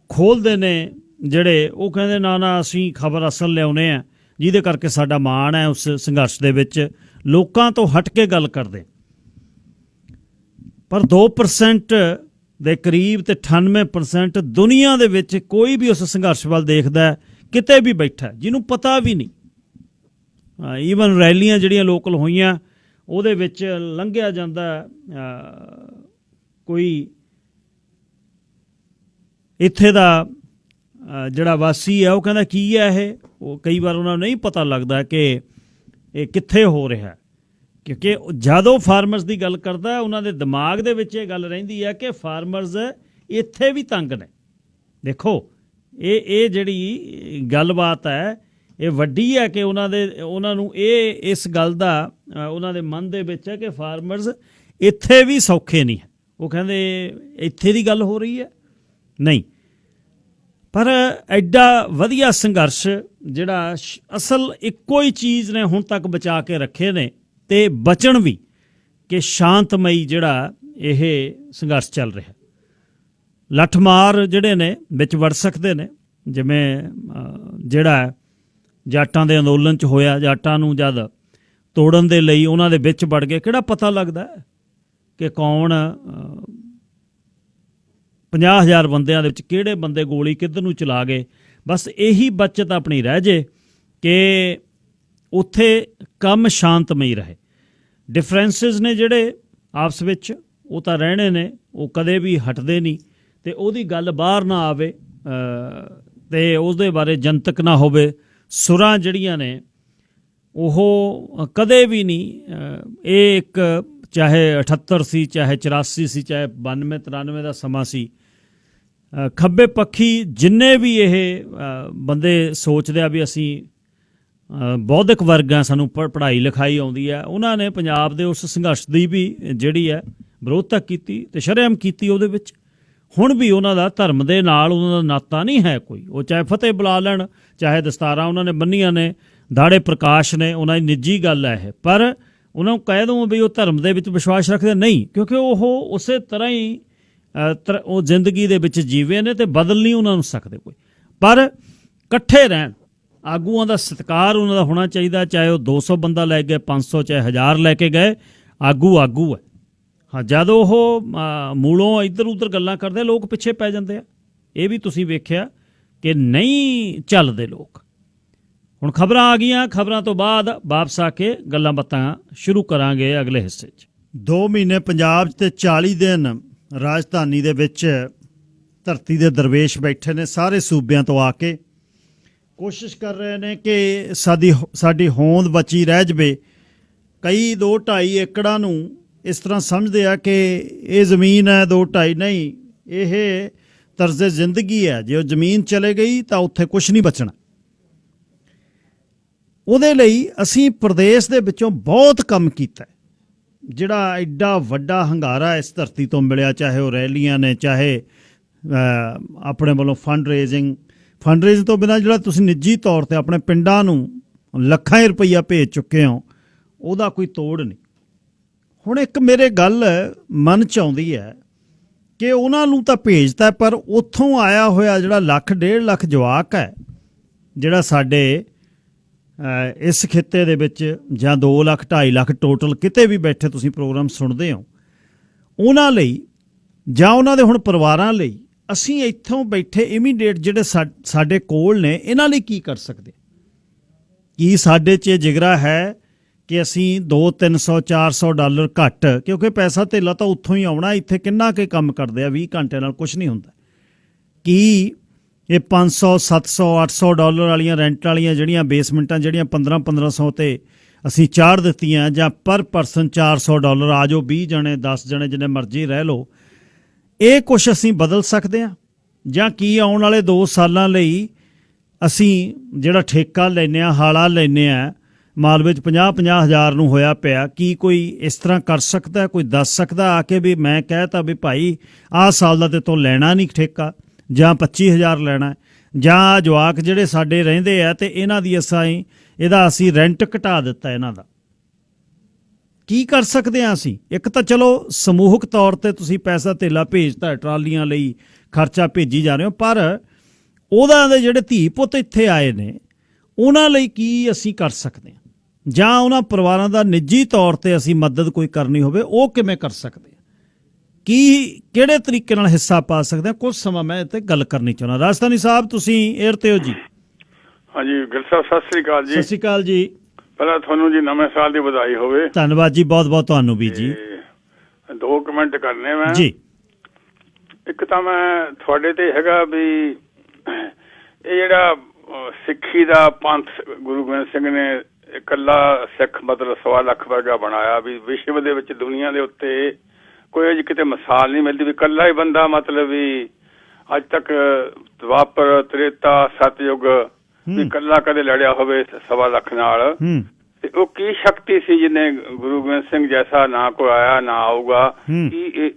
ਖੋਲ੍ਹਦੇ ਨੇ ਜਿਹੜੇ, ਉਹ ਕਹਿੰਦੇ ਨਾ ਅਸੀਂ ਖਬਰ ਅਸਲ ਲਿਆਉਂਦੇ ਹਾਂ ਜਿਹਦੇ ਕਰਕੇ ਸਾਡਾ ਮਾਣ ਹੈ ਉਸ ਸੰਘਰਸ਼ ਦੇ ਵਿੱਚ, ਲੋਕਾਂ ਤੋਂ ਹਟ ਕੇ ਗੱਲ ਕਰਦੇ। ਪਰ 2% ਦੇ ਕਰੀਬ ਤੇ 98% ਦੁਨੀਆ ਦੇ ਵਿੱਚ ਕੋਈ ਵੀ ਉਸ ਸੰਘਰਸ਼ ਵੱਲ ਦੇਖਦਾ ਕਿਤੇ ਵੀ ਬੈਠਾ ਜਿਹਨੂੰ ਪਤਾ ਵੀ ਨਹੀਂ। ਈਵਨ ਰੈਲੀਆਂ ਜਿਹੜੀਆਂ ਲੋਕਲ ਹੋਈਆਂ ਉਹਦੇ ਵਿੱਚ ਲੰਘਿਆ ਜਾਂਦਾ, ਕੋਈ ਇੱਥੇ ਦਾ ਜਿਹੜਾ ਵਾਸੀ ਹੈ ਉਹ ਕਹਿੰਦਾ ਕੀ ਹੈ ਇਹ, ਉਹ ਕਈ ਵਾਰ ਉਹਨਾਂ ਨੂੰ ਨਹੀਂ ਪਤਾ ਲੱਗਦਾ ਕਿ ਇਹ ਕਿੱਥੇ ਹੋ ਰਿਹਾ। ਕਿਉਂਕਿ ਜਦੋਂ ਫਾਰਮਰਸ ਦੀ ਗੱਲ ਕਰਦਾ ਉਹਨਾਂ ਦੇ ਦਿਮਾਗ ਦੇ ਵਿੱਚ ਇਹ ਗੱਲ ਰਹਿੰਦੀ ਹੈ ਕਿ ਫਾਰਮਰਸ ਇੱਥੇ ਵੀ ਤੰਗ ਨੇ। ਦੇਖੋ ਇਹ ਜਿਹੜੀ ਗੱਲਬਾਤ ਹੈ ਇਹ ਵੱਡੀ ਹੈ ਕਿ ਉਹਨਾਂ ਨੂੰ ਇਹ ਇਸ ਗੱਲ ਦਾ ਉਹਨਾਂ ਦੇ ਮਨ ਦੇ ਵਿੱਚ ਹੈ ਕਿ ਫਾਰਮਰਸ ਇੱਥੇ ਵੀ ਸੌਖੇ ਨਹੀਂ ਹੈ। ਉਹ ਕਹਿੰਦੇ ਇੱਥੇ ਦੀ ਗੱਲ ਹੋ ਰਹੀ ਹੈ ਨਹੀਂ। ਪਰ ਐਡਾ ਵਧੀਆ ਸੰਘਰਸ਼ ਜਿਹੜਾ ਅਸਲ ਇੱਕੋ ਹੀ ਚੀਜ਼ ਨੇ ਹੁਣ ਤੱਕ ਬਚਾ ਕੇ ਰੱਖੇ ਨੇ ਤੇ ਬਚਣ ਵੀ ਕਿ ਸ਼ਾਂਤਮਈ ਜਿਹੜਾ ਇਹ ਸੰਘਰਸ਼ ਚੱਲ ਰਿਹਾ। ਲੱਠਮਾਰ ਜਿਹੜੇ ਨੇ ਵਿੱਚ ਵੜ ਸਕਦੇ ਨੇ, ਜਿਵੇਂ ਜਿਹੜਾ ਜਾਟਾਂ ਦੇ ਅੰਦੋਲਨ 'ਚ ਹੋਇਆ, ਜਾਟਾਂ ਨੂੰ ਜਦ ਤੋੜਨ ਦੇ ਲਈ ਉਹਨਾਂ ਦੇ ਵਿੱਚ ਵੜ ਗਏ, ਕਿਹੜਾ ਪਤਾ ਲੱਗਦਾ ਕਿ ਕੌਣ 50,000 ਬੰਦਿਆਂ ਦੇ ਵਿੱਚ ਕਿਹੜੇ ਬੰਦੇ ਗੋਲੀ ਕਿੱਧਰ ਨੂੰ ਚਲਾ ਗਏ। ਬਸ ਇਹੀ ਬੱਚਤ ਆਪਣੀ ਰਹਿ ਜੇ ਕਿ ਉੱਥੇ ਕੰਮ ਸ਼ਾਂਤਮਈ ਰਹੇ। ਡਿਫਰੈਂਸਿਸ ਨੇ ਜਿਹੜੇ ਆਪਸ ਵਿੱਚ, ਉਹ ਤਾਂ ਰਹਿਣੇ ਨੇ, ਉਹ ਕਦੇ ਵੀ ਹਟਦੇ ਨਹੀਂ, ਅਤੇ ਉਹਦੀ ਗੱਲ ਬਾਹਰ ਨਾ ਆਵੇ ਅਤੇ ਉਹਦੇ ਬਾਰੇ ਜਨਤਕ ਨਾ ਹੋਵੇ। ਸੁਰਾਂ ਜਿਹੜੀਆਂ ਨੇ ਉਹ ਕਦੇ ਵੀ ਨਹੀਂ, ਇਹ ਇੱਕ ਚਾਹੇ 78 ਸੀ, ਚਾਹੇ 84 ਸੀ, ਚਾਹੇ 92 93 ਦਾ ਸਮਾਂ ਸੀ, ਖੱਬੇ ਪੱਖੀ ਜਿੰਨੇ ਵੀ ਇਹ ਬੰਦੇ ਸੋਚਦੇ ਆ ਵੀ ਅਸੀਂ ਬੌਧਿਕ ਵਰਗ ਆ, ਸਾਨੂੰ ਪੜ੍ਹਾਈ ਲਿਖਾਈ ਆਉਂਦੀ ਹੈ, ਉਹਨਾਂ ਨੇ ਪੰਜਾਬ ਦੇ ਉਸ ਸੰਘਰਸ਼ ਦੀ ਵੀ ਜਿਹੜੀ ਹੈ ਵਿਰੋਧਤਾ ਕੀਤੀ ਅਤੇ ਸ਼ਰੇਆਮ ਕੀਤੀ। ਉਹਦੇ ਵਿੱਚ ਹੁਣ ਵੀ ਉਹਨਾਂ ਦਾ ਧਰਮ ਦੇ ਨਾਲ ਉਹਨਾਂ ਦਾ ਨਾਤਾ ਨਹੀਂ ਹੈ ਕੋਈ। ਉਹ ਚਾਹੇ ਫਤਿਹ ਬੁਲਾ ਲੈਣ, ਚਾਹੇ ਦਸਤਾਰਾਂ ਉਹਨਾਂ ਨੇ ਬੰਨੀਆਂ ਨੇ, ਦਾੜੇ ਪ੍ਰਕਾਸ਼ ਨੇ, ਉਹਨਾਂ ਦੀ ਨਿੱਜੀ ਗੱਲ ਹੈ ਇਹ, ਪਰ ਉਹਨਾਂ ਨੂੰ ਕਹਿ ਦਊਂ ਵੀ ਉਹ ਧਰਮ ਦੇ ਵਿੱਚ ਵਿਸ਼ਵਾਸ ਰੱਖਦੇ ਨਹੀਂ, ਕਿਉਂਕਿ ਉਹ ਉਸੇ ਤਰ੍ਹਾਂ ਹੀ ਉਹ ਜ਼ਿੰਦਗੀ ਦੇ ਵਿੱਚ ਜੀਵੇ ਨੇ ਅਤੇ ਬਦਲ ਨਹੀਂ ਉਹਨਾਂ ਨੂੰ ਸਕਦੇ ਕੋਈ। ਪਰ ਇਕੱਠੇ ਰਹਿਣ, ਆਗੂਆਂ ਦਾ ਸਤਿਕਾਰ ਉਹਨਾਂ ਦਾ ਹੋਣਾ ਚਾਹੀਦਾ, ਚਾਹੇ ਉਹ 200 ਬੰਦਾ ਲੈ ਗਏ, 500 ਚਾਹੇ 1000 ਲੈ ਕੇ ਗਏ, ਆਗੂ ਹੈ। ਹਾਂ, ਜਦ ਉਹ ਮੂਲੋਂ ਇੱਧਰ ਉੱਧਰ ਗੱਲਾਂ ਕਰਦੇ, ਲੋਕ ਪਿੱਛੇ ਪੈ ਜਾਂਦੇ ਆ। ਇਹ ਵੀ ਤੁਸੀਂ ਵੇਖਿਆ ਕਿ ਨਹੀਂ ਚੱਲਦੇ ਲੋਕ। ਹੁਣ ਖਬਰਾਂ ਆ ਗਈਆਂ, ਖਬਰਾਂ ਤੋਂ ਬਾਅਦ ਵਾਪਸ ਆ ਕੇ ਗੱਲਾਂ ਬਾਤਾਂ ਸ਼ੁਰੂ ਕਰਾਂਗੇ ਅਗਲੇ ਹਿੱਸੇ 'ਚ। 2 ਮਹੀਨੇ ਪੰਜਾਬ 'ਚ ਤੇ 40 ਦਿਨ ਰਾਜਧਾਨੀ ਦੇ ਵਿੱਚ ਧਰਤੀ ਦੇ ਦਰਵੇਸ਼ ਬੈਠੇ ਨੇ, ਸਾਰੇ ਸੂਬਿਆਂ ਤੋਂ ਆ ਕੇ ਕੋਸ਼ਿਸ਼ ਕਰ ਰਹੇ ਨੇ ਕਿ ਸਾਡੀ ਹੋਂਦ ਬਚੀ ਰਹਿ ਜਾਵੇ। ਕਈ 2-2.5 ਏਕੜਾਂ ਨੂੰ ਇਸ ਤਰ੍ਹਾਂ ਸਮਝਦੇ ਆ ਕਿ ਇਹ ਜ਼ਮੀਨ ਹੈ, 2-2.5 ਨਹੀਂ, ਇਹ ਤਰਜ਼ੇ ਜ਼ਿੰਦਗੀ ਹੈ। ਜੇ ਉਹ ਜ਼ਮੀਨ ਚਲੇ ਗਈ ਤਾਂ ਉੱਥੇ ਕੁਛ ਨਹੀਂ ਬਚਣਾ। ਉਹਦੇ ਲਈ ਅਸੀਂ ਪ੍ਰਦੇਸ਼ ਦੇ ਵਿੱਚੋਂ ਬਹੁਤ ਕੰਮ ਕੀਤਾ। ਜਿਹੜਾ ਐਡਾ ਵੱਡਾ ਹੰਗਾਰਾ ਇਸ ਧਰਤੀ ਤੋਂ ਮਿਲਿਆ, ਚਾਹੇ ਉਹ ਰੈਲੀਆਂ ਨੇ, ਚਾਹੇ ਆਪਣੇ ਵੱਲੋਂ ਫੰਡ ਰੇਜ਼ਿੰਗ ਤੋਂ ਬਿਨਾਂ ਜਿਹੜਾ ਤੁਸੀਂ ਨਿੱਜੀ ਤੌਰ 'ਤੇ ਆਪਣੇ ਪਿੰਡਾਂ ਨੂੰ ਲੱਖਾਂ ਰੁਪਈਆ ਭੇਜ ਚੁੱਕੇ ਹੋ, ਉਹਦਾ ਕੋਈ ਤੋੜ ਨਹੀਂ। ਹੁਣ ਇੱਕ ਮੇਰੇ ਗੱਲ ਮਨ 'ਚ ਆਉਂਦੀ ਹੈ ਕਿ ਉਹਨਾਂ ਨੂੰ ਤਾਂ ਭੇਜਤਾ, ਪਰ ਉੱਥੋਂ ਆਇਆ ਹੋਇਆ ਜਿਹੜਾ 1.5 ਲੱਖ ਜਵਾਕ ਹੈ, ਜਿਹੜਾ ਸਾਡੇ ਇਸ ਖਿੱਤੇ ਦੇ ਵਿੱਚ, ਜਾਂ 2 ਲੱਖ 2.5 ਲੱਖ ਟੋਟਲ ਕਿਤੇ ਵੀ ਬੈਠੇ ਤੁਸੀਂ ਪ੍ਰੋਗਰਾਮ ਸੁਣਦੇ ਹੋ, ਉਹਨਾਂ ਲਈ ਜਾਂ ਉਹਨਾਂ ਦੇ ਹੁਣ ਪਰਿਵਾਰਾਂ ਲਈ ਅਸੀਂ ਇੱਥੋਂ ਬੈਠੇ ਇਮੀਡੀਏਟ ਜਿਹੜੇ ਸਾਡੇ ਕੋਲ ਨੇ, ਇਹਨਾਂ ਲਈ ਕੀ ਕਰ ਸਕਦੇ? ਕੀ ਸਾਡੇ 'ਚ ਜਿਗਰਾ ਹੈ ਕਿ ਅਸੀਂ $200-300-400 ਘੱਟ, ਕਿਉਂਕਿ ਪੈਸਾ ਧੇਲਾ ਤਾਂ ਉੱਥੋਂ ਹੀ ਆਉਣਾ, ਇੱਥੇ ਕਿੰਨਾ ਕੁ ਕੰਮ ਕਰਦੇ ਆ, 20 ਘੰਟੇ ਨਾਲ ਕੁਛ ਨਹੀਂ ਹੁੰਦਾ। ਕੀ ਇਹ $500-700-800 ਵਾਲੀਆਂ ਰੈਂਟ ਵਾਲੀਆਂ ਜਿਹੜੀਆਂ ਬੇਸਮੈਂਟਾਂ ਜਿਹੜੀਆਂ 1500 ਤੇ ਅਸੀਂ ਚਾੜ ਦਿੱਤੀਆਂ, ਜਾਂ ਪਰ ਪਰਸਨ $400 ਆ ਜਾਓ, 20 ਜਣੇ 10 ਜਣੇ ਜਿੰਨੇ ਮਰਜ਼ੀ ਰਹਿ ਲਓ, ਇਹ ਕੁਛ ਅਸੀਂ ਬਦਲ ਸਕਦੇ ਹਾਂ? ਜਾਂ ਕੀ ਆਉਣ ਵਾਲੇ 2 ਸਾਲਾਂ ਲਈ ਅਸੀਂ ਜਿਹੜਾ ਠੇਕਾ ਲੈਂਦੇ ਹਾਂ, ਹਾਲਾ ਲੈਂਦੇ ਹਾਂ, ਮਾਲਵੇ 'ਚ 50-50 ਹਜ਼ਾਰ ਨੂੰ ਹੋਇਆ ਪਿਆ, ਕੀ ਕੋਈ ਇਸ ਤਰ੍ਹਾਂ ਕਰ ਸਕਦਾ? ਕੋਈ ਦੱਸ ਸਕਦਾ ਆ ਕੇ ਵੀ ਮੈਂ ਕਹਿਤਾ ਵੀ ਭਾਈ ਆਹ ਸਾਲ ਦਾ ਤੇ ਤੋਂ ਲੈਣਾ ਨਹੀਂ ਠੇਕਾ, ਜਾਂ 25,000 ਲੈਣਾ, ਜਾਂ ਜਵਾਕ ਜਿਹੜੇ ਸਾਡੇ ਰਹਿੰਦੇ ਆ ਤੇ ਇਹਨਾਂ ਦੀ ਅਸੀਂ ਰੈਂਟ ਘਟਾ ਦਿੱਤਾ ਇਹਨਾਂ ਦਾ? ਕੀ ਕਰ ਸਕਦੇ ਹਾਂ ਅਸੀਂ? ਇੱਕ ਤਾਂ ਚਲੋ ਸਮੂਹਕ ਤੌਰ 'ਤੇ ਤੁਸੀਂ ਪੈਸਾ ਧੇਲਾ ਭੇਜਤਾ, ਟਰਾਲੀਆਂ ਲਈ ਖਰਚਾ ਭੇਜੀ ਜਾ ਰਹੇ ਹੋ, ਪਰ ਉਹਨਾਂ ਦੇ ਜਿਹੜੇ ਧੀ ਪੁੱਤ ਇੱਥੇ ਆਏ ਨੇ, ਉਹਨਾਂ ਲਈ ਕੀ ਅਸੀਂ ਕਰ ਸਕਦੇ ਹਾਂ? ਜਾਂ ਉਹਨਾਂ ਪਰਿਵਾਰਾਂ ਦਾ ਨਿੱਜੀ ਤੌਰ 'ਤੇ ਅਸੀਂ ਮਦਦ ਕੋਈ ਕਰਨੀ ਹੋਵੇ, ਉਹ ਕਿਵੇਂ ਕਰ ਸਕਦੇ ਹਾਂ? ਕਿਹੜੇ ਤਰੀਕੇ ਨਾਲ ਹਿੱਸਾ ਪਾ ਸਕਦੇ ਹਾਂ? ਕੁਝ ਸਮਾਂ ਮੈਂ ਇੱਥੇ ਗੱਲ ਕਰਨੀ ਚਾਹੁੰਦਾ। ਰਾਜਸਥਾਨੀ ਸਾਹਿਬ, ਤੁਸੀਂ ਏਅਰ 'ਤੇ ਹੋ ਜੀ? ਹਾਂਜੀ ਗਿਲ ਸਾਹਿਬ, ਸਤਿ ਸ੍ਰੀ ਅਕਾਲ ਜੀ। ਸਤਿ ਸ੍ਰੀ ਅਕਾਲ ਜੀ। ਪਹਿਲਾਂ ਤੁਹਾਨੂੰ ਜੀ ਨਵੇਂ ਸਾਲ ਦੀ ਵਧਾਈ ਹੋਵੇ। ਧੰਨਵਾਦ ਜੀ, ਬਹੁਤ ਬਹੁਤ ਤੁਹਾਨੂੰ ਵੀ ਜੀ। 2 ਕਮੈਂਟ ਕਰਨੇ ਮੈਂ ਜੀ। ਇੱਕ ਤਾਂ ਮੈਂ ਤੁਹਾਡੇ ਤੇ ਹੈਗਾ ਵੀ ਇਹ ਜਿਹੜਾ ਸਿੱਖੀ ਦਾ ਪੰਥ ਗੁਰੂ ਗੋਬਿੰਦ ਸਿੰਘ ਨੇ ਇਕੱਲਾ ਸਿੱਖ ਮਤਲਬ 1.25 ਲੱਖ ਵਰਗਾ ਬਣਾਇਆ, ਵੀ ਵਿਸ਼ਵ ਦੇ ਵਿੱਚ ਦੁਨੀਆ ਦੇ ਉੱਤੇ ਕੋਈ ਅਜੇ ਕਿਤੇ ਮਿਸਾਲ ਨਹੀਂ ਮਿਲਦੀ ਵੀ ਇਕੱਲਾ ਹੀ ਬੰਦਾ ਮਤਲਬ ਵੀ ਅੱਜ ਤੱਕ ਦੁਆਪਰ, ਤ੍ਰੇਤਾ, ਸਤਯੁਗ ਵੀ ਇਕੱਲਾ ਕਦੇ ਲੜਿਆ ਹੋਵੇ 1.25 ਲੱਖ ਨਾਲ। ਤੇ ਉਹ ਕੀ ਸ਼ਕਤੀ ਸੀ ਜਿਹਨੇ ਗੁਰੂ ਗੋਬਿੰਦ ਸਿੰਘ ਜੈਸਾ ਨਾ ਕੋਈ ਆਇਆ ਨਾ ਆਊਗਾ?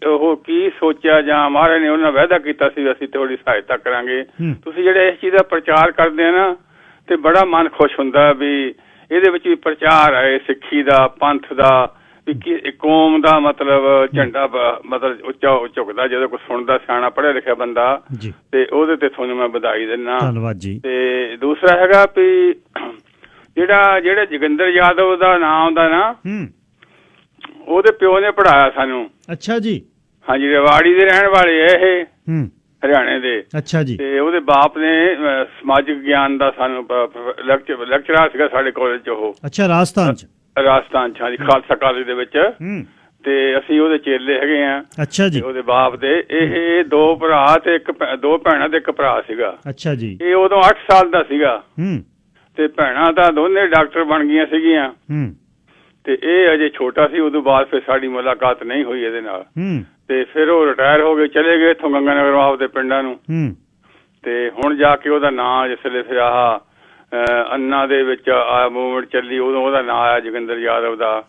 ਉਹ ਕੀ ਸੋਚਿਆ, ਜਾਂ ਮਹਾਰਾਜ ਨੇ ਉਹਨਾਂ ਵਾਅਦਾ ਕੀਤਾ ਸੀ ਅਸੀਂ ਤੁਹਾਡੀ ਸਹਾਇਤਾ ਕਰਾਂਗੇ? ਤੁਸੀਂ ਜਿਹੜੇ ਇਸ ਚੀਜ਼ ਦਾ ਪ੍ਰਚਾਰ ਕਰਦੇ ਆ ਨਾ, ਤੇ ਬੜਾ ਮਨ ਖੁਸ਼ ਹੁੰਦਾ ਵੀ ਇਹਦੇ ਵਿੱਚ ਵੀ ਪ੍ਰਚਾਰ ਹੈ ਸਿੱਖੀ ਦਾ, ਪੰਥ ਦਾ, ਵੀ ਕੌਮ ਦਾ ਮਤਲਬ ਝੰਡਾ ਮਤਲਬ ਉੱਚਾ ਝੁਕਦਾ ਜਦੋਂ ਕੋਈ ਸੁਣਦਾ ਸਿਆਣਾ ਪੜ੍ਹਿਆ ਲਿਖਿਆ ਬੰਦਾ ਤੇ ਉਹਦੇ ਤੇ ਤੁਹਾਨੂੰ ਮੈਂ ਵਧਾਈ ਦਿੰਦਾ। ਧੰਨਵਾਦ ਜੀ। ਤੇ ਦੂਸਰਾ ਹੈਗਾ ਵੀ ਜਿਹੜਾ ਜੋਗਿੰਦਰ ਯਾਦਵ ਦਾ ਨਾਮ ਆਉਂਦਾ ਨਾ, ਉਹਦੇ ਪਿਓ ਨੇ ਪੜ੍ਹਾਇਆ ਸਾਨੂੰ। ਅੱਛਾ ਜੀ। ਹਾਂਜੀ, ਰੇਵਾੜੀ ਦੇ ਰਹਿਣ ਵਾਲੇ ਇਹ ਹਰਿਆਣੇ ਦੇ। ਅੱਛਾ ਜੀ। ਤੇ ਉਹਦੇ ਬਾਪ ਨੇ ਸਮਾਜਿਕ ਗਿਆਨ ਦਾ ਸਾਨੂੰ ਲੈਕਚਰਰ ਸੀਗਾ ਸਾਡੇ ਕਾਲਜ ਚ ਉਹ। ਅੱਛਾ, ਰਾਜਸਥਾਨ ਚ ਹਾਂਜੀ, ਖਾਲਸਾ ਕਾਲਜ ਦੇ ਵਿੱਚ। ਤੇ ਅਸੀਂ ਉਹਦੇ ਚੇਲੇ ਹੈਗੇ ਆ। ਅੱਛਾ ਜੀ। ਉਹਦੇ ਬਾਪ ਦੇ ਇਹ 2 ਭਰਾ ਤੇ 2 ਭੈਣਾਂ ਤੇ 1 ਭਰਾ ਸੀਗਾ। ਅੱਛਾ ਜੀ। ਇਹ ਉਦੋਂ 8 ਸਾਲ ਦਾ ਸੀਗਾ ਤੇ ਭੈਣਾਂ ਤਾਂ ਦੋਨੇ ਡਾਕਟਰ ਬਣ ਗਈਆਂ ਸੀਗੀਆਂ ਤੇ ਇਹ ਅਜੇ ਛੋਟਾ ਸੀ। ਉਦੋਂ ਬਾਅਦ ਫਿਰ ਸਾਡੀ ਮੁਲਾਕਾਤ ਨਹੀਂ ਹੋਈ ਇਹਦੇ ਨਾਲ ਤੇ ਫਿਰ ਉਹ ਰਿਟਾਇਰ ਹੋ ਗਏ, ਚਲੇ ਗਏ ਇੱਥੋਂ ਗੰਗਾ ਨਗਰ ਆਪਦੇ ਪਿੰਡਾਂ ਨੂੰ। ਤੇ ਹੁਣ ਜਾ ਕੇ ਉਹਦਾ ਨਾਂ ਜਿਸ ਵੇਲੇ ਫਿਰ ਅੰਨਾ ਦੇ ਵਿੱਚ ਮੂਵਮੈਂਟ ਚੱਲੀ, ਉਦੋਂ ਉਹਦਾ ਨਾਂ ਆਇਆ ਜੋਗਿੰਦਰ ਯਾਦਵ ਦਾ।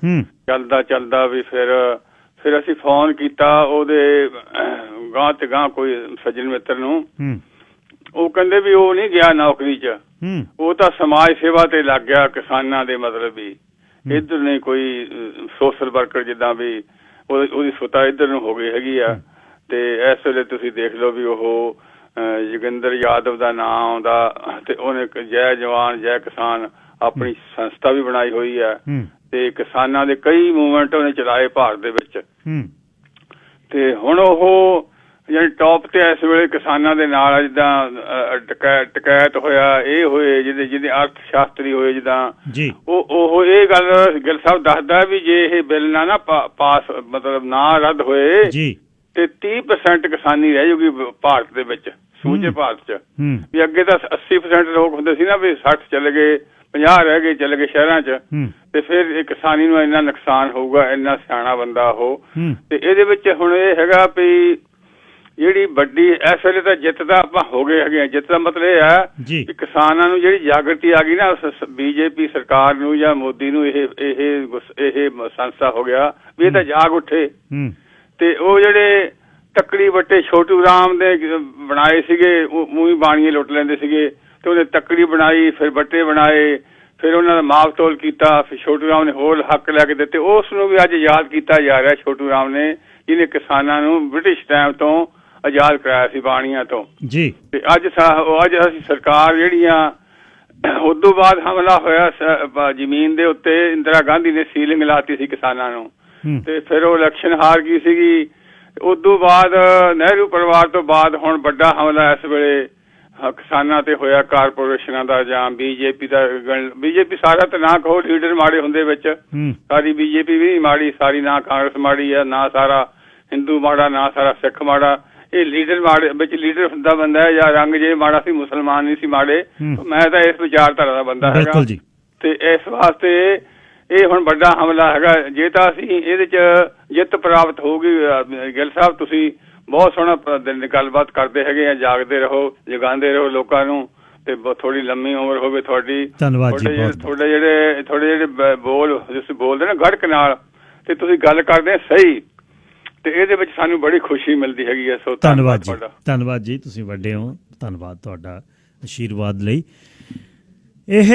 ਚੱਲਦਾ ਵੀ ਫਿਰ ਅਸੀਂ ਫੋਨ ਕੀਤਾ ਉਹਦੇ ਗਾਂਹ ਤੇ ਗਾਂਹ ਕੋਈ ਸੱਜਣ ਮਿੱਤਰ ਨੂੰ। ਉਹ ਕਹਿੰਦੇ ਵੀ ਉਹ ਨਹੀਂ ਗਿਆ ਨੌਕਰੀ ਚ, ਉਹ ਤਾਂ ਸਮਾਜ ਸੇਵਾ ਤੇ ਲੱਗ ਗਿਆ ਕਿਸਾਨਾਂ ਦੇ। ਮਤਲਬ ਵੀ ਇੱਧਰ ਨਹੀਂ ਕੋਈ ਸੋਸ਼ਲ ਵਰਕਰ ਜਿੱਦਾਂ ਵੀ ਉਹਦੀ ਸੁਤਾ ਇੱਧਰ ਨੂੰ ਹੋ ਗਈ ਹੈਗੀ ਆ। ਤੇ ਇਸ ਵੇਲੇ ਤੁਸੀਂ ਦੇਖ ਲਓ ਵੀ ਉਹ ਜੋਗਿੰਦਰ ਯਾਦਵ ਦਾ ਨਾਂ ਆਉਂਦਾ ਤੇ ਉਹਨੇ ਜੈ ਜਵਾਨ ਜੈ ਕਿਸਾਨ ਆਪਣੀ ਸੰਸਥਾ ਵੀ ਬਣਾਈ ਹੋਈ ਹੈ ਤੇ ਕਿਸਾਨਾਂ ਦੇ ਕਈ ਮੂਵਮੈਂਟ ਉਹਨੇ ਚਲਾਏ ਭਾਰਤ ਦੇ ਵਿੱਚ। ਤੇ ਹੁਣ ਉਹ ਜਿਹੜੀ ਟੌਪ ਤੇ ਇਸ ਵੇਲੇ ਕਿਸਾਨਾਂ ਦੇ ਨਾਲ ਜਿੱਦਾਂ ਟਕੈਤ ਹੋਇਆ, ਇਹ ਹੋਏ ਜਿਹਦੇ ਅਰਥ ਸ਼ਾਸਤਰੀ ਹੋਏ ਜਿੱਦਾਂ, ਉਹ ਇਹ ਗੱਲ ਗਿੱਲ ਸਾਹਿਬ ਦੱਸਦਾ ਵੀ ਜੇ ਇਹ ਬਿੱਲ ਨਾ ਪਾਸ ਮਤਲਬ ਨਾ ਰੱਦ ਹੋਏ ਤੇ 30% ਕਿਸਾਨੀ ਰਹਿ ਜਾਊਗੀ ਭਾਰਤ ਦੇ ਵਿੱਚ, ਸਮੁੱਚੇ ਭਾਰਤ ਚ। ਵੀ ਅੱਗੇ ਤਾਂ 80% ਲੋਕ ਹੁੰਦੇ ਸੀ ਨਾ, ਵੀ 60 ਚਲੇ ਗਏ, 50 ਰਹਿ ਗਏ, ਚਲੇ ਗਏ ਸ਼ਹਿਰਾਂ ਚ। ਤੇ ਫਿਰ ਇਹ ਕਿਸਾਨੀ ਨੂੰ ਇੰਨਾ ਨੁਕਸਾਨ ਹੋਊਗਾ, ਇੰਨਾ ਸਿਆਣਾ ਬੰਦਾ ਉਹ। ਤੇ ਇਹਦੇ ਵਿੱਚ ਹੁਣ ਇਹ ਹੈਗਾ ਵੀ ਜਿਹੜੀ ਵੱਡੀ ਇਸ ਵੇਲੇ ਤਾਂ ਜਿੱਤ ਦਾ ਆਪਾਂ ਹੋ ਗਏ ਹੈਗੇ ਆ। ਜਿੱਤ ਦਾ ਮਤਲਬ ਇਹ ਹੈ ਕਿ ਕਿਸਾਨਾਂ ਨੂੰ ਜਿਹੜੀ ਜਾਗਰਤੀ ਆ ਗਈ ਨਾ, ਬੀਜੇਪੀ ਸਰਕਾਰ ਨੂੰ ਜਾਂ ਮੋਦੀ ਨੂੰ ਇਹ ਸੰਸਥਾ ਹੋ ਗਿਆ ਵੀ ਇਹ ਤਾਂ ਜਾਗ ਉੱਠੇ। ਤੇ ਉਹ ਜਿਹੜੇ ਤੱਕੜੀ ਵੱਟੇ ਛੋਟੂ ਰਾਮ ਦੇ ਬਣਾਏ ਸੀਗੇ, ਉਹ ਹੀ ਬਾਣੀਏ ਲੁੱਟ ਲੈਂਦੇ ਸੀਗੇ ਤੇ ਉਹਨੇ ਤੱਕੜੀ ਬਣਾਈ, ਫਿਰ ਵੱਟੇ ਬਣਾਏ, ਫਿਰ ਉਹਨਾਂ ਦਾ ਮਾਪ ਤੋਲ ਕੀਤਾ, ਫਿਰ ਛੋਟੂ ਰਾਮ ਨੇ ਹੋਰ ਹੱਕ ਲੈ ਕੇ ਦਿੱਤੇ। ਉਸ ਨੂੰ ਵੀ ਅੱਜ ਯਾਦ ਕੀਤਾ ਜਾ ਰਿਹਾ, ਛੋਟੂ ਰਾਮ ਨੇ, ਜਿਹਨੇ ਕਿਸਾਨਾਂ ਨੂੰ ਬ੍ਰਿਟਿਸ਼ ਟਾਈਮ ਤੋਂ ਆਜ਼ਾਦ ਕਰਾਇਆ ਸੀ ਬਾਣੀਆਂ ਤੋਂ ਜੀ। ਤੇ ਅੱਜ ਅਸੀਂ ਸਰਕਾਰ ਜਿਹੜੀਆਂ ਉਦੋਂ ਬਾਅਦ ਹਮਲਾ ਹੋਇਆ ਜ਼ਮੀਨ ਦੇ ਉੱਤੇ, ਇੰਦਰਾ ਗਾਂਧੀ ਨੇ ਸੀਲਿੰਗ ਲਾਤੀ ਸੀ ਕਿਸਾਨਾਂ ਨੂੰ ਤੇ ਫਿਰ ਉਹ ਇਲੈਕਸ਼ਨ ਹਾਰ ਗਈ ਸੀਗੀ। ਉਦੋਂ ਬਾਅਦ ਨਹਿਰੂ ਪਰਿਵਾਰ ਤੋਂ ਬਾਅਦ ਹੁਣ ਵੱਡਾ ਹਮਲਾ ਇਸ ਵੇਲੇ ਕਿਸਾਨਾਂ ਤੇ ਹੋਇਆ, ਕਾਰਪੋਰੇਸ਼ਨਾਂ ਦਾ ਜਾਂ ਬੀਜੇਪੀ ਦਾ। ਬੀਜੇਪੀ ਸਾਰਾ ਤਾਂ ਨਾ ਕਹੋ, ਲੀਡਰ ਮਾੜੇ ਹੁੰਦੇ ਵਿੱਚ, ਸਾਰੀ ਬੀਜੇਪੀ ਵੀ ਮਾੜੀ, ਸਾਰੀ ਨਾ ਕਾਂਗਰਸ ਮਾੜੀ ਆ, ਨਾ ਸਾਰਾ ਹਿੰਦੂ ਮਾੜਾ, ਨਾ ਸਾਰਾ ਸਿੱਖ ਮਾੜਾ। ਇਹ ਲੀਡਰ ਮਾੜੇ ਵਿੱਚ ਲੀਡਰ ਹੁੰਦਾ ਬੰਦਾ ਹੈ, ਜਾਂ ਰੰਗ ਜੇ ਮਾੜਾ ਸੀ, ਮੁਸਲਮਾਨ ਨਹੀਂ ਸੀ ਮਾੜੇ। ਮੈਂ ਤਾਂ ਇਸ ਵਿਚਾਰਧਾਰਾ ਦਾ ਬੰਦਾ ਹੈਗਾ ਤੇ ਇਸ ਵਾਸਤੇ ਇਹ ਹੁਣ ਵੱਡਾ ਹਮਲਾ ਹੈਗਾ। ਜੇ ਤਾਂ ਅਸੀਂ ਇਹਦੇ ਚ ਜਿੱਤ ਪ੍ਰਾਪਤ ਹੋਊਗੀ, ਗਿੱਲ ਸਾਹਿਬ ਤੁਸੀਂ ਬਹੁਤ ਸੋਹਣਾ ਗੱਲਬਾਤ ਕਰਦੇ ਹੈਗੇ ਆ, ਜਾਗਦੇ ਰਹੋ, ਜਗਾਉਂਦੇ ਰਹੋ ਲੋਕਾਂ ਨੂੰ ਤੇ ਥੋੜੀ ਲੰਮੀ ਉਮਰ ਹੋਵੇ ਤੁਹਾਡੀ। ਤੁਹਾਡੇ ਜਿਹੜੇ ਬੋਲ ਤੁਸੀਂ ਬੋਲਦੇ ਨਾ ਗੜਕ ਨਾਲ ਤੇ ਤੁਸੀਂ ਗੱਲ ਕਰਦੇ ਸਹੀ, ਤੇ ਇਹਦੇ ਵਿੱਚ ਸਾਨੂੰ ਬੜੀ ਖੁਸ਼ੀ ਮਿਲਦੀ ਹੈਗੀ ਹੈ। ਸੋ ਧੰਨਵਾਦ ਜੀ। ਧੰਨਵਾਦ ਜੀ, ਤੁਸੀਂ ਵੱਡੇ ਹੋ, ਧੰਨਵਾਦ ਤੁਹਾਡਾ ਆਸ਼ੀਰਵਾਦ ਲਈ। ਇਹ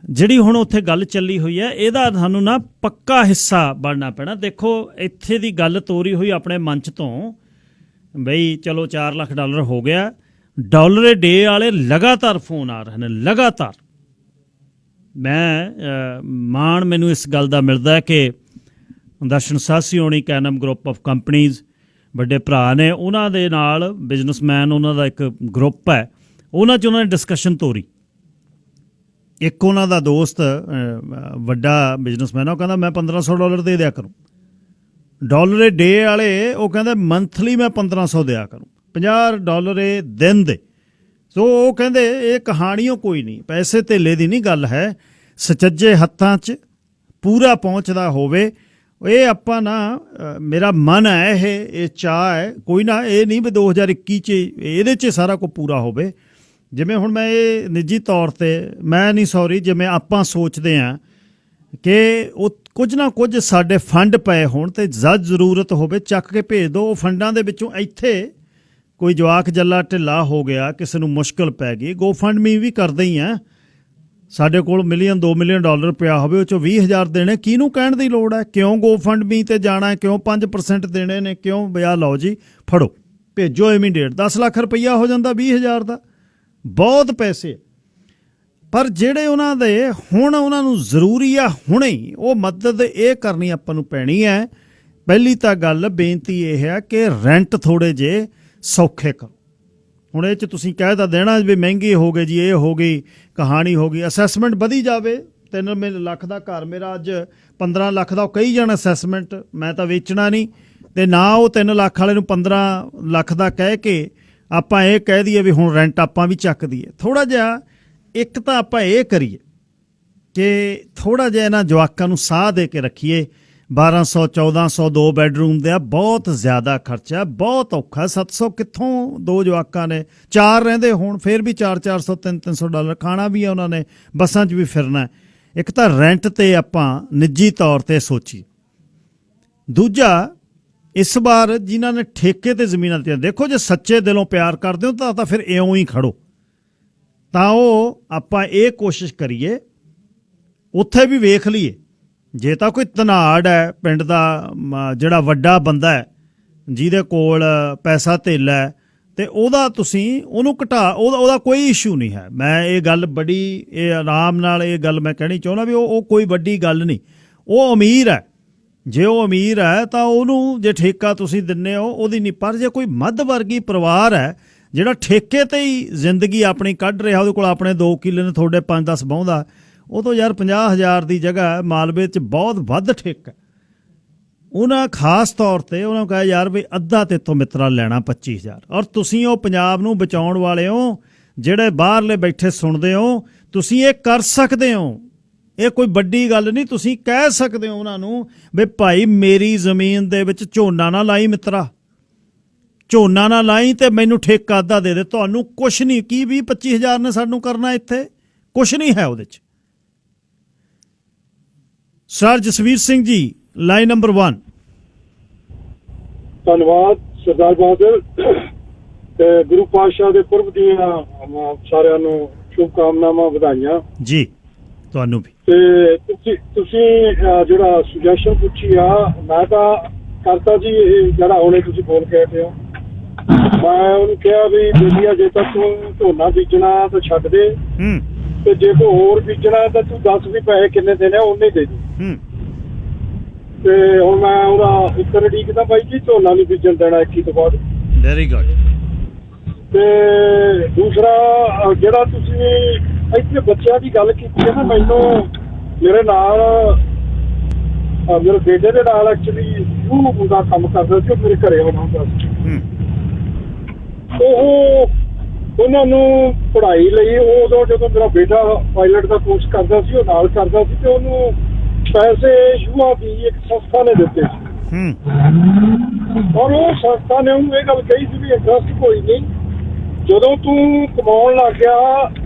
ਜਿਹੜੀ ਹੁਣ ਉੱਥੇ ਗੱਲ ਚੱਲੀ ਹੋਈ ਹੈ, ਇਹਦਾ ਸਾਨੂੰ ਨਾ ਪੱਕਾ ਹਿੱਸਾ ਬਣਨਾ ਪੈਣਾ। ਦੇਖੋ ਇੱਥੇ ਦੀ ਗੱਲ ਤੋਰੀ ਹੋਈ ਆਪਣੇ ਮੰਚ ਤੋਂ ਬਈ ਚਲੋ $4 ਲੱਖ ਹੋ ਗਿਆ। ਡਾਲਰ ਡੇ ਵਾਲੇ ਲਗਾਤਾਰ ਫੋਨ ਆ ਰਹੇ ਨੇ, ਲਗਾਤਾਰ। ਮੈਂ ਮਾਣ ਮੈਨੂੰ ਇਸ ਗੱਲ ਦਾ ਮਿਲਦਾ ਹੈ ਕਿ ਦਰਸ਼ਨ ਸਾਸੀ ਹੋਣੀ, ਕੈਨਮ ਗਰੁੱਪ ਆਫ ਕੰਪਨੀਜ਼, ਵੱਡੇ ਭਰਾ ਨੇ, ਉਹਨਾਂ ਦੇ ਨਾਲ ਬਿਜ਼ਨਸਮੈਨ, ਉਹਨਾਂ ਦਾ ਇੱਕ ਗਰੁੱਪ ਹੈ, ਉਹਨਾਂ 'ਚ ਉਹਨਾਂ ਨੇ ਡਿਸਕਸ਼ਨ ਤੋਰੀ। ਇੱਕ ਉਹਨਾਂ ਦਾ ਦੋਸਤ ਵੱਡਾ ਬਿਜ਼ਨਸਮੈਨ, ਉਹ ਕਹਿੰਦਾ ਮੈਂ $1500 ਦੇ ਦਿਆ ਕਰੂੰ। ਡਾਲਰ ਡੇ ਵਾਲੇ ਉਹ ਕਹਿੰਦੇ ਮੰਥਲੀ ਮੈਂ 1500 ਦਿਆ ਕਰੂੰ, $50 ਦਿਨ ਦੇ। ਸੋ ਉਹ ਕਹਿੰਦੇ ਇਹ ਕਹਾਣੀਓ ਕੋਈ ਨਹੀਂ, ਪੈਸੇ ਧੇਲੇ ਦੀ ਨਹੀਂ ਗੱਲ ਹੈ, ਸੁਚੱਜੇ ਹੱਥਾਂ 'ਚ ਪੂਰਾ ਪਹੁੰਚਦਾ ਹੋਵੇ। ਇਹ ਆਪਾਂ ਨਾ ਮੇਰਾ ਮਨ ਹੈ, ਇਹ ਚਾਹ ਹੈ, ਕੋਈ ਨਾ ਇਹ ਨਹੀਂ ਵੀ 2021 'ਚ ਇਹਦੇ 'ਚ ਸਾਰਾ ਕੁਝ ਪੂਰਾ ਹੋਵੇ। ਜਿਵੇਂ ਹੁਣ ਮੈਂ ਇਹ ਨਿੱਜੀ ਤੌਰ 'ਤੇ ਜਿਵੇਂ ਆਪਾਂ ਸੋਚਦੇ ਹਾਂ ਕਿ ਉਹ ਕੁਝ ਨਾ ਕੁਝ ਸਾਡੇ ਫੰਡ ਪਏ ਹੋਣ ਤੇ ਜਦ ਜ਼ਰੂਰਤ ਹੋਵੇ ਚੱਕ ਕੇ ਭੇਜ ਦਿਓ। ਉਹ ਫੰਡਾਂ ਦੇ ਵਿੱਚੋਂ ਇੱਥੇ ਕੋਈ ਜਵਾਕ ਜੱਲਾ ਢਿੱਲਾ ਹੋ ਗਿਆ, ਕਿਸੇ ਨੂੰ ਮੁਸ਼ਕਲ ਪੈ ਗਈ, ਗੋ ਫੰਡ ਮੀ ਵੀ ਕਰਦੇ ਹੀ ਆ। ਸਾਡੇ ਕੋਲ ਮਿਲੀਅਨ 2 ਮਿਲੀਅਨ ਡਾਲਰ ਪਿਆ ਹੋਵੇ, ਉਹ ਚੋਂ 20,000 ਦੇਣੇ, ਕਿਹਨੂੰ ਕਹਿਣ ਦੀ ਲੋੜ ਹੈ? ਕਿਉਂ GoFundMe ਤੇ ਜਾਣਾ? ਕਿਉਂ 5% ਦੇਣੇ ਨੇ? ਕਿਉਂ ਬਿਆ ਲਓ ਜੀ ਫੜੋ ਭੇਜੋ ਇਮੀਡੀਏਟ? 10 ਲੱਖ ਰੁਪਈਆ ਹੋ ਜਾਂਦਾ 20,000 ਦਾ, ਬਹੁਤ ਪੈਸੇ। ਪਰ ਜਿਹੜੇ ਉਹਨਾਂ ਦੇ ਹੁਣ ਉਹਨਾਂ ਨੂੰ ਜ਼ਰੂਰੀ ਆ ਹੁਣੇ ਹੀ ਉਹ ਮਦਦ ਇਹ ਕਰਨੀ ਆਪਾਂ ਨੂੰ ਪੈਣੀ ਹੈ। ਪਹਿਲੀ ਤਾਂ ਗੱਲ ਬੇਨਤੀ ਇਹ ਹੈ ਕਿ ਰੈਂਟ ਥੋੜ੍ਹੇ ਜਿਹੇ ਸੌਖੇ ਕਰੋ। ਹੁਣ ਇਹ 'ਚ ਤੁਸੀਂ ਕਹਿ ਤਾਂ ਦੇਣਾ ਵੀ ਮਹਿੰਗੀ ਹੋ ਗਈ ਜੀ, ਇਹ ਹੋ ਗਈ, ਕਹਾਣੀ ਹੋ ਗਈ। ਅਸੈਸਮੈਂਟ ਵਧੀ ਜਾਵੇ। 3 ਲੱਖ ਦਾ ਘਰ ਮੇਰਾ ਅੱਜ 15 ਲੱਖ ਦਾ, ਉਹ ਕਹੀ ਜਾਣ ਅਸੈਸਮੈਂਟ, ਮੈਂ ਤਾਂ ਵੇਚਣਾ ਨਹੀਂ। ਅਤੇ ਨਾ ਉਹ 3 ਲੱਖ ਵਾਲੇ ਨੂੰ 15 ਲੱਖ ਦਾ ਕਹਿ ਕੇ ਆਪਾਂ ਇਹ ਕਹਿ ਦਈਏ ਵੀ ਹੁਣ ਰੈਂਟ ਆਪਾਂ ਵੀ ਚੱਕ ਦਈਏ। ਥੋੜ੍ਹਾ ਜਿਹਾ ਇੱਕ ਤਾਂ ਆਪਾਂ ਇਹ ਕਰੀਏ ਕਿ ਥੋੜ੍ਹਾ ਜਿਹਾ ਇਹਨਾਂ ਜਵਾਕਾਂ ਨੂੰ ਸਾਹ ਦੇ ਕੇ ਰੱਖੀਏ। 1200 1400 2 ਬੈਡਰੂਮ ਦੇ ਆ, ਬਹੁਤ ਜ਼ਿਆਦਾ ਖਰਚਾ, ਬਹੁਤ ਔਖਾ। 700 ਕਿੱਥੋਂ 2 ਜਵਾਕਾਂ ਨੇ, 4 ਰਹਿੰਦੇ ਹੋਣ ਫਿਰ ਵੀ 400 300 ਡਾਲਰ, ਖਾਣਾ ਵੀ ਆ ਉਹਨਾਂ ਨੇ, ਬੱਸਾਂ 'ਚ ਵੀ ਫਿਰਨਾ। ਇੱਕ ਤਾਂ ਰੈਂਟ 'ਤੇ ਆਪਾਂ ਨਿੱਜੀ ਤੌਰ 'ਤੇ ਸੋਚੀਏ। ਦੂਜਾ, ਇਸ ਵਾਰ ਜਿਨ੍ਹਾਂ ਨੇ ਠੇਕੇ 'ਤੇ ਜ਼ਮੀਨਾਂ ਦਿੱਤੀਆਂ, ਦੇਖੋ ਜੇ ਸੱਚੇ ਦਿਲੋਂ ਪਿਆਰ ਕਰਦੇ ਹੋ ਤਾਂ ਫਿਰ ਇਉਂ ਹੀ ਖੜੋ। ਤਾਂ ਉਹ ਆਪਾਂ ਇਹ ਕੋਸ਼ਿਸ਼ ਕਰੀਏ ਉੱਥੇ ਵੀ ਵੇਖ ਲਈਏ, ਜੇ ਤਾਂ ਕੋਈ ਧਨਾੜ ਹੈ ਪਿੰਡ ਦਾ, ਜਿਹੜਾ ਵੱਡਾ ਬੰਦਾ ਹੈ ਜਿਹਦੇ ਕੋਲ ਪੈਸਾ ਧੇਲਾ ਹੈ, ਅਤੇ ਉਹਦਾ ਤੁਸੀਂ ਉਹਨੂੰ ਘਟਾ, ਉਹਦਾ ਕੋਈ ਇਸ਼ੂ ਨਹੀਂ ਹੈ। ਮੈਂ ਇਹ ਗੱਲ ਬੜੀ ਇਹ ਆਰਾਮ ਨਾਲ ਇਹ ਗੱਲ ਮੈਂ ਕਹਿਣੀ ਚਾਹੁੰਦਾ ਵੀ ਉਹ ਕੋਈ ਵੱਡੀ ਗੱਲ ਨਹੀਂ। ਉਹ ਅਮੀਰ ਹੈ, ਜੇ ਉਹ ਅਮੀਰ ਹੈ ਤਾਂ ਉਹਨੂੰ ਜੇ ਠੇਕਾ ਤੁਸੀਂ ਦਿੰਦੇ ਹੋ ਉਹਦੀ ਨਹੀਂ। ਪਰ ਜੇ ਕੋਈ ਮੱਧ ਵਰਗੀ ਪਰਿਵਾਰ ਹੈ ਜਿਹੜਾ ਠੇਕੇ 'ਤੇ ਹੀ ਜ਼ਿੰਦਗੀ ਆਪਣੀ ਕੱਢ ਰਿਹਾ, ਉਹਦੇ ਕੋਲ ਆਪਣੇ 2 ਕਿੱਲੇ ਨੇ, ਤੁਹਾਡੇ 5-10 ਵਾਹੁੰਦਾ, ਉਹ ਤੋਂ ਯਾਰ 50,000 ਦੀ ਜਗ੍ਹਾ ਮਾਲਵੇ 'ਚ ਬਹੁਤ ਵੱਧ ਠੇਕਾ। ਉਹਨਾਂ ਖਾਸ ਤੌਰ 'ਤੇ ਉਹਨਾਂ ਨੂੰ ਕਹੇ ਯਾਰ ਵੀ ਅੱਧਾ ਤੇ ਤੋਂ ਮਿੱਤਰਾ ਲੈਣਾ 25,000। ਔਰ ਤੁਸੀਂ ਉਹ ਪੰਜਾਬ ਨੂੰ ਬਚਾਉਣ ਵਾਲੇ ਹੋ, ਜਿਹੜੇ ਬਾਹਰਲੇ ਬੈਠੇ ਸੁਣਦੇ ਹੋ, ਤੁਸੀਂ ਇਹ ਕਰ ਸਕਦੇ ਹੋ। ਇਹ ਕੋਈ ਵੱਡੀ ਗੱਲ ਨਹੀਂ। ਤੁਸੀਂ ਕਹਿ ਸਕਦੇ ਹੋ ਉਹਨਾਂ ਨੂੰ ਵੀ ਭਾਈ ਮੇਰੀ ਜ਼ਮੀਨ ਦੇ ਵਿੱਚ ਝੋਨਾ ਨਾ ਲਾਈ ਮਿੱਤਰਾ, ਝੋਨਾ ਨਾ ਲਾਈ ਤੇ ਮੈਨੂੰ ਠੇਕਾ ਅੱਧਾ ਦੇ ਦੇ। ਤੁਹਾਨੂੰ ਕੁਛ ਨਹੀਂ, ਕੀ 20-25,000 ਨੇ ਸਾਨੂੰ ਕਰਨਾ ਇੱਥੇ? ਕੁਛ ਨਹੀਂ ਹੈ ਉਹਦੇ 'ਚ। Sir Jasvir Singh ji, line number 1। ਧੰਨਵਾਦ ਸਰਦਾਰ ਬਹਾਦਰ, ਤੇ ਗੁਰੂ ਪਾਤਸ਼ਾਹ ਦੇ ਪੁਰਬ ਦੀਆਂ ਸਾਰਿਆਂ ਨੂੰ ਸ਼ੁਭਕਾਮਨਾਵਾਂ, ਵਧਾਈਆਂ ਜੀ ਤੁਹਾਨੂੰ ਵੀ। ਤੇ ਤੁਸੀਂ ਜਿਹੜਾ ਸੁਜੈਸ਼ਨ ਪੁੱਛੀ ਆ, ਮੈਂ ਤਾਂ ਕਰਤਾ ਜੀ। ਇਹ ਜਿਹੜਾ ਹੁਣੇ ਤੁਸੀਂ ਬੋਲ ਕੇ ਹਟੇ ਹੋ, ਮੈਂ ਉਹਨੂੰ ਕਿਹਾ ਵੀ ਬੇਲੀਆ ਜੇ ਤਾਂ ਤੂੰ ਝੋਨਾ ਬੀਜਣਾ ਤਾਂ ਛੱਡ ਦੇ, ਤੇ ਜੇ ਕੋਈ ਹੋਰ ਬੀਜਣਾ ਤਾਂ ਤੂੰ ਦੱਸ ਵੀ ਪੈਸੇ ਕਿੰਨੇ ਦੇਣੇ ਉਹਨੇ ਦੇ ਦੇ। ਤੇ ਹੁਣ ਮੈਂ ਉਹਦਾ ਉੱਤਰ ਉਡੀਕਦਾ ਬਾਈ ਜੀ, ਝੋਨਾ ਨਹੀਂ ਬੀਜਣ ਦੇਣਾ 21 ਤੋਂ ਬਾਅਦ। Very good. ਤੇ ਦੂਸਰਾ, ਜਿਹੜਾ ਤੁਸੀਂ ਇੱਥੇ ਬੱਚਿਆਂ ਦੀ ਗੱਲ ਕੀਤੀ ਹੈ ਨਾ, ਮੈਨੂੰ ਮੇਰੇ ਨਾਲ ਮੇਰੇ ਬੇਟੇ ਦੇ ਨਾਲ ਐਕਚੁਅਲੀ ਉਹ ਦਾ ਕੰਮ ਕਰਦਾ ਸੀ, ਉਹ ਮੇਰੇ ਘਰੇ ਆਉਂਦਾ ਸੀ। ਉਹਨਾਂ ਨੂੰ ਪੜ੍ਹਾਈ ਲਈ ਉਦੋਂ ਜਦੋਂ ਮੇਰਾ ਬੇਟਾ ਪਾਇਲਟ ਦਾ ਕੋਰਸ ਕਰਦਾ ਸੀ, ਉਹ ਨਾਲ ਕਰਦਾ ਸੀ, ਤੇ ਉਹਨੂੰ ਪੈਸੇ ਯੂਆ ਦੀ ਇੱਕ ਸੰਸਥਾ ਨੇ ਦਿੱਤੇ ਸੀ। ਔਰ ਉਹ ਸੰਸਥਾ ਨੇ ਉਹਨੂੰ ਇਹ ਗੱਲ ਕਹੀ ਸੀ ਵੀ ਇੰਟਰਸਟ ਕੋਈ ਨਹੀਂ, ਜਦੋਂ ਤੂੰ ਕਮਾਉਣ ਲੱਗ ਗਿਆ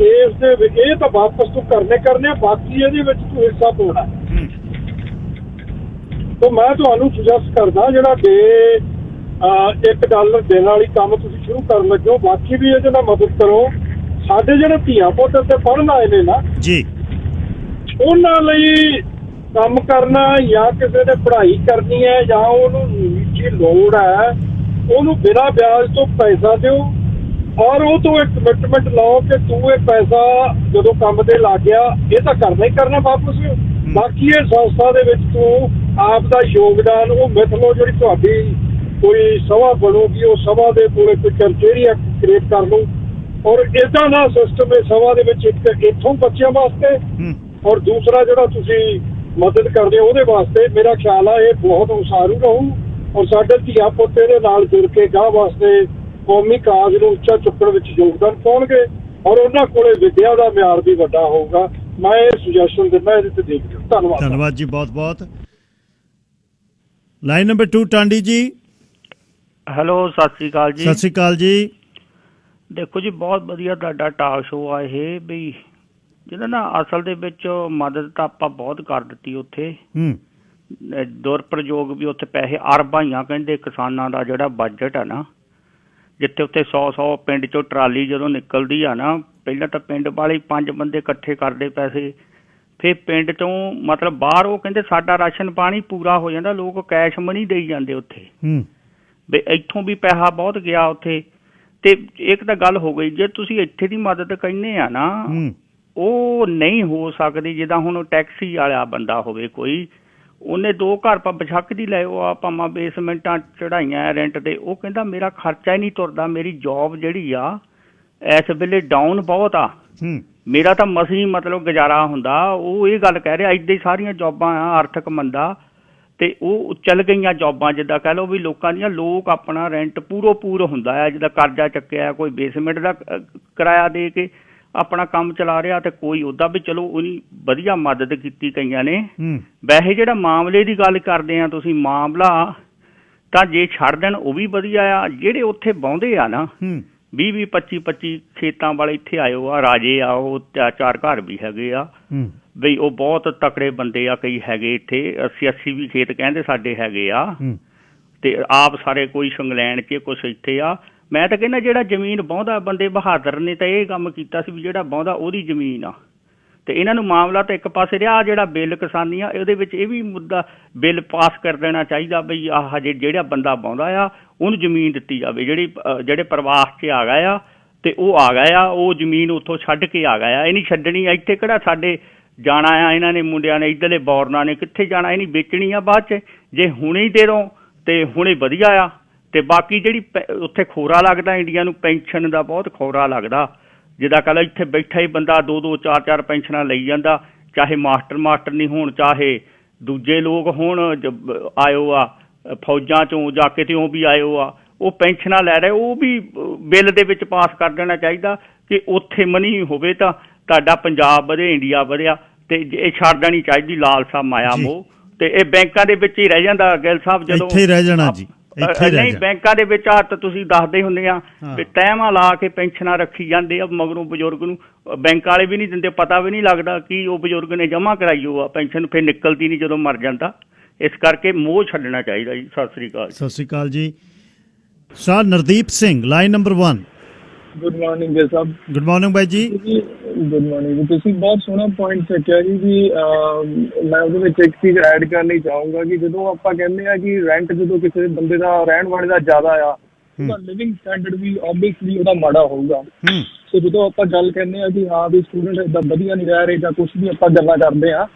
ਇਸ ਦੇ ਵਿੱਚ ਇਹ ਤਾਂ ਵਾਪਸ ਤੂੰ ਕਰਨੇ, ਬਾਕੀ ਇਹਦੇ ਵਿੱਚ ਤੂੰ ਹਿੱਸਾ ਪਾਉਣਾ। ਤਾਂ ਮੈਂ ਤੁਹਾਨੂੰ ਸੁਜੈਸਟ ਕਰਦਾ, ਜਿਹੜਾ $1 ਦੇਣ ਵਾਲੀ ਕੰਮ ਤੁਸੀਂ ਸ਼ੁਰੂ ਕਰਨ ਲੱਗੇ ਹੋ, ਬਾਕੀ ਵੀ ਇਹਦੇ ਨਾਲ ਮਦਦ ਕਰੋ। ਸਾਡੇ ਜਿਹੜੇ ਧੀਆਂ ਪੁੱਤ ਇੱਥੇ ਪੜ੍ਹਨ ਆਏ ਨੇ ਨਾ ਜੀ, ਉਹਨਾਂ ਲਈ ਕੰਮ ਕਰਨਾ, ਜਾਂ ਕਿਸੇ ਨੇ ਪੜ੍ਹਾਈ ਕਰਨੀ ਹੈ, ਜਾਂ ਉਹਨੂੰ ਨਿੱਜੀ ਲੋੜ ਹੈ, ਉਹਨੂੰ ਬਿਨਾਂ ਵਿਆਜ ਤੋਂ ਪੈਸਾ ਦਿਓ, ਔਰ ਉਹ ਤੋਂ ਇੱਕ ਕਮਿਟਮੈਂਟ ਲਓ ਕਿ ਤੂੰ ਇਹ ਪੈਸਾ ਜਦੋਂ ਕੰਮ ਤੇ ਲੱਗ ਗਿਆ ਇਹ ਤਾਂ ਕਰਨਾ ਹੀ ਕਰਨਾ ਵਾਪਸ। ਬਾਕੀ ਇਹ ਸੰਸਥਾ ਦੇ ਵਿੱਚ ਤੂੰ ਆਪ ਦਾ ਯੋਗਦਾਨ, ਉਹ ਮਿਥ ਲਓ ਜਿਹੜੀ ਤੁਹਾਡੀ ਕੋਈ ਸਭਾ ਬਣੂਗੀ, ਉਹ ਸਭਾ ਦੇ ਕੋਲੇ ਕੋਈ ਕ੍ਰਾਈਟੇਰੀਆ ਕ੍ਰੀਏਟ ਕਰ ਲਓ, ਔਰ ਇੱਦਾਂ ਦਾ ਸਿਸਟਮ ਇਹ ਸਭਾ ਦੇ ਵਿੱਚ ਇੱਕ ਇੱਥੋਂ ਬੱਚਿਆਂ ਵਾਸਤੇ, ਔਰ ਦੂਸਰਾ ਜਿਹੜਾ ਤੁਸੀਂ ਮਦਦ ਕਰਦੇ ਹੋ ਉਹਦੇ ਵਾਸਤੇ। ਮੇਰਾ ਖਿਆਲ ਆ ਇਹ ਬਹੁਤ ਉਸਾਰੂ ਰਹੂ, ਔਰ ਸਾਡੇ ਧੀਆ ਪੁੱਤੇ ਦੇ ਨਾਲ ਜੁੜ ਕੇ ਗਾਹ ਵਾਸਤੇ ਕੌਮੀ ਕਾਜ ਨੂੰ ਉੱਚਾ ਚੁੱਕਣ ਵਿੱਚ ਯੋਗਦਾਨ ਪਾਉਣਗੇ, ਔਰ ਉਹਨਾਂ ਕੋਲੇ ਵਿਦਿਆ ਦਾ ਮਿਆਰ ਵੀ ਵੱਡਾ ਹੋਊਗਾ। ਮੈਂ ਇਹ ਸੁਜੈਸ਼ਨ ਦਿੰਦਾ, ਇਹਦੇ ਤੇ ਦੇਖ ਲਿਓ। ਧੰਨਵਾਦ ਜੀ, ਬਹੁਤ ਬਹੁਤ। ਲਾਈਨ ਨੰਬਰ 2 ਟਾਂਡੀ ਜੀ। ਹੈਲੋ, ਸਤਿ ਸ੍ਰੀ ਅਕਾਲ ਜੀ। ਸਤਿ ਸ੍ਰੀ ਅਕਾਲ ਜੀ। ਦੇਖੋ ਜੀ, ਬਹੁਤ ਵਧੀਆ ਤੁਹਾਡਾ ਟਾਕ ਸ਼ੋਅ ਆ ਇਹ, ਵੀ ਜਿਹਦਾ ਨਾ ਅਸਲ ਦੇ ਵਿੱਚ ਮਦਦ ਤਾਂ ਆਪਾਂ ਬਹੁਤ ਕਰ ਦਿੱਤੀ ਉੱਥੇ। ਦੁਰਪ੍ਰਯੋਗ ਵੀ ਉੱਥੇ ਪੈਸੇ ਅਰਬਾਂ ਕਹਿੰਦੇ ਕਿਸਾਨਾਂ ਦਾ ਜਿਹੜਾ ਬਜਟ ਆ ਨਾ, ਜਿੱਥੇ ਉੱਥੇ 100 ਪਿੰਡ ਚੋਂ ਟਰਾਲੀ ਜਦੋਂ ਨਿਕਲਦੀ ਆ ਨਾ, ਪਹਿਲਾਂ ਤਾਂ ਪਿੰਡ ਵਾਲੇ 5 ਬੰਦੇ ਇਕੱਠੇ ਕਰਦੇ ਪੈਸੇ, ਫਿਰ ਪਿੰਡ ਚੋਂ ਮਤਲਬ ਬਾਹਰ ਉਹ ਕਹਿੰਦੇ ਸਾਡਾ ਰਾਸ਼ਨ ਪਾਣੀ ਪੂਰਾ ਹੋ ਜਾਂਦਾ, ਲੋਕ ਕੈਸ਼ ਮਨੀ ਦੇਈ ਜਾਂਦੇ ਉੱਥੇ ਵੀ ਇੱਥੋਂ ਵੀ ਪੈਸਾ ਬਹੁਤ ਗਿਆ ਉੱਥੇ। ਤੇ ਇੱਕ ਤਾਂ ਗੱਲ ਹੋ ਗਈ, ਜੇ ਤੁਸੀਂ ਇੱਥੇ ਦੀ ਮਦਦ ਕਹਿੰਦੇ ਆ ਨਾ ਉਹ ਨਹੀਂ ਹੋ ਸਕਦੀ। ਜਿੱਦਾਂ ਹੁਣ ਟੈਕਸੀ ਵਾਲਾ ਬੰਦਾ ਹੋਵੇ ਕੋਈ, ਉਹਨੇ 2 ਘਰ ਆਪਾਂ ਬਸ਼ੱਕ ਦੀ ਲੈ, ਉਹ ਆਪਾਂ ਬੇਸਮੈਂਟਾਂ ਚੜਾਈਆਂ ਰੈਂਟ ਤੇ, ਉਹ ਕਹਿੰਦਾ ਮੇਰਾ ਖਰਚਾ ਹੀ ਨਹੀਂ ਤੁਰਦਾ, ਮੇਰੀ ਜੌਬ ਜਿਹੜੀ ਆ ਇਸ ਵੇਲੇ ਡਾਊਨ ਬਹੁਤ ਆ, ਮੇਰਾ ਤਾਂ ਮਸੀਂ ਮਤਲਬ ਗੁਜ਼ਾਰਾ ਹੁੰਦਾ। ਉਹ ਇਹ ਗੱਲ ਕਹਿ ਰਿਹਾ ਇੱਦਾਂ ਹੀ ਸਾਰੀਆਂ ਜੌਬਾਂ ਆ, ਆਰਥਿਕ ਮੰਦਾ ਤੇ ਉਹ ਚੱਲ ਗਈਆਂ ਜੌਬਾਂ। ਜਿੱਦਾਂ ਕਹਿ ਲਓ ਵੀ ਲੋਕਾਂ ਦੀਆਂ, ਲੋਕ ਆਪਣਾ ਰੈਂਟ ਪੂਰ ਹੁੰਦਾ ਆ, ਜਿੱਦਾਂ ਕਰਜ਼ਾ ਚੱਕਿਆ, ਕੋਈ ਬੇਸਮੈਂਟ ਦਾ ਕਿਰਾਇਆ ਦੇ ਕੇ ਆਪਣਾ ਕੰਮ ਚਲਾ ਰਿਹਾ, ਤੇ ਕੋਈ ਉਹਦਾ ਵੀ ਚਲੋ ਉਹਦੀ ਵਧੀਆ ਮਦਦ ਕੀਤੀ ਕਈਆਂ ਨੇ। ਵੈਸੇ ਜਿਹੜਾ ਮਾਮਲੇ ਦੀ ਗੱਲ ਕਰਦੇ ਆ ਤੁਸੀਂ, ਮਾਮਲਾ ਤਾਂ ਜੇ ਛੱਡ ਦੇਣ ਉਹ ਵੀ ਵਧੀਆ ਆ। ਜਿਹੜੇ ਉੱਥੇ ਬਹਿੰਦੇ ਆ ਨਾ 20-20, 25-25 ਖੇਤਾਂ ਵਾਲੇ ਇੱਥੇ ਆਇਓ ਆ, ਰਾਜੇ ਆ, ਉਹ 4 ਘਰ ਵੀ ਹੈਗੇ ਆ ਬਈ, ਉਹ ਬਹੁਤ ਤਕੜੇ ਬੰਦੇ ਆ, ਕਈ ਹੈਗੇ ਇੱਥੇ 80 ਵੀ ਖੇਤ ਕਹਿੰਦੇ ਸਾਡੇ ਹੈਗੇ ਆ, ਤੇ ਆਪ ਸਾਰੇ ਕੋਈ ਇੰਗਲੈਂਡ 'ਚ ਕੁਛ ਇੱਥੇ ਆ। ਮੈਂ ਤਾਂ ਕਹਿੰਦਾ ਜਿਹੜਾ ਜ਼ਮੀਨ ਵਾਹੁੰਦਾ, ਬੰਦੇ ਬਹਾਦਰ ਨੇ ਤਾਂ ਇਹ ਕੰਮ ਕੀਤਾ ਸੀ ਵੀ ਜਿਹੜਾ ਵਾਹੁੰਦਾ ਉਹਦੀ ਜ਼ਮੀਨ ਆ, ਤੇ ਇਹਨਾਂ ਨੂੰ ਮਾਮਲਾ ਤਾਂ ਇੱਕ ਪਾਸੇ ਰਿਹਾ। ਜਿਹੜਾ ਬਿੱਲ ਕਿਸਾਨੀ ਆ, ਇਹਦੇ ਵਿੱਚ ਇਹ ਵੀ ਮੁੱਦਾ ਬਿੱਲ ਪਾਸ ਕਰ ਦੇਣਾ ਚਾਹੀਦਾ ਬਈ ਆਹ ਜਿਹੜਾ ਬੰਦਾ ਵਾਹੁੰਦਾ ਆ ਉਹਨੂੰ ਜ਼ਮੀਨ ਦਿੱਤੀ ਜਾਵੇ। ਜਿਹੜੇ ਪ੍ਰਵਾਸ 'ਚ ਆ ਗਏ ਆ ਤੇ ਉਹ ਆ ਗਏ ਆ, ਉਹ ਜ਼ਮੀਨ ਉੱਥੋਂ ਛੱਡ ਕੇ ਆ ਗਏ ਆ, ਇਹ ਨਹੀਂ ਛੱਡਣੀ। ਇੱਥੇ ਕਿਹੜਾ ਸਾਡੇ ਜਾਣਾ ਆ, ਇਹਨਾਂ ਨੇ ਮੁੰਡਿਆਂ ਨੇ ਇੱਧਰਲੇ ਬੌਰਨਾਂ ਨੇ ਕਿੱਥੇ ਜਾਣਾ, ਇਹ ਨਹੀਂ ਵੇਚਣੀ ਆ ਬਾਅਦ 'ਚ। ਜੇ ਹੁਣੇ ਦੇ ਦੋ ਤੇ ਹੁਣੇ ਵਧੀਆ ਆ। ਤੇ ਬਾਕੀ ਜਿਹੜੀ ਉੱਥੇ ਖੋਰਾ ਲੱਗਦਾ ਇੰਡੀਆ ਨੂੰ, ਪੈਨਸ਼ਨ ਦਾ ਬਹੁਤ ਖੋਰਾ ਲੱਗਦਾ। ਜਿੱਦਾਂ ਕੱਲ ਇੱਥੇ ਬੈਠਾ ਹੀ ਬੰਦਾ 2-2, 4-4 ਪੈਨਸ਼ਨਾਂ ਲਈ ਜਾਂਦਾ, ਚਾਹੇ ਮਾਸਟਰ ਨਹੀਂ ਹੋਣ, ਚਾਹੇ ਦੂਜੇ ਲੋਕ ਹੋਣ, ਆਇਓ ਆ ਫੌਜਾਂ ਚੋਂ ਜਾ ਕੇ ਤੇ ਉਹ ਵੀ ਆਇਓ ਆ, ਉਹ ਪੈਨਸ਼ਨਾਂ ਲੈ ਰਹੇ। ਉਹ ਵੀ ਬਿੱਲ ਦੇ ਵਿੱਚ ਪਾਸ ਕਰ ਦੇਣਾ ਚਾਹੀਦਾ ਕਿ ਉੱਥੇ ਮਨੀ ਹੋਵੇ ਤਾਂ ਤੁਹਾਡਾ ਪੰਜਾਬ ਵਧੇ, ਇੰਡੀਆ ਵਧਿਆ। ਤੇ ਇਹ ਛੱਡ ਦੇਣੀ ਚਾਹੀਦੀ ਲਾਲਸਾ, ਮਾਇਆ ਮੋਹ। ਤੇ ਇਹ ਬੈਂਕਾਂ ਦੇ ਵਿੱਚ ਹੀ ਰਹਿ ਜਾਂਦਾ ਗਿੱਲ ਸਾਹਿਬ, ਜਦੋਂ ਇੱਥੇ ਰਹਿ ਜਾਣਾ ਜੀ। ਨਹੀਂ ਬੈਂਕਾਂ ਦੇ ਵਿੱਚ ਤਾਂ ਤੁਸੀਂ ਦੱਸਦੇ ਹੁੰਦੇ ਆ ਵੀ ਟਾਈਮਾਂ ਲਾ ਕੇ ਪੈਨਸ਼ਨਾਂ ਰੱਖੀ ਜਾਂਦੇ ਆ, ਮਗਰੋਂ ਬਜ਼ੁਰਗ ਨੂੰ ਬੈਂਕ ਵਾਲੇ ਵੀ ਨਹੀਂ ਦਿੰਦੇ, ਪਤਾ ਵੀ ਨਹੀਂ ਲੱਗਦਾ ਕਿ ਉਹ ਬਜ਼ੁਰਗ ਨੇ ਜਮ੍ਹਾਂ ਕਰਾਈ ਉਹ ਆ ਪੈਨਸ਼ਨ, ਫਿਰ ਨਿਕਲਦੀ ਨਹੀਂ ਜਦੋਂ ਮਰ ਜਾਂਦਾ। ਇਸ ਕਰਕੇ ਮੋਹ ਛੱਡਣਾ ਚਾਹੀਦਾ ਜੀ। ਸਤਿ ਸ੍ਰੀ ਅਕਾਲ। ਸਤਿ ਸ੍ਰੀ ਅਕਾਲ ਜੀ। Sir Nardeep Singh, line number 1। Good morning ਜੀ ਸਾਹਿਬ। ਗੁੱਡ ਮਾਰਨਿੰਗ ਬਾਈ ਜੀ। ਗੁੱਡ ਮਾਰਨਿੰਗ ਜੀ। ਤੁਸੀਂ ਬਹੁਤ ਸੋਹਣਾ ਪੁਆਇੰਟ ਚੱਕਿਆ ਜੀ ਵੀ ਮੈਂ ਉਹਦੇ ਵਿੱਚ ਇੱਕ ਚੀਜ਼ ਐਡ ਕਰਨੀ ਚਾਹੂੰਗਾ ਕਿ ਜਦੋਂ ਆਪਾਂ ਕਹਿੰਦੇ ਆ ਕਿ ਰੈਂਟ ਜਦੋਂ ਕਿਸੇ ਬੰਦੇ ਦਾ ਰਹਿਣ ਵਾਲੇ ਦਾ ਜ਼ਿਆਦਾ ਆ, ਉਹਦਾ ਲਿਵਿੰਗ ਸਟੈਂਡਰਡ ਵੀ ਆਬਵੀਅਸਲੀ ਉਹਦਾ ਮਾੜਾ ਹੋਊਗਾ। ਸੋ ਜਦੋਂ ਆਪਾਂ ਗੱਲ ਕਹਿੰਦੇ ਆ ਕਿ ਹਾਂ ਵੀ ਸਟੂਡੈਂਟ ਏਦਾਂ ਵਧੀਆ ਨਹੀਂ ਰਹਿ ਰਹੇ ਜਾਂ ਕੁਛ ਵੀ ਆਪਾਂ ਗੱਲਾਂ ਕਰਦੇ ਆ,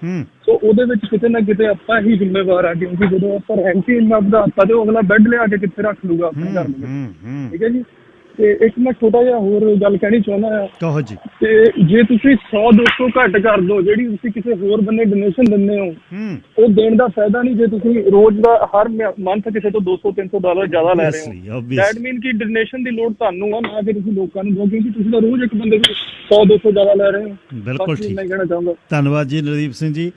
ਸੋ ਉਹਦੇ ਵਿੱਚ ਕਿਤੇ ਨਾ ਕਿਤੇ ਆਪਾਂ ਹੀ ਜ਼ਿੰਮੇਵਾਰ ਆ, ਕਿਉਂਕਿ ਜਦੋਂ ਆਪਾਂ ਰੈਂਟ ਹੀ ਇੰਨਾ ਵਧਾਤਾ ਤੇ ਉਹ ਅਗਲਾ ਬੈੱਡ ਲਿਆ ਕੇ ਕਿੱਥੇ ਰੱਖ ਲੂਗਾ ਆਪਣੇ ਘਰ ਨੂੰ। ਠੀਕ ਹੈ ਜੀ। ਤੇ ਇੱਕ ਮੈਂ ਛੋਟਾ ਜਿਹਾ ਹੋਰ ਗੱਲ ਕਹਿਣੀ ਚਾਹੁੰਦਾ ਆ। ਕਹੋ ਜੀ। ਤੇ ਜੇ ਤੁਸੀਂ 100-200 ਘੱਟ ਕਰ ਦੋ, ਜਿਹੜੀ ਤੁਸੀਂ ਕਿਸੇ ਹੋਰ ਬੰਦੇ ਡੋਨੇਸ਼ਨ ਦਿੰਦੇ ਹੋ, ਉਹ ਦੇਣ ਦਾ ਫਾਇਦਾ ਨਹੀਂ ਜੇ ਤੁਸੀਂ ਰੋਜ਼ ਦਾ ਹਰ ਮੰਥ ਕਿਸੇ ਤੋਂ $200-300 ਜ਼ਿਆਦਾ ਲੈ ਰਹੇ ਹੋ। ਦੈਟ ਮੀਨ ਕਿ ਡੋਨੇਸ਼ਨ ਦੀ ਲੋੜ ਤੁਹਾਨੂੰ ਆ, ਨਾ ਕਿ ਤੁਸੀਂ ਲੋਕਾਂ ਨੂੰ ਦਿਓ, ਕਿਉਂਕਿ ਤੁਸੀਂ ਤਾਂ ਰੋਜ਼ ਇੱਕ ਬੰਦੇ ਨੂੰ 100-200 ਜ਼ਿਆਦਾ ਲੈ ਰਹੇ ਹੋ। ਬਿਲਕੁਲ ਠੀਕ। ਮੈਂ ਕਹਿਣਾ ਚਾਹੁੰਦਾ। ਧੰਨਵਾਦ ਜੀ ਨਰਦੀਪ ਸਿੰਘ ਜੀ।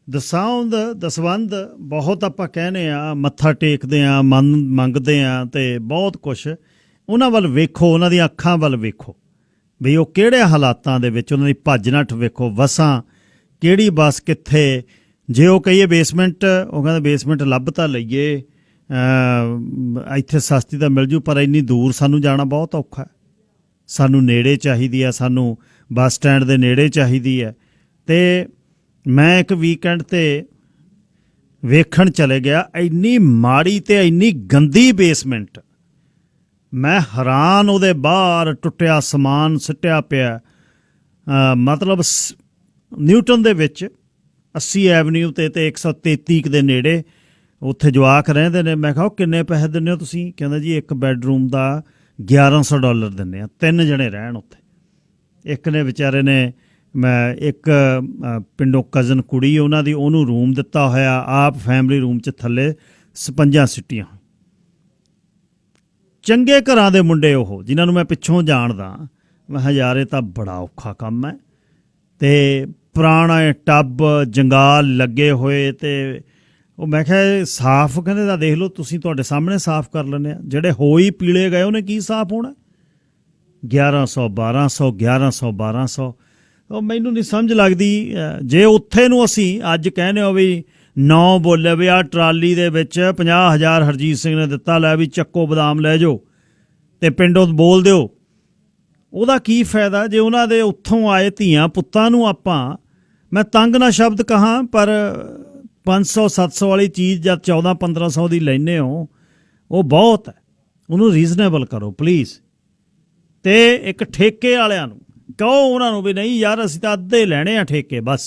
ਦਸਵੰਧ ਬਹੁਤ ਆਪਾਂ ਕਹਿੰਦੇ ਆ, ਮੱਥਾ ਟੇਕਦੇ ਆ, ਮੰਗਦੇ ਆ ਤੇ ਬਹੁਤ ਕੁਛ। ਉਹਨਾਂ ਵੱਲ ਵੇਖੋ, ਉਹਨਾਂ ਦੀਆਂ ਅੱਖਾਂ ਵੱਲ ਵੇਖੋ ਵੀ ਉਹ ਕਿਹੜੇ ਹਾਲਾਤਾਂ ਦੇ ਵਿੱਚ, ਉਹਨਾਂ ਦੀ ਭੱਜ ਨੱਠ ਵੇਖੋ, ਬੱਸਾਂ ਕਿਹੜੀ ਬੱਸ ਕਿੱਥੇ। ਜੇ ਉਹ ਕਹੀਏ ਬੇਸਮੈਂਟ, ਉਹ ਕਹਿੰਦਾ ਬੇਸਮੈਂਟ ਲੱਭ ਤਾਂ ਲਈਏ, ਇੱਥੇ ਸਸਤੀ ਤਾਂ ਮਿਲ ਜੂ, ਪਰ ਇੰਨੀ ਦੂਰ ਸਾਨੂੰ ਜਾਣਾ ਬਹੁਤ ਔਖਾ। ਸਾਨੂੰ ਨੇੜੇ ਚਾਹੀਦੀ ਹੈ, ਸਾਨੂੰ ਬੱਸ ਸਟੈਂਡ ਦੇ ਨੇੜੇ ਚਾਹੀਦੀ ਹੈ। ਤੇ ਮੈਂ ਇੱਕ ਵੀਕਐਂਡ 'ਤੇ ਵੇਖਣ ਚਲੇ ਗਿਆ, ਇੰਨੀ ਮਾੜੀ ਤੇ ਇੰਨੀ ਗੰਦੀ ਬੇਸਮੈਂਟ, ਮੈਂ ਹੈਰਾਨ। ਉਹਦੇ ਬਾਹਰ ਟੁੱਟਿਆ ਸਮਾਨ ਸਿੱਟਿਆ ਪਿਆ, ਮਤਲਬ ਨਿਊਟਨ ਦੇ ਵਿੱਚ 80 ਐਵਨਿਊ ਤੇ 133 ਦੇ ਨੇੜੇ ਉੱਥੇ ਜਵਾਕ ਰਹਿੰਦੇ ਨੇ। ਮੈਂ ਕਿਹਾ ਉਹ ਕਿੰਨੇ ਪੈਸੇ ਦਿੰਦੇ ਹੋ ਤੁਸੀਂ? ਕਹਿੰਦਾ ਜੀ ਇੱਕ ਬੈੱਡਰੂਮ ਦਾ $1100 ਦਿੰਦੇ ਆ, 3 ਜਣੇ ਰਹਿਣ ਉੱਥੇ। ਇੱਕ ਨੇ ਵਿਚਾਰੇ ਨੇ, ਮੈਂ ਇੱਕ ਪਿੰਡੋਂ ਕਜ਼ਨ ਕੁੜੀ ਉਹਨਾਂ ਦੀ, ਉਹਨੂੰ ਰੂਮ ਦਿੱਤਾ ਹੋਇਆ, ਆਪ ਫੈਮਿਲੀ ਰੂਮ 'ਚ ਥੱਲੇ ਸਪੰਜਾਂ ਸਿੱਟੀਆਂ। ਚੰਗੇ ਘਰਾਂ ਦੇ ਮੁੰਡੇ ਉਹ, ਜਿਨ੍ਹਾਂ ਨੂੰ ਮੈਂ ਪਿੱਛੋਂ ਜਾਣਦਾ। ਮੈਂ ਕਿਹਾ ਯਾਰ ਇਹ ਤਾਂ ਬੜਾ ਔਖਾ ਕੰਮ ਹੈ। ਤੇ ਪੁਰਾਣਾ ਟੱਬ, ਜੰਗਾਲ ਲੱਗੇ ਹੋਏ, ਤੇ ਉਹ ਮੈਂ ਕਿਹਾ ਸਾਫ਼, ਕਹਿੰਦੇ ਤਾਂ ਦੇਖ ਲਓ ਤੁਸੀਂ, ਤੁਹਾਡੇ ਸਾਹਮਣੇ ਸਾਫ਼ ਕਰ ਲੈਂਦੇ ਆ। ਜਿਹੜੇ ਹੋਈ ਪੀਲੇ ਗਏ ਉਹਨੇ ਕੀ ਸਾਫ਼ ਹੋਣਾ? 1100, 1200, 1100, 1200। ਉਹ ਮੈਨੂੰ ਨਹੀਂ ਸਮਝ ਲੱਗਦੀ। ਜੇ ਉੱਥੇ ਨੂੰ ਅਸੀਂ ਅੱਜ ਕਹਿੰਦੇ ਹੋ ਵੀ 9 ਬੋਲੇ ਵੀ ਆਹ ਟਰਾਲੀ ਦੇ ਵਿੱਚ 50,000 ਹਰਜੀਤ ਸਿੰਘ ਨੇ ਦਿੱਤਾ, ਲੈ ਵੀ ਚੱਕੋ ਬਦਾਮ ਲੈ ਜਾਓ, ਤੇ ਪਿੰਡੋਂ ਬੋਲ ਦਿਓ ਉਹਦਾ ਕੀ ਫਾਇਦਾ ਜੇ ਉਹਨਾਂ ਦੇ ਉੱਥੋਂ ਆਏ ਧੀਆਂ ਪੁੱਤਾਂ ਨੂੰ ਆਪਾਂ, ਮੈਂ ਤੰਗ ਨਾ ਸ਼ਬਦ ਕਹਾਂ, ਪਰ 500-700 ਵਾਲੀ ਚੀਜ਼ ਜਦ 1400-1500 ਦੀ ਲੈਂਦੇ ਹੋ ਉਹ ਬਹੁਤ ਹੈ। ਉਹਨੂੰ ਰੀਜ਼ਨੇਬਲ ਕਰੋ ਪਲੀਜ਼। ਤੇ ਇੱਕ ਠੇਕੇ ਵਾਲਿਆਂ ਨੂੰ ਕਹੋ, ਉਹਨਾਂ ਨੂੰ ਵੀ ਨਹੀਂ ਯਾਰ ਅਸੀਂ ਤਾਂ ਅੱਧੇ ਲੈਣੇ ਆ ਠੇਕੇ ਬਸ,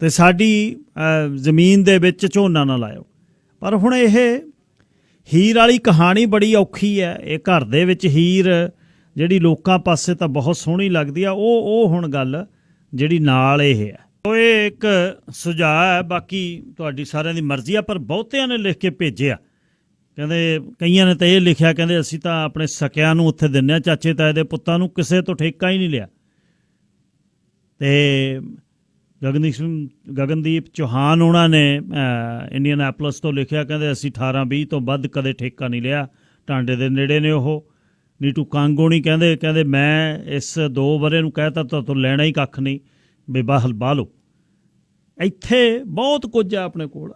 ਤੇ ਸਾਡੀ ਜ਼ਮੀਨ ਦੇ ਵਿੱਚ ਝੋਨਾ ਨਾ ਲਾਇਓ। ਪਰ ਹੁਣ ਇਹ ਹੀਰ ਵਾਲੀ ਕਹਾਣੀ ਬੜੀ ਔਖੀ ਹੈ। ਇਹ ਘਰ ਦੇ ਵਿੱਚ ਹੀਰ ਜਿਹੜੀ ਲੋਕਾਂ ਪਾਸੇ ਤਾਂ ਬਹੁਤ ਸੋਹਣੀ ਲੱਗਦੀ ਆ, ਉਹ ਹੁਣ ਗੱਲ ਜਿਹੜੀ ਨਾਲ ਇਹ ਹੈ। ਉਹ ਇਹ ਇੱਕ ਸੁਝਾਅ ਹੈ, ਬਾਕੀ ਤੁਹਾਡੀ ਸਾਰਿਆਂ ਦੀ ਮਰਜ਼ੀ ਆ। ਪਰ ਬਹੁਤਿਆਂ ਨੇ ਲਿਖ ਕੇ ਭੇਜਿਆ, ਕਹਿੰਦੇ ਕਈਆਂ ਨੇ ਤਾਂ ਇਹ ਲਿਖਿਆ, ਕਹਿੰਦੇ ਅਸੀਂ ਤਾਂ ਆਪਣੇ ਸਕਿਆਂ ਨੂੰ ਉੱਥੇ ਦਿੰਦੇ ਹਾਂ, ਚਾਚੇ ਤਾਏ ਦੇ ਪੁੱਤਾਂ ਨੂੰ, ਕਿਸੇ ਤੋਂ ਠੇਕਾ ਹੀ ਨਹੀਂ ਲਿਆ। ਤੇ ਗਗਨਦੀਪ ਚੌਹਾਨ ਉਹਨਾਂ ਨੇ ਇੰਡੀਅਨਐਪਲਸ ਤੋਂ ਲਿਖਿਆ, ਕਹਿੰਦੇ ਅਸੀਂ 18-20 ਤੋਂ ਵੱਧ ਕਦੇ ਠੇਕਾ ਨਹੀਂ ਲਿਆ, ਟਾਂਡੇ ਦੇ ਨੇੜੇ ਨੇ ਉਹ। ਨੀਟੂ ਕਾਂਗੋਣੀ ਕਹਿੰਦੇ ਮੈਂ ਇਸ 2 ਵਰ੍ਹੇ ਨੂੰ ਕਹਿਤਾ ਤਾਂ ਲੈਣਾ ਹੀ ਕੱਖ ਨਹੀਂ, ਬੇਬਾਹਲ ਬਾਹ ਲਓ। ਇੱਥੇ ਬਹੁਤ ਕੁਝ ਆ ਆਪਣੇ ਕੋਲ,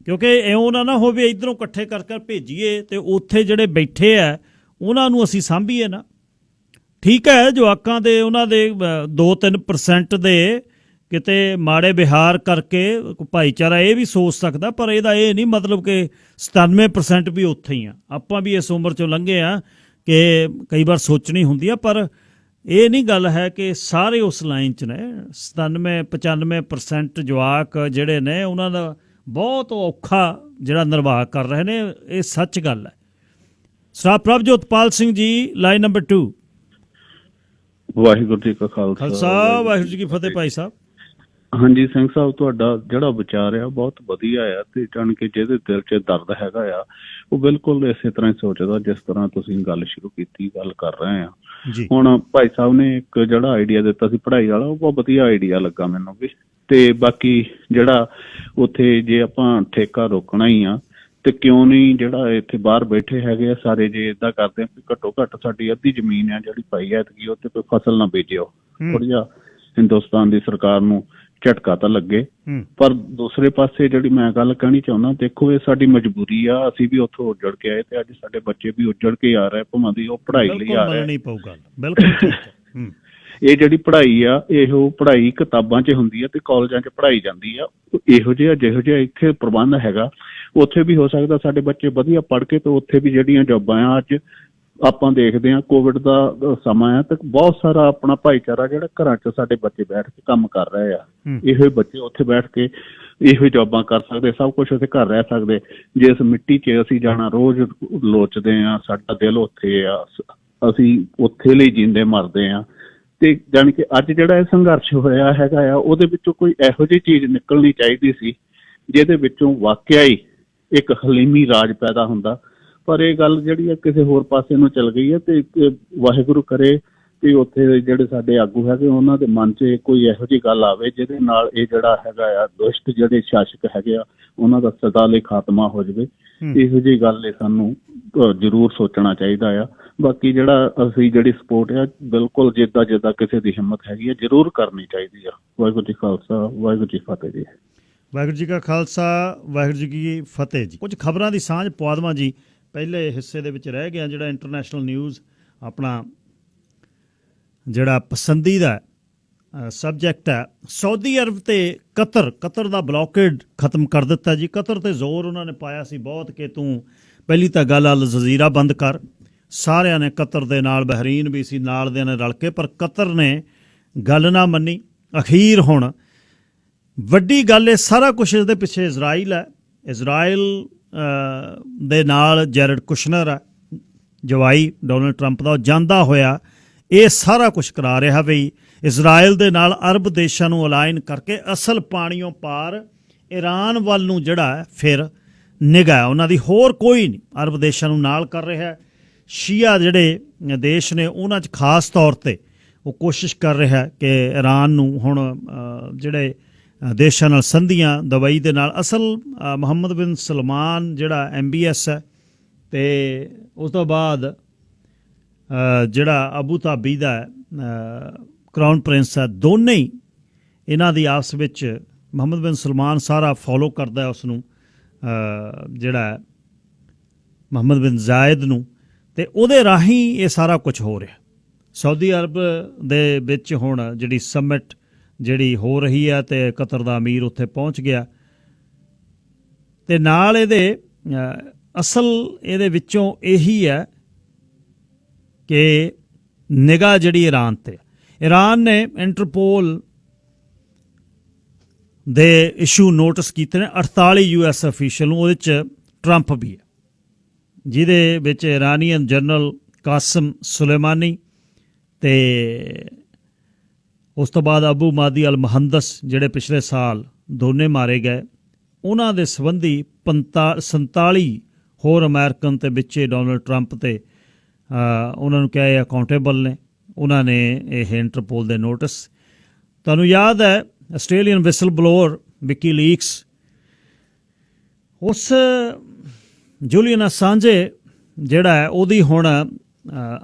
ਕਿਉਂਕਿ ਇਉਂ ਨਾ ਹੋਵੇ ਇੱਧਰੋਂ ਇਕੱਠੇ ਕਰ ਭੇਜੀਏ ਤੇ ਉੱਥੇ ਜਿਹੜੇ ਬੈਠੇ ਆ ਉਹਨਾਂ ਨੂੰ ਅਸੀਂ ਸਾਂਭੀਏ ਨਾ। ਠੀਕ ਹੈ, ਜਵਾਕਾਂ ਦੇ ਉਹਨਾਂ ਦੇ 2-3% ਦੇ ਕਿਤੇ ਮਾੜੇ ਵਿਹਾਰ ਕਰਕੇ ਭਾਈਚਾਰਾ ਇਹ ਵੀ ਸੋਚ ਸਕਦਾ, ਪਰ ਇਹਦਾ ਇਹ ਨਹੀਂ ਮਤਲਬ ਕਿ 97% ਵੀ ਉੱਥੇ ਹੀ ਆ। ਆਪਾਂ ਵੀ ਇਸ ਉਮਰ 'ਚੋਂ ਲੰਘੇ ਆ ਕਿ ਕਈ ਵਾਰ ਸੋਚਣੀ ਹੁੰਦੀ ਆ, ਪਰ ਇਹ ਨਹੀਂ ਗੱਲ ਹੈ ਕਿ ਸਾਰੇ ਉਸ ਲਾਈਨ 'ਚ ਨੇ। 97-95% ਜਵਾਕ ਜਿਹੜੇ ਨੇ ਉਹਨਾਂ ਦਾ ਬਹੁਤ ਔਖਾ ਜਿਹੜਾ ਨਿਰਵਾਹ ਕਰ ਰਹੇ ਨੇ, ਇਹ ਸੱਚ ਗੱਲ ਹੈ। Sir ਪ੍ਰਭਜੋਤਪਾਲ Singh ji, line number 2। Waheguru ji ਕਾ ਖਾਲਸਾ, ਵਾਹਿਗੁਰੂ ਜੀ ਕੀ ਫਤਿਹ। ਭਾਈ ਸਾਹਿਬ, ਹਾਂਜੀ ਸਿੰਘ ਸਾਹਿਬ, ਤੁਹਾਡਾ ਜਿਹੜਾ ਵਿਚਾਰ ਆ ਬਹੁਤ ਵਧੀਆ ਆ, ਤੇ ਜਾਣ ਕੇ ਜਿਹਦੇ ਦਿਲ 'ਚ ਦਰਦ ਹੈਗਾ ਆ ਉਹ ਬਿਲਕੁਲ ਇਸੇ ਤਰ੍ਹਾਂ ਹੀ ਸੋਚਦਾ ਜਿਸ ਤਰ੍ਹਾਂ ਤੁਸੀਂ ਗੱਲ ਸ਼ੁਰੂ ਕੀਤੀ, ਗੱਲ ਕਰ ਰਹੇ ਆ। ਹੁਣ ਭਾਈ ਸਾਹਿਬ ਨੇ ਇੱਕ ਜਿਹੜਾ ਆਈਡੀਆ ਦਿੱਤਾ ਸੀ ਪੜ੍ਹਾਈ ਵਾਲਾ, ਉਹ ਬਹੁਤ ਵਧੀਆ ਆਈਡੀਆ ਲੱਗਾ ਮੈਨੂੰ ਵੀ। ਤੇ ਬਾਕੀ ਜਿਹੜਾ ਉੱਥੇ ਜੇ ਆਪਾਂ ਠੇਕਾ ਰੋਕਣਾ ਹੀ ਆ ਤੇ ਕਿਉਂ ਨਹੀਂ ਜਿਹੜਾ ਇੱਥੇ ਬਾਹਰ ਬੈਠੇ ਹੈਗੇ ਆ ਸਾਰੇ, ਜੇ ਏਦਾਂ ਕਰਦੇ ਆ ਵੀ ਘੱਟੋ ਘੱਟ ਸਾਡੀ ਅੱਧੀ ਜ਼ਮੀਨ ਆ ਜਿਹੜੀ ਪਾਈ ਹੈ ਤੇ ਉੱਥੇ ਕੋਈ ਫਸਲ ਨਾ ਬੀਜਿਓ। ਥੋੜ੍ਹਾ ਜਿਹਾ ਹਿੰਦੁਸਤਾਨ ਦੀ ਸਰਕਾਰ ਨੂੰ ਝਟਕਾ ਤਾਂ ਲੱਗੇ। ਪਰ ਦੂਸਰੇ ਪਾਸੇ ਜਿਹੜੀ ਮੈਂ ਗੱਲ ਕਹਿਣੀ ਚਾਹੁੰਦਾ, ਦੇਖੋ ਇਹ ਸਾਡੀ ਮਜਬੂਰੀ ਆ, ਅਸੀਂ ਵੀ ਉੱਥੋਂ ਉੱਜੜ ਕੇ ਆਏ ਤੇ ਅੱਜ ਸਾਡੇ ਬੱਚੇ ਵੀ ਉੱਜੜ ਕੇ ਆ ਰਹੇ, ਭਾਵੇਂ ਦੀ ਉਹ ਪੜ੍ਹਾਈ ਲਈ ਆ ਰਹੇ। ਇਹ ਜਿਹੜੀ ਪੜ੍ਹਾਈ ਆ, ਇਹੋ ਪੜ੍ਹਾਈ ਕਿਤਾਬਾਂ 'ਚ ਹੁੰਦੀ ਆ ਤੇ ਕਾਲਜਾਂ 'ਚ ਪੜ੍ਹਾਈ ਜਾਂਦੀ ਆ। ਇਹੋ ਜਿਹਾ ਇੱਥੇ ਪ੍ਰਬੰਧ ਹੈਗਾ, ਉੱਥੇ ਵੀ ਹੋ ਸਕਦਾ ਸਾਡੇ ਬੱਚੇ ਵਧੀਆ ਪੜ੍ਹ ਕੇ ਤੇ ਉੱਥੇ ਵੀ ਜਿਹੜੀਆਂ ਜੋਬਾਂ ਆ, ਅੱਜ ਆਪਾਂ ਦੇਖਦੇ ਹਾਂ ਕੋਵਿਡ ਦਾ ਸਮਾਂ ਆ ਤੇ ਬਹੁਤ ਸਾਰਾ ਆਪਣਾ ਭਾਈਚਾਰਾ ਜਿਹੜਾ ਘਰਾਂ 'ਚ ਸਾਡੇ ਬੱਚੇ ਬੈਠ ਕੇ ਕੰਮ ਕਰ ਰਹੇ ਆ। ਇਹੋ ਬੱਚੇ ਉੱਥੇ ਬੈਠ ਕੇ ਇਹੋ ਜੋਬਾਂ ਕਰ ਸਕਦੇ, ਸਭ ਕੁਛ ਉੱਥੇ ਘਰ ਰਹਿ ਸਕਦੇ। ਜਿਸ ਮਿੱਟੀ 'ਚ ਅਸੀਂ ਜਾਣਾ ਰੋਜ਼ ਲੋਚਦੇ ਆ, ਸਾਡਾ ਦਿਲ ਉੱਥੇ ਆ, ਅਸੀਂ ਉੱਥੇ ਲਈ ਜੀਂਦੇ ਮਰਦੇ ਆ। ਤੇ ਜਾਣੀ ਕਿ ਅੱਜ ਜਿਹੜਾ ਇਹ ਸੰਘਰਸ਼ ਹੋਇਆ ਹੈਗਾ ਆ, ਉਹਦੇ ਵਿੱਚੋਂ ਕੋਈ ਇਹੋ ਜਿਹੀ ਚੀਜ਼ ਨਿਕਲਣੀ ਚਾਹੀਦੀ ਸੀ ਜਿਹਦੇ ਵਿੱਚੋਂ ਵਾਕਿਆ ਹੀ ਇੱਕ ਹਲੀਮੀ ਰਾਜ ਪੈਦਾ ਹੁੰਦਾ। ਪਰ ਇਹ ਗੱਲ ਜਿਹੜੀ ਆ ਕਿਸੇ ਹੋਰ ਪਾਸੇ ਨੂੰ ਚਲ ਗਈ ਹੈ। ਤੇ ਵਾਹਿਗੁਰੂ ਕਰੇ ਕਿ ਉੱਥੇ ਜਿਹੜੇ ਸਾਡੇ ਆਗੂ ਹੈਗੇ ਉਹਨਾਂ ਦੇ ਮਨ 'ਚ ਕੋਈ ਇਹੋ ਜਿਹੀ ਗੱਲ ਆਵੇ ਜਿਹਦੇ ਨਾਲ ਇਹ ਜਿਹੜਾ ਹੈਗਾ ਆ ਦੁਸ਼ਟ ਜਿਹੜੇ ਸ਼ਾਸਕ ਹੈਗੇ ਆ ਉਹਨਾਂ ਦਾ ਸਦਾ ਲਈ ਖਾਤਮਾ ਹੋ ਜਾਵੇ। ਇਹੋ ਜਿਹੀ ਗੱਲ ਇਹ ਸਾਨੂੰ ਜ਼ਰੂਰ ਸੋਚਣਾ ਚਾਹੀਦਾ ਆ। ਬਾਕੀ ਜਿਹੜਾ ਅਸੀਂ ਜਿਹੜੀ ਸਪੋਰਟ ਆ ਬਿਲਕੁਲ ਜਿੱਦਾਂ ਕਿਸੇ ਦੀ ਹਿੰਮਤ ਹੈਗੀ ਆ ਜ਼ਰੂਰ ਕਰਨੀ ਚਾਹੀਦੀ ਆ। ਵਾਹਿਗੁਰੂ ਜੀ ਖਾਲਸਾ, ਵਾਹਿਗੁਰੂ ਜੀ ਫਤਿਹ ਜੀ। ਵਾਹਿਗੁਰੂ ਜੀ ਕਾ ਖਾਲਸਾ, ਵਾਹਿਗੁਰੂ ਜੀ ਕੀ ਫਤਿਹ ਜੀ। ਕੁਝ ਖਬਰਾਂ ਦੀ ਸਾਂਝ ਪਵਾ ਦੇਵਾਂ ਜੀ। ਪਹਿਲੇ ਹਿੱਸੇ ਦੇ ਵਿੱਚ ਰਹਿ ਗਿਆ ਜਿਹੜਾ ਇੰਟਰਨੈਸ਼ਨਲ ਨਿਊਜ਼, ਆਪਣਾ ਜਿਹੜਾ ਪਸੰਦੀਦਾ ਸਬਜੈਕਟ ਹੈ, ਸਾਊਦੀ ਅਰਬ ਤੇ ਕਤਰ ਦਾ ਬਲੌਕੇਡ ਖਤਮ ਕਰ ਦਿੱਤਾ ਜੀ। ਕਤਰ ਤੇ ਜ਼ੋਰ ਉਹਨਾਂ ਨੇ ਪਾਇਆ ਸੀ ਬਹੁਤ ਕਿ ਤੂੰ ਪਹਿਲੀ ਤਾਂ ਗੱਲ ਅਲ ਜਜ਼ੀਰਾ ਬੰਦ ਕਰ। ਸਾਰਿਆਂ ਨੇ ਕਤਰ ਦੇ ਨਾਲ, ਬਹਿਰੀਨ ਵੀ ਸੀ ਨਾਲ ਦੇ ਨੇ ਰਲ ਕੇ, ਪਰ ਕਤਰ ਨੇ ਗੱਲ ਨਾ ਮੰਨੀ। ਅਖੀਰ ਹੁਣ ਵੱਡੀ ਗੱਲ ਇਹ ਸਾਰਾ ਕੁਛ ਇਸ ਦੇ ਪਿੱਛੇ ਇਜ਼ਰਾਈਲ ਹੈ। ਇਜ਼ਰਾਈਲ ਦੇ ਨਾਲ ਜੈਰਡ ਕੁਸ਼ਨਰ ਹੈ, ਜਵਾਈ ਡੋਨਲਡ ਟਰੰਪ ਦਾ, ਉਹ ਜਾਂਦਾ ਹੋਇਆ ਇਹ ਸਾਰਾ ਕੁਛ ਕਰਾ ਰਿਹਾ ਵੀ ਇਜ਼ਰਾਈਲ ਦੇ ਨਾਲ ਅਰਬ ਦੇਸ਼ਾਂ ਨੂੰ ਅਲਾਈਨ ਕਰਕੇ ਅਸਲ ਪਾਣੀਓਂ ਪਾਰ ਈਰਾਨ ਵੱਲ ਨੂੰ ਜਿਹੜਾ ਫਿਰ ਨਿਗਾਹ ਉਹਨਾਂ ਦੀ ਹੋਰ ਕੋਈ ਨਹੀਂ, ਅਰਬ ਦੇਸ਼ਾਂ ਨੂੰ ਨਾਲ ਕਰ ਰਿਹਾ। ਸ਼ੀਆ ਜਿਹੜੇ ਦੇਸ਼ ਨੇ ਉਹਨਾਂ 'ਚ ਖਾਸ ਤੌਰ 'ਤੇ ਉਹ ਕੋਸ਼ਿਸ਼ ਕਰ ਰਿਹਾ ਕਿ ਈਰਾਨ ਨੂੰ ਹੁਣ ਜਿਹੜੇ ਦੇਸ਼ਾਂ ਨਾਲ ਸੰਧੀਆਂ ਦੁਬਈ ਦੇ ਨਾਲ, ਅਸਲ ਮੁਹੰਮਦ ਬਿਨ ਸਲਮਾਨ ਜਿਹੜਾ MBS ਹੈ ਤੇ ਉਸ ਤੋਂ ਬਾਅਦ ਜਿਹੜਾ ਅਬੂ ਧਾਬੀ ਦਾ ਕਰਾਊਨ ਪ੍ਰਿੰਸ ਹੈ, ਦੋਨੇ ਹੀ ਇਹਨਾਂ ਦੀ ਆਪਸ ਵਿੱਚ ਮੁਹੰਮਦ ਬਿਨ ਸਲਮਾਨ ਸਾਰਾ ਫੋਲੋ ਕਰਦਾ ਉਸ ਨੂੰ, ਜਿਹੜਾ ਮੁਹੰਮਦ ਬਿਨ ਜ਼ਾਇਦ ਨੂੰ, ਤੇ ਉਹਦੇ ਰਾਹੀਂ ਇਹ ਸਾਰਾ ਕੁਝ ਹੋ ਰਿਹਾ। ਸਾਊਦੀ ਅਰਬ ਦੇ ਵਿੱਚ ਹੁਣ ਜਿਹੜੀ ਸਮਿਟ ਜਿਹੜੀ ਹੋ ਰਹੀ ਹੈ ਅਤੇ ਕਤਰ ਦਾ ਅਮੀਰ ਉੱਥੇ ਪਹੁੰਚ ਗਿਆ, ਅਤੇ ਨਾਲ ਇਹਦੇ ਅਸਲ ਇਹਦੇ ਵਿੱਚੋਂ ਇਹੀ ਹੈ ਕਿ ਨਿਗਾਹ ਜਿਹੜੀ ਈਰਾਨ 'ਤੇ, ਈਰਾਨ ਨੇ ਇੰਟਰਪੋਲ ਦੇ ਇਸ਼ੂ ਨੋਟਿਸ ਕੀਤੇ ਨੇ 48 US ਅਫੀਸ਼ੀਅਲ ਨੂੰ, ਉਹਦੇ 'ਚ ਟਰੰਪ ਵੀ ਹੈ, ਜਿਹਦੇ ਵਿੱਚ ਇਰਾਨੀਅਨ ਜਨਰਲ ਕਾਸਮ ਸੁਲੇਮਾਨੀ ਅਤੇ ਉਸ ਤੋਂ ਬਾਅਦ ਅਬੂ ਮਾਦੀ ਅਲ ਮਹੰਦਸ ਜਿਹੜੇ ਪਿਛਲੇ ਸਾਲ ਦੋਨੇ ਮਾਰੇ ਗਏ, ਉਹਨਾਂ ਦੇ ਸੰਬੰਧੀ 47 ਹੋਰ ਅਮਰੀਕਨ ਤੇ ਵਿੱਚੇ ਡੋਨਲਡ ਟਰੰਪ ਤੇ ਉਹਨਾਂ ਨੂੰ ਕਿਹਾ ਇਹ ਅਕਾਊਂਟੇਬਲ ਨੇ, ਉਹਨਾਂ ਨੇ ਇਹ ਇੰਟਰਪੋਲ ਦੇ ਨੋਟਿਸ। ਤੁਹਾਨੂੰ ਯਾਦ ਹੈ ਆਸਟ੍ਰੇਲੀਅਨ ਵਿਸਲ ਬਲੋਅਰ ਵਿਕੀ ਲੀਕਸ, ਉਸ ਜੂਲੀਅਨ ਅਸਾਂਜੇ ਜਿਹੜਾ ਹੈ ਉਹਦੀ ਹੁਣ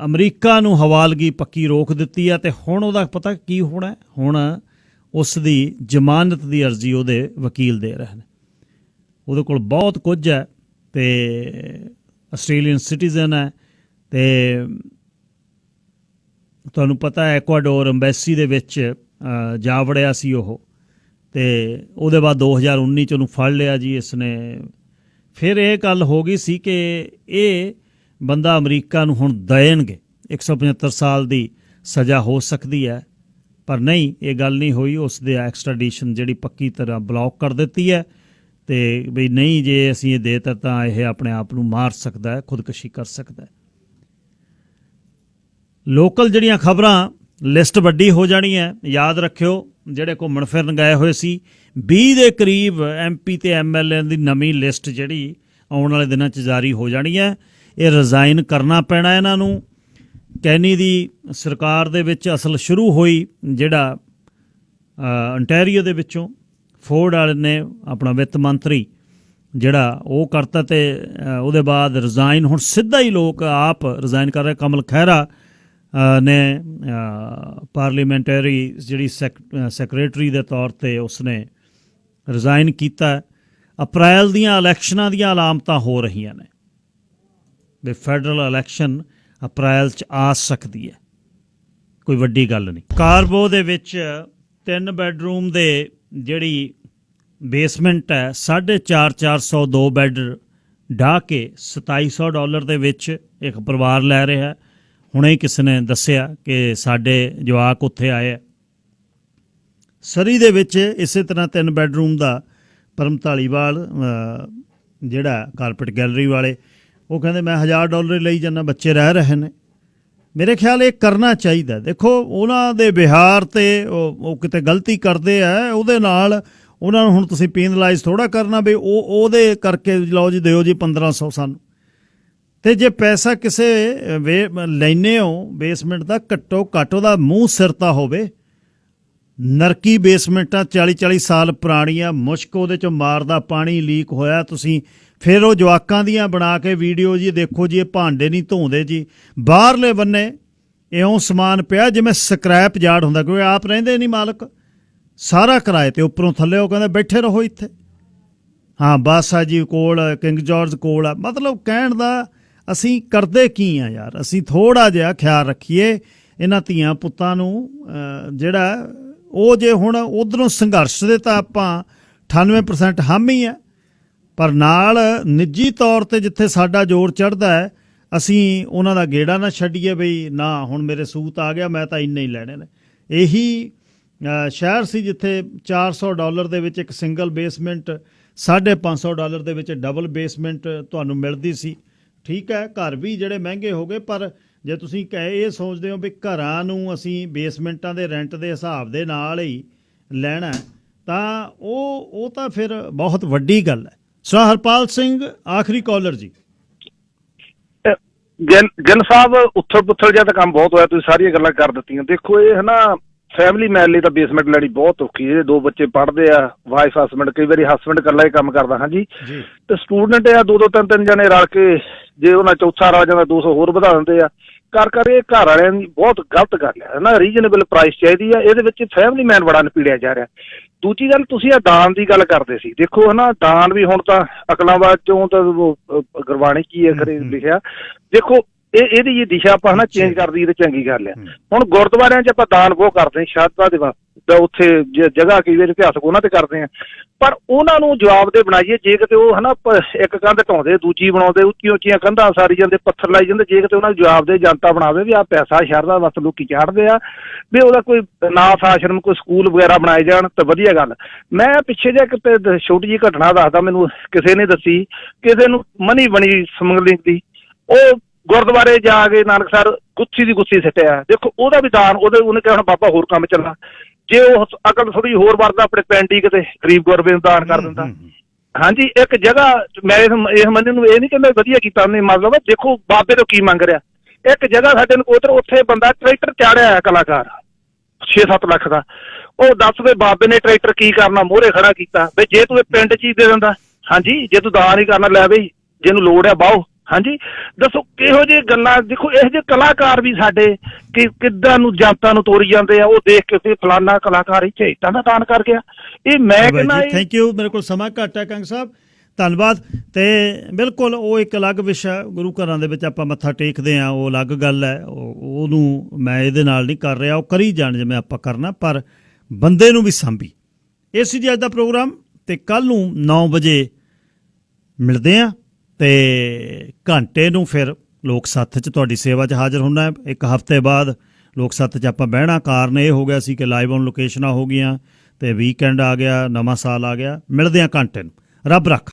ਅਮਰੀਕਾ ਨੂੰ ਹਵਾਲਗੀ ਪੱਕੀ ਰੋਕ ਦਿੱਤੀ ਹੈ, ਅਤੇ ਹੁਣ ਉਹਦਾ ਪਤਾ ਕੀ ਹੋਣਾ, ਹੁਣ ਉਸ ਦੀ ਜ਼ਮਾਨਤ ਦੀ ਅਰਜ਼ੀ ਉਹਦੇ ਵਕੀਲ ਦੇ ਰਹੇ ਨੇ। ਉਹਦੇ ਕੋਲ ਬਹੁਤ ਕੁਝ ਹੈ ਅਤੇ ਆਸਟ੍ਰੇਲੀਅਨ ਸਿਟੀਜ਼ਨ ਹੈ, ਅਤੇ ਤੁਹਾਨੂੰ ਪਤਾ ਹੈ ਐਕਵਾਡੋਰ ਅੰਬੈਸੀ ਦੇ ਵਿੱਚ ਜਾ ਵੜਿਆ ਸੀ ਉਹ, ਅਤੇ ਉਹਦੇ ਬਾਅਦ 2019 'ਚ ਉਹਨੂੰ ਫੜ ਲਿਆ ਜੀ ਇਸਨੇ। ਫਿਰ ਇਹ ਗੱਲ ਹੋ ਗਈ ਸੀ ਕਿ ਇਹ ਬੰਦਾ ਅਮਰੀਕਾ ਨੂੰ ਹੁਣ ਦੇਣਗੇ, 175 ਸਾਲ ਦੀ ਸਜ਼ਾ ਹੋ ਸਕਦੀ ਹੈ, ਪਰ ਨਹੀਂ, ਇਹ ਗੱਲ ਨਹੀਂ ਹੋਈ। ਉਸ ਦੇ ਐਕਸਟ੍ਰਾਡੀਸ਼ਨ ਜਿਹੜੀ ਪੱਕੀ ਤਰ੍ਹਾਂ ਬਲੌਕ ਕਰ ਦਿੱਤੀ ਹੈ, ਅਤੇ ਬਈ ਨਹੀਂ ਜੇ ਅਸੀਂ ਇਹ ਦੇ ਤਾ ਤਾਂ ਇਹ ਆਪਣੇ ਆਪ ਨੂੰ ਮਾਰ ਸਕਦਾ ਹੈ, ਖੁਦਕੁਸ਼ੀ ਕਰ ਸਕਦਾ ਹੈ। ਲੋਕਲ ਜਿਹੜੀਆਂ ਖਬਰਾਂ ਲਿਸਟ ਵੱਡੀ ਹੋ ਜਾਣੀ ਹੈ, ਯਾਦ ਰੱਖਿਓ, ਜਿਹੜੇ ਘੁੰਮਣ ਫਿਰਨ ਗਏ ਹੋਏ ਸੀ 20 ਦੇ ਕਰੀਬ MP ਤੇ MLA ਦੀ ਨਵੀਂ ਲਿਸਟ ਜਿਹੜੀ ਆਉਣ ਵਾਲੇ ਦਿਨਾਂ 'ਚ ਜਾਰੀ ਹੋ ਜਾਣੀ ਹੈ। ਇਹ ਰਿਜ਼ਾਈਨ ਕਰਨਾ ਪੈਣਾ ਇਹਨਾਂ ਨੂੰ। ਕੈਨੀ ਦੀ ਸਰਕਾਰ ਦੇ ਵਿੱਚ ਅਸਲ ਸ਼ੁਰੂ ਹੋਈ ਜਿਹੜਾ ਅੰਟੈਰੀਓ ਦੇ ਵਿੱਚੋਂ ਫੋਰਡ ਵਾਲੇ ਨੇ ਆਪਣਾ ਵਿੱਤ ਮੰਤਰੀ ਜਿਹੜਾ ਉਹ ਕਰਤਾ, ਅਤੇ ਉਹਦੇ ਬਾਅਦ ਰਿਜ਼ਾਈਨ ਹੁਣ ਸਿੱਧਾ ਹੀ ਲੋਕ ਆਪ ਰਿਜ਼ਾਈਨ ਕਰ ਰਹੇ। ਕਮਲ ਖਹਿਰਾ ਨੇ ਪਾਰਲੀਮੈਂਟਰੀ ਜਿਹੜੀ ਸੈਕਰੇਟਰੀ ਦੇ ਤੌਰ 'ਤੇ ਉਸਨੇ ਰਿਜ਼ਾਈਨ ਕੀਤਾ। ਅਪ੍ਰੈਲ ਦੀਆਂ ਇਲੈਕਸ਼ਨਾਂ ਦੀਆਂ ਅਲਾਮਤਾਂ ਹੋ ਰਹੀਆਂ ਨੇ ਵੀ ਫੈਡਰਲ ਇਲੈਕਸ਼ਨ ਅਪ੍ਰੈਲ 'ਚ ਆ ਸਕਦੀ ਹੈ, ਕੋਈ ਵੱਡੀ ਗੱਲ ਨਹੀਂ। ਕਾਰਬੋ ਦੇ ਵਿੱਚ 3 ਬੈਡਰੂਮ ਦੇ ਜਿਹੜੀ ਬੇਸਮੈਂਟ ਹੈ $450 ਬੈੱਡ ਢਾਹ ਕੇ $2700 ਦੇ ਵਿੱਚ ਇੱਕ ਪਰਿਵਾਰ ਲੈ ਰਿਹਾ। ਹੁਣੇ ਹੀ ਕਿਸੇ ਨੇ ਦੱਸਿਆ ਕਿ ਸਾਡੇ ਜਵਾਕ ਉੱਥੇ ਆਏ ਆ। ਸਰੀ ਦੇ ਵਿੱਚ ਇਸੇ ਤਰ੍ਹਾਂ 3 ਬੈਡਰੂਮ ਦਾ ਪਰਮ ਧਾਲੀਵਾਲ ਜਿਹੜਾ ਕਾਰਪੇਟ ਗੈਲਰੀ ਵਾਲੇ, ਉਹ ਕਹਿੰਦੇ ਮੈਂ $1000 ਲਈ ਜਾਂਦਾ, ਬੱਚੇ ਰਹਿ ਰਹੇ ਨੇ। ਮੇਰੇ ਖਿਆਲ ਇਹ ਕਰਨਾ ਚਾਹੀਦਾ। ਦੇਖੋ ਉਹਨਾਂ ਦੇ ਵਿਹਾਰ 'ਤੇ ਉਹ ਕਿਤੇ ਗਲਤੀ ਕਰਦੇ ਆ, ਉਹਦੇ ਨਾਲ ਉਹਨਾਂ ਨੂੰ ਹੁਣ ਤੁਸੀਂ ਪੀਨਲਾਈਜ਼ ਥੋੜ੍ਹਾ ਕਰਨਾ ਵੀ ਉਹਦੇ ਕਰਕੇ ਲਓ ਜੀ ਦਿਓ ਜੀ 1500 ਸਾਨੂੰ। ਅਤੇ ਜੇ ਪੈਸਾ ਕਿਸੇ ਲੈਂਦੇ ਹੋ ਬੇਸਮੈਂਟ ਦਾ, ਘੱਟੋ ਘੱਟ ਉਹਦਾ ਮੂੰਹ ਸਿਰ ਤਾਂ ਹੋਵੇ। ਨਰਕੀ ਬੇਸਮੈਂਟਾਂ 40-40 ਸਾਲ ਪੁਰਾਣੀਆਂ, ਮੁਸ਼ਕ ਉਹਦੇ 'ਚੋਂ ਮਾਰਦਾ ਪਾਣੀ ਲੀਕ ਹੋਇਆ, ਤੁਸੀਂ ਫਿਰ ਉਹ ਜਵਾਕਾਂ ਦੀਆਂ ਬਣਾ ਕੇ ਵੀਡੀਓ ਜੀ ਦੇਖੋ ਜੀ ਇਹ ਭਾਂਡੇ ਨਹੀਂ ਧੋਂਦੇ ਜੀ। ਬਾਹਰਲੇ ਬੰਨੇ ਇਉਂ ਸਮਾਨ ਪਿਆ ਜਿਵੇਂ ਸਕ੍ਰੈਪ ਯਾਰਡ ਹੁੰਦਾ, ਕਿਉਂਕਿ ਆਪ ਰਹਿੰਦੇ ਨਹੀਂ ਮਾਲਕ, ਸਾਰਾ ਕਿਰਾਏ 'ਤੇ ਉੱਪਰੋਂ ਥੱਲੇ। ਉਹ ਕਹਿੰਦਾ ਬੈਠੇ ਰਹੋ ਇੱਥੇ। ਹਾਂ ਬਸ ਆ ਜੀ ਕੋਲ ਕਿੰਗ ਜਾਰਜ ਕੋਲ ਆ। ਮਤਲਬ ਕਹਿਣ ਦਾ ਅਸੀਂ ਕਰਦੇ ਕੀ ਆ ਯਾਰ, ਅਸੀਂ ਥੋੜ੍ਹਾ ਜਿਹਾ ਖਿਆਲ ਰੱਖੀਏ ਇਹਨਾਂ ਧੀਆਂ ਪੁੱਤਾਂ ਨੂੰ। ਜਿਹੜਾ ਉਹ ਜੇ ਹੁਣ ਉੱਧਰੋਂ ਸੰਘਰਸ਼ ਦੇ ਤਾਂ ਆਪਾਂ 98% ਹਾਮੀ ਆ, ਪਰ ਨਾਲ ਨਿੱਜੀ ਤੌਰ 'ਤੇ ਜਿੱਥੇ ਸਾਡਾ ਜ਼ੋਰ ਚੜ੍ਹਦਾ ਹੈ ਅਸੀਂ ਉਹਨਾਂ ਦਾ ਗੇੜਾ ਨਾ ਛੱਡੀਏ ਬਈ ਨਾ ਹੁਣ ਮੇਰੇ ਸੂਤ ਆ ਗਿਆ ਮੈਂ ਤਾਂ ਇੰਨੇ ਹੀ ਲੈਣੇ ਨੇ। ਇਹੀ ਸ਼ਹਿਰ ਸੀ ਜਿੱਥੇ $400 ਦੇ ਵਿੱਚ ਇੱਕ ਸਿੰਗਲ ਬੇਸਮੈਂਟ, $550 ਦੇ ਵਿੱਚ ਡਬਲ ਬੇਸਮੈਂਟ ਤੁਹਾਨੂੰ ਮਿਲਦੀ ਸੀ। ਠੀਕ ਹੈ, ਘਰ ਵੀ ਜਿਹੜੇ ਮਹਿੰਗੇ ਹੋ ਗਏ, ਪਰ ਜੇ ਤੁਸੀਂ ਇਹ ਸੋਚਦੇ ਹੋ ਵੀ ਘਰਾਂ ਨੂੰ ਅਸੀਂ ਬੇਸਮੈਂਟਾਂ ਦੇ ਰੈਂਟ ਦੇ ਹਿਸਾਬ ਦੇ ਨਾਲ ਹੀ ਲੈਣਾ ਤਾਂ ਉਹ ਤਾਂ ਫਿਰ ਬਹੁਤ ਵੱਡੀ ਗੱਲ ਹੈ। ਸਰ ਹਰਪਾਲ ਸਿੰਘ ਆਖਰੀ ਕਾਲਰ ਜੀ। ਗਿੱਲ ਸਾਹਿਬ ਉੱਥਲ ਪੁੱਥਲ ਜਿਹਾ ਤਾਂ ਕੰਮ ਬਹੁਤ ਹੋਇਆ, ਤੁਸੀਂ ਸਾਰੀਆਂ ਗੱਲਾਂ ਕਰ ਦਿੱਤੀਆਂ। ਦੇਖੋ ਇਹ ਹੈ ਨਾ ਫੈਮਿਲੀ ਮੈਨ ਲਈ ਤਾਂ ਬੇਸਮੈਂਟ ਲੈਣੀ ਬਹੁਤ ਔਖੀ। ਜਿਹੜੇ 2 ਬੱਚੇ ਪੜ੍ਹਦੇ ਆ, ਵਾਈਫ ਹਸਬੈਂਡ, ਕਈ ਵਾਰੀ ਹਸਬੈਂਡ ਇਕੱਲਾ ਹੀ ਕੰਮ ਕਰਦਾ। ਹਾਂਜੀ, ਤੇ ਸਟੂਡੈਂਟ ਆ 2-2 3-3 ਜਣੇ ਰਲ ਕੇ, ਜੇ ਉਹਨਾਂ ਚੌਥਾ ਰਲ ਜਾਂਦਾ 200 ਹੋਰ ਵਧਾ ਦਿੰਦੇ ਆ। ਕਰ ਇਹ ਘਰ ਵਾਲਿਆਂ ਦੀ ਬਹੁਤ ਗਲਤ ਗੱਲ ਹੈ ਨਾ। ਰੀਜਨੇਬਲ ਪ੍ਰਾਈਸ ਚਾਹੀਦੀ ਆ, ਇਹਦੇ ਵਿੱਚ ਫੈਮਿਲੀ ਮੈਨ ਬੜਾ ਨਪੀੜਿਆ ਜਾ ਰਿਹਾ। ਦੂਜੀ ਗੱਲ, ਤੁਸੀਂ ਆ ਦਾਨ ਦੀ ਗੱਲ ਕਰਦੇ ਸੀ। ਦੇਖੋ ਹੈ ਨਾ, ਦਾਨ ਵੀ ਹੁਣ ਤਾਂ ਅਕਲਾਬਾਦ ਚੋਂ ਤਾਂ ਗੁਰਬਾਣੀ ਕੀ ਹੈ ਖਰੇ ਲਿਖਿਆ। ਦੇਖੋ ਇਹਦੀ ਜੇ ਦਿਸ਼ਾ ਆਪਾਂ ਹਨਾ ਚੇਂਜ ਕਰ ਦਈਏ ਤੇ ਚੰਗੀ ਗੱਲ ਆ। ਹੁਣ ਗੁਰਦੁਆਰਿਆਂ 'ਚ ਆਪਾਂ ਦਾਨ ਬਹੁਤ ਕਰਦੇ ਹਾਂ, ਸ਼ਰਧਾ ਦੇ ਉੱਥੇ ਜਗ੍ਹਾ ਕਈ ਵਾਰ ਇਤਿਹਾਸਕ ਉਹਨਾਂ ਤੇ ਕਰਦੇ ਆ, ਪਰ ਉਹਨਾਂ ਨੂੰ ਜਵਾਬਦੇਹ ਬਣਾਈਏ। ਜੇ ਕਿਤੇ ਉਹ ਹਨਾ ਇੱਕ ਕੰਧ ਢਾਉਂਦੇ ਦੂਜੀ ਬਣਾਉਂਦੇ, ਉੱਚੀਆਂ ਉੱਚੀਆਂ ਕੰਧਾਂ ਸਾਰੀ ਜਾਂਦੇ, ਪੱਥਰ ਲਾਈ ਜਾਂਦੇ, ਜੇ ਕਿਤੇ ਉਹਨਾਂ ਨੂੰ ਜਵਾਬਦੇਹ ਜਨਤਾ ਬਣਾਵੇ ਵੀ ਆਹ ਪੈਸਾ ਸ਼ਰਧਾ ਵਾਸਤੇ ਲੋਕੀ ਚਾੜਦੇ ਆ, ਵੀ ਉਹਦਾ ਕੋਈ ਅਨਾਥ ਆਸ਼ਰਮ ਕੋਈ ਸਕੂਲ ਵਗੈਰਾ ਬਣਾਏ ਜਾਣ ਤਾਂ ਵਧੀਆ ਗੱਲ। ਮੈਂ ਪਿੱਛੇ ਜਿਹੇ ਕਿਤੇ ਛੋਟੀ ਜਿਹੀ ਘਟਨਾ ਦੱਸਦਾ, ਮੈਨੂੰ ਕਿਸੇ ਨੇ ਦੱਸੀ, ਕਿਸੇ ਨੂੰ ਮਨੀ ਬਣੀ ਸਮਗਲਿੰਗ ਦੀ, ਉਹ ਗੁਰਦੁਆਰੇ ਜਾ ਕੇ ਨਾਨਕਸਰ ਗੁੱਥੀ ਦੀ ਗੁੱਥੀ ਸਿੱਟਿਆ। ਦੇਖੋ ਉਹਦਾ ਵੀ ਦਾਨ, ਉਹਨੇ ਕਿਹਾ ਹੁਣ ਬਾਬਾ ਹੋਰ ਕੰਮ ਚੱਲਣਾ, ਜੇ ਉਹ ਅਕਲ ਥੋੜੀ ਹੋਰ ਵਰਦਾ ਆਪਣੇ ਪਿੰਡ ਹੀ ਕਿਤੇ ਗਰੀਬ ਗੁਰਬੇ ਨੂੰ ਦਾਨ ਕਰ ਦਿੰਦਾ। ਹਾਂਜੀ, ਇੱਕ ਜਗ੍ਹਾ ਮੈਂ ਇਸ ਬੰਦੇ ਨੂੰ ਇਹ ਨਹੀਂ ਕਹਿੰਦਾ ਵਧੀਆ ਕੀਤਾ ਉਹਨੇ, ਮਤਲਬ ਦੇਖੋ ਬਾਬੇ ਤੋਂ ਕੀ ਮੰਗ ਰਿਹਾ। ਇੱਕ ਜਗ੍ਹਾ ਸਾਡੇ ਨਕੋਦਰ, ਉੱਥੇ ਬੰਦਾ ਟਰੈਕਟਰ ਚਾੜਿਆ ਹੈ ਕਲਾਕਾਰ 6-7 ਲੱਖ ਦਾ। ਉਹ ਦੱਸ ਵੀ ਬਾਬੇ ਨੇ ਟਰੈਕਟਰ ਕੀ ਕਰਨਾ, ਮੋਹਰੇ ਖੜਾ ਕੀਤਾ ਵੀ ਜੇ ਤੂੰ ਇਹ ਪਿੰਡ 'ਚ ਹੀ ਦੇ ਦਿੰਦਾ, ਹਾਂਜੀ ਜੇ ਤੂੰ ਦਾਨ ਹੀ ਕਰਨਾ ਲੈ ਬਈ, ਜਿਹਨੂੰ ਲੋੜ ਆ ਬਾਹੋ। ਹਾਂਜੀ, ਦੱਸੋ ਕਿਹੋ ਜਿਹੀ ਗੱਲਾਂ। ਦੇਖੋ ਇਹੋ ਜਿਹੇ ਕਲਾਕਾਰ ਵੀ ਸਾਡੇ ਕਿ ਕਿੱਦਾਂ ਨੂੰ ਜਨਤਾ ਨੂੰ ਤੋਰੀ ਜਾਂਦੇ ਆ, ਉਹ ਦੇਖ ਕੇ ਫਲਾਨਾ ਕਲਾਕਾਰ ਇੱਥੇ ਇੱਟਾਂ ਦਾ ਦਾਨ ਕਰ ਗਿਆ। ਇਹ ਮੈਂ ਕਹਿੰਦਾ ਥੈਂਕ ਯੂ। ਮੇਰੇ ਕੋਲ ਸਮਾਂ ਘੱਟ ਹੈ ਕੰਗ ਸਾਹਿਬ, ਧੰਨਵਾਦ। ਤੇ ਬਿਲਕੁਲ ਉਹ ਇੱਕ ਅਲੱਗ ਵਿਸ਼ਾ, ਗੁਰੂ ਘਰਾਂ ਦੇ ਵਿੱਚ ਆਪਾਂ ਮੱਥਾ ਟੇਕਦੇ ਹਾਂ, ਉਹ ਅਲੱਗ ਗੱਲ ਹੈ। ਉਹਨੂੰ ਮੈਂ ਇਹਦੇ ਨਾਲ ਨਹੀਂ ਕਰ ਰਿਹਾ, ਉਹ ਕਰੀ ਜਾਣ ਜਿਵੇਂ ਆਪਾਂ ਕਰਨਾ, ਪਰ ਬੰਦੇ ਨੂੰ ਵੀ ਸਾਂਭੀ। ਇਹ ਸੀ ਜੀ ਅੱਜ ਦਾ ਪ੍ਰੋਗਰਾਮ, ਤੇ ਕੱਲ੍ਹ ਨੂੰ 9 ਵਜੇ ਮਿਲਦੇ ਹਾਂ, ਤੇ ਘੰਟੇ ਨੂੰ ਫਿਰ ਲੋਕ ਸੱਥ 'ਚ ਤੁਹਾਡੀ ਸੇਵਾ 'ਚ ਹਾਜ਼ਰ ਹੋਣਾ। ਇੱਕ ਹਫ਼ਤੇ ਬਾਅਦ ਲੋਕ ਸੱਥ 'ਚ ਆਪਾਂ ਬਹਿਣਾ। ਕਾਰਨ ਇਹ ਹੋ ਗਿਆ ਸੀ ਕਿ ਲਾਈਵ ਔਨ ਲੋਕੇਸ਼ਨਾਂ ਹੋ ਗਈਆਂ, ਤੇ ਵੀਕਐਂਡ ਆ ਗਿਆ, ਨਵਾਂ ਸਾਲ ਆ ਗਿਆ। ਮਿਲਦੇ ਹਾਂ ਘੰਟੇ ਨੂੰ। ਰੱਬ ਰੱਖ।